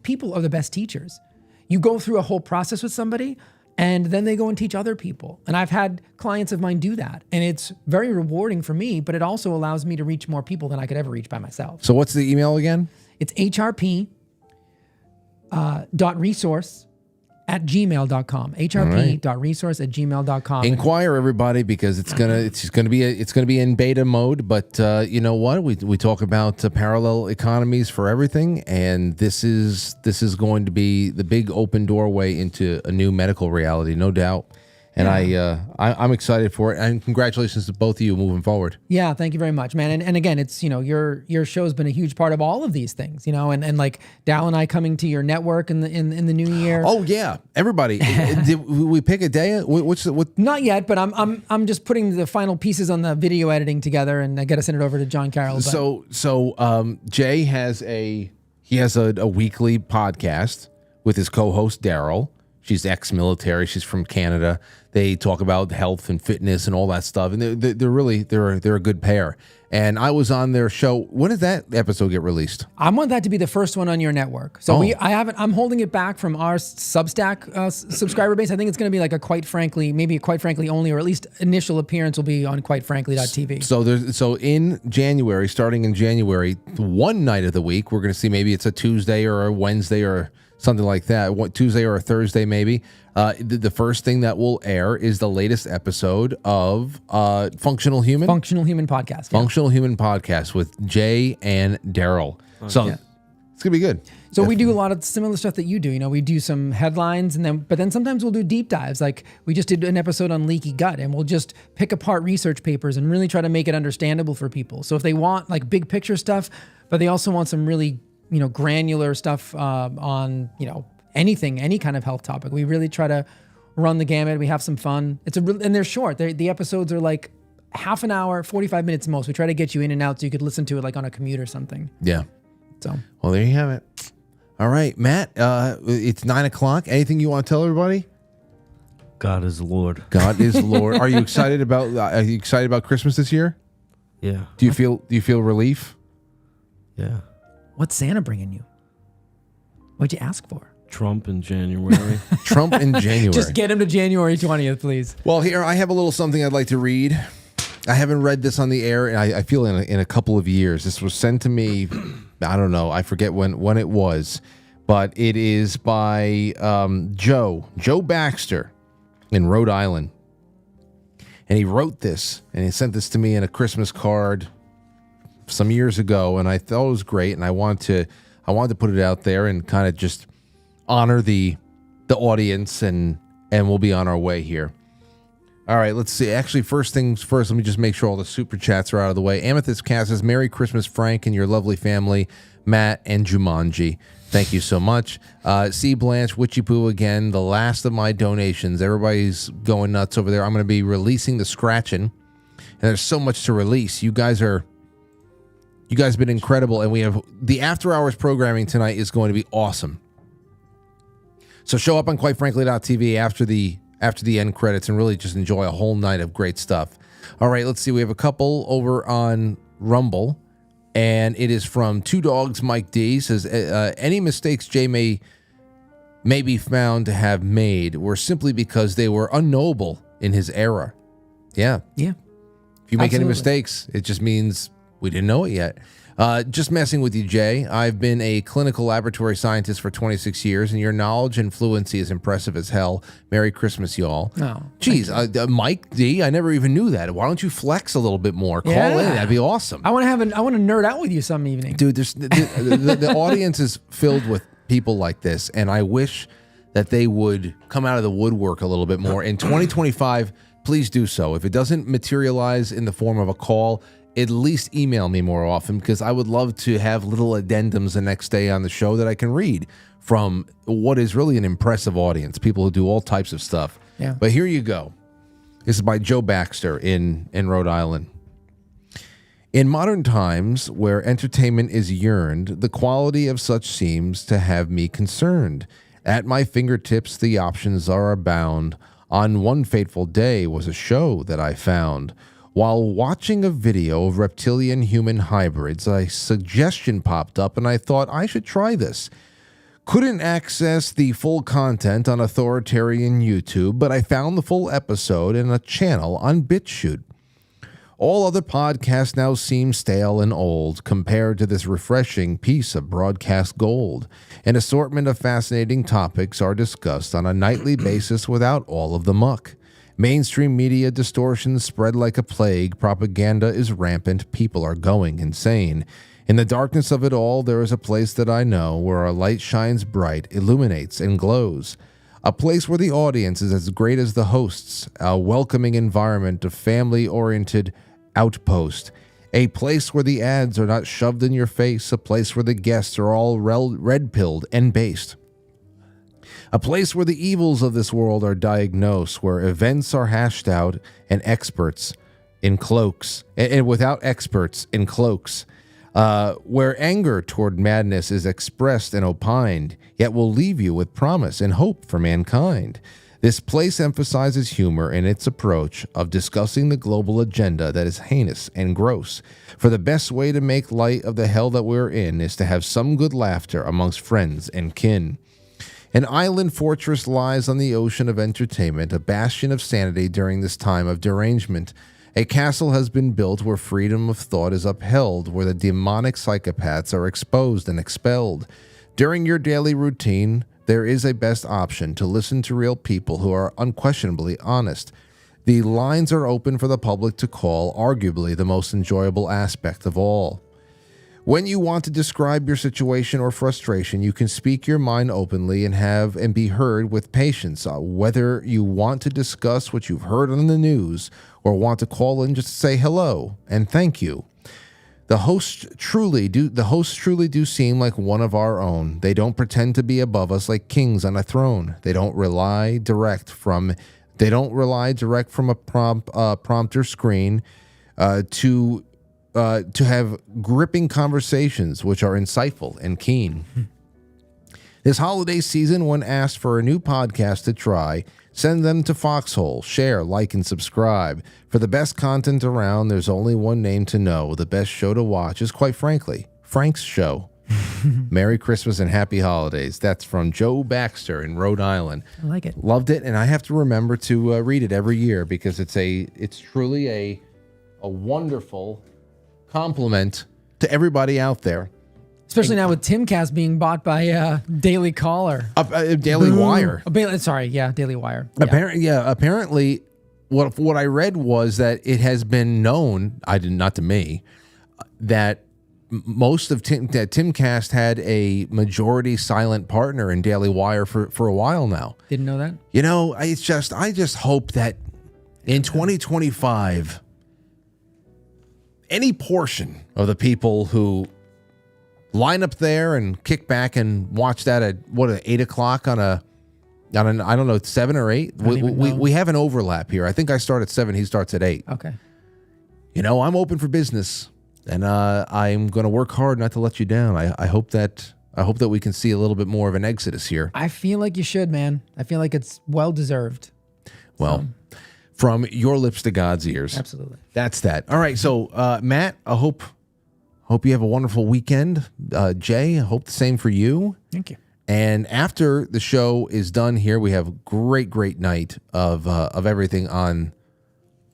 people are the best teachers. You go through a whole process with somebody, and then they go and teach other people. And I've had clients of mine do that. And it's very rewarding for me, but it also allows me to reach more people than I could ever reach by myself. So what's the email again? It's hrp.resource@gmail.com. hrp.resource@gmail.com. Inquire, everybody, because it's gonna be in beta mode. But you know what? We talk about parallel economies for everything, and this is going to be the big open doorway into a new medical reality, no doubt. And I'm excited for it. And congratulations to both of you moving forward. Yeah, thank you very much, man. And again, it's, your show's been a huge part of all of these things, and like Dal and I coming to your network in the new year. Oh yeah, everybody. Did we pick a day? What? Not yet, but I'm just putting the final pieces on the video editing together, and I got to send it over to John Carroll. So Jay has a weekly podcast with his co-host Daryl. She's ex-military. She's from Canada. They talk about health and fitness and all that stuff, and they're a good pair. And I was on their show. When did that episode get released? I want that to be the first one on your network. So I'm holding it back from our Substack subscriber base. I think it's going to be like maybe a Quite Frankly only, or at least initial appearance will be on quitefrankly.tv. So in January, starting in January, one night of the week, we're going to see, maybe it's a Tuesday or a Wednesday or something like that, Tuesday or a Thursday maybe. The first thing that will air is the latest episode of Functional Human Podcast. Yeah. Functional Human Podcast with Jay and Daryl. It's gonna be good. So we do a lot of similar stuff that you do. We do some headlines, but then sometimes we'll do deep dives. Like we just did an episode on leaky gut, and we'll just pick apart research papers and really try to make it understandable for people. So if they want like big picture stuff, but they also want some really granular stuff on, anything, any kind of health topic, we really try to run the gamut. We have some fun. And they're short. The episodes are like half an hour, 45 minutes most. We try to get you in and out so you could listen to it like on a commute or something. Yeah. So. Well, there you have it. All right, Matt, it's 9:00. Anything you want to tell everybody? God is Lord. God is Lord. Are you excited about Christmas this year? Yeah. Do you feel relief? Yeah. What's Santa bringing you? What'd you ask for? Trump in January. Trump in January. Just get him to January 20th, please. Well, here, I have a little something I'd like to read. I haven't read this on the air, and I feel in a couple of years. This was sent to me, I don't know, I forget when it was, but it is by Joe Baxter in Rhode Island. And he wrote this, and he sent this to me in a Christmas card some years ago, and I thought it was great, and I wanted to put it out there and kind of just honor the audience, and we'll be on our way here. All right, let's see. Actually, first things first, let me just make sure all the super chats are out of the way. Amethyst Cass says, Merry Christmas, Frank, and your lovely family, Matt and Jumanji. Thank you so much. C. Blanche, Witchy Poo again, the last of my donations. Everybody's going nuts over there. I'm going to be releasing the scratching, and there's so much to release. You guys have been incredible, and we have the after hours programming tonight is going to be awesome. So show up on quitefrankly.tv after the end credits and really just enjoy a whole night of great stuff. All right, let's see. We have a couple over on Rumble, and it is from Two Dogs Mike D. Says, any mistakes Jay may be found to have made were simply because they were unknowable in his era. Yeah. Yeah. If you make any mistakes, it just means we didn't know it yet. Just messing with you, Jay. I've been a clinical laboratory scientist for 26 years, and your knowledge and fluency is impressive as hell. Merry Christmas, y'all. Oh, geez, Mike D, I never even knew that. Why don't you flex a little bit more? Call in. That'd be awesome. I want to nerd out with you some evening. Dude, the audience is filled with people like this, and I wish that they would come out of the woodwork a little bit more. In 2025, please do so. If it doesn't materialize in the form of a call, at least email me more often, because I would love to have little addendums the next day on the show that I can read from what is really an impressive audience, people who do all types of stuff. Yeah. But here you go. This is by Joe Baxter in Rhode Island. In modern times, where entertainment is yearned, the quality of such seems to have me concerned. At my fingertips, the options are abound. On one fateful day was a show that I found. While watching a video of reptilian-human hybrids, a suggestion popped up, and I thought I should try this. Couldn't access the full content on authoritarian YouTube, but I found the full episode in a channel on BitChute. All other podcasts now seem stale and old compared to this refreshing piece of broadcast gold. An assortment of fascinating topics are discussed on a nightly basis without all of the muck. Mainstream media distortions spread like a plague. Propaganda is rampant. People are going insane. In the darkness of it all, there is a place that I know where a light shines bright, illuminates, and glows. A place where the audience is as great as the hosts, a welcoming environment of family-oriented outpost. A place where the ads are not shoved in your face, a place where the guests are all red-pilled and based. A place where the evils of this world are diagnosed, where events are hashed out and experts in cloaks, and without experts in cloaks. Where anger toward madness is expressed and opined, yet will leave you with promise and hope for mankind. This place emphasizes humor in its approach of discussing the global agenda that is heinous and gross. For the best way to make light of the hell that we're in is to have some good laughter amongst friends and kin. An island fortress lies on the ocean of entertainment, a bastion of sanity during this time of derangement. A castle has been built where freedom of thought is upheld, where the demonic psychopaths are exposed and expelled. During your daily routine, there is a best option to listen to real people who are unquestionably honest. The lines are open for the public to call, arguably the most enjoyable aspect of all. When you want to describe your situation or frustration, you can speak your mind openly and be heard with patience. Whether you want to discuss what you've heard on the news or want to call in just to say hello and thank you. The hosts truly do seem like one of our own. They don't pretend to be above us like kings on a throne. They don't rely direct from a prompter screen to have gripping conversations which are insightful and keen. This holiday season, when asked for a new podcast to try, send them to Foxhole. Share, like, and subscribe. For the best content around, there's only one name to know. The best show to watch is, quite frankly, Frank's show. Merry Christmas and Happy Holidays. That's from Joe Baxter in Rhode Island. I like it. Loved it, and I have to remember to read it every year because it's truly a wonderful compliment to everybody out there. Especially now with Timcast being bought by Daily Caller. Daily Wire. Daily Wire. Yeah. Apparently, what I read was that it has been known, not to me, that most of Timcast had a majority silent partner in Daily Wire for a while now. Didn't know that? You know, I just hope that in 2025, any portion of the people who line up there and kick back and watch that at 8 o'clock on I don't know, 7 or 8. We have an overlap here. I think I start at 7. He starts at 8. Okay. You know, I'm open for business, and I'm going to work hard not to let you down. I hope that we can see a little bit more of an exodus here. I feel like you should, man. I feel like it's well deserved. Well, from your lips to God's ears. Absolutely. That's that. All right. So, Matt, I hope you have a wonderful weekend. Jay, I hope the same for you. Thank you. And after the show is done here, we have a great night of everything on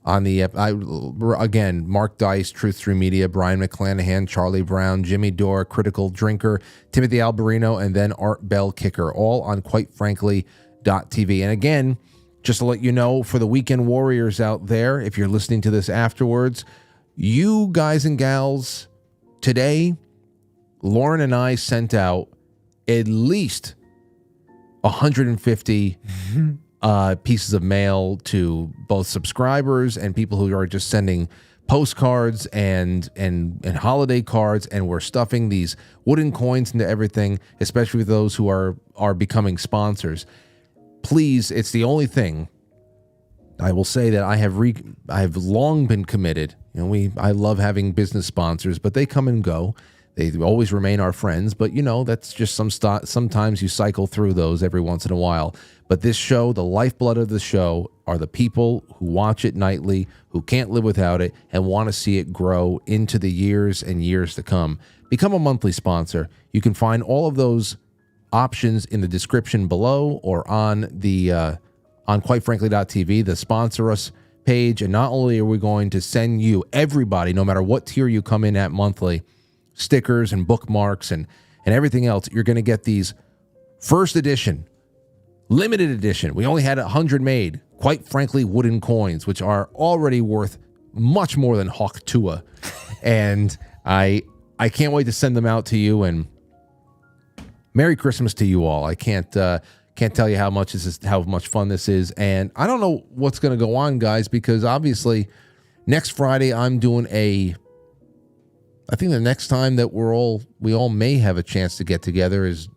on the again, Mark Dice, Truth Through Media, Brian McClanahan, Charlie Brown, Jimmy Dore, Critical Drinker, Timothy Alberino, and then Art Bell Kicker, all on Quite Frankly .tv. And again, just to let you know, for the weekend warriors out there, if you're listening to this afterwards, you guys and gals, today, Lauren and I sent out at least 150 pieces of mail to both subscribers and people who are just sending postcards and holiday cards, and we're stuffing these wooden coins into everything, especially for those who are becoming sponsors. Please, it's the only thing I will say that I have long been committed. You know, I love having business sponsors, but they come and go. They always remain our friends, but you know, that's just sometimes you cycle through those every once in a while. But this show, the lifeblood of the show, are the people who watch it nightly, who can't live without it, and want to see it grow into the years and years to come. Become a monthly sponsor. You can find all of those options in the description below or on the on quitefrankly.tv, the sponsor us page. And not only are we going to send you, everybody, no matter what tier you come in at monthly, stickers and bookmarks and everything else, you're going to get these first edition, limited edition. We only had 100 made, Quite Frankly wooden coins, which are already worth much more than Hawk Tua. And I can't wait to send them out to you, and Merry Christmas to you all. I can't tell you how much fun this is. And I don't know what's going to go on, guys, because obviously next Friday I'm doing I think the next time that we all may have a chance to get together is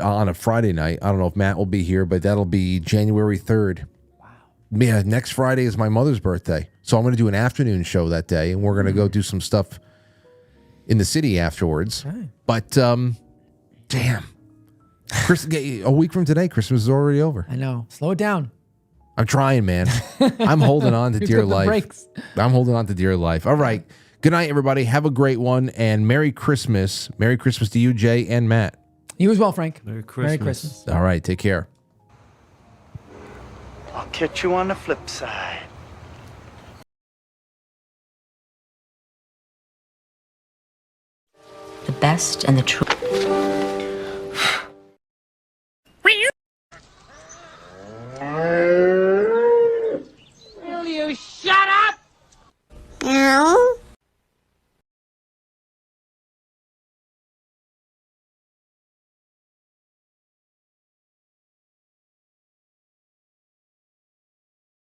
on a Friday night. I don't know if Matt will be here, but that'll be January 3rd. Wow. Yeah, next Friday is my mother's birthday. So I'm going to do an afternoon show that day, and we're going to go do some stuff in the city afterwards. Right. But, damn. A week from today, Christmas is already over. I know. Slow it down. I'm trying, man. I'm holding on to dear life. Brakes. I'm holding on to dear life. All right. Good night, everybody. Have a great one, and Merry Christmas. Merry Christmas to you, Jay and Matt. You as well, Frank. Merry Christmas. Merry Christmas. All right. Take care. I'll catch you on the flip side. The best and the truth.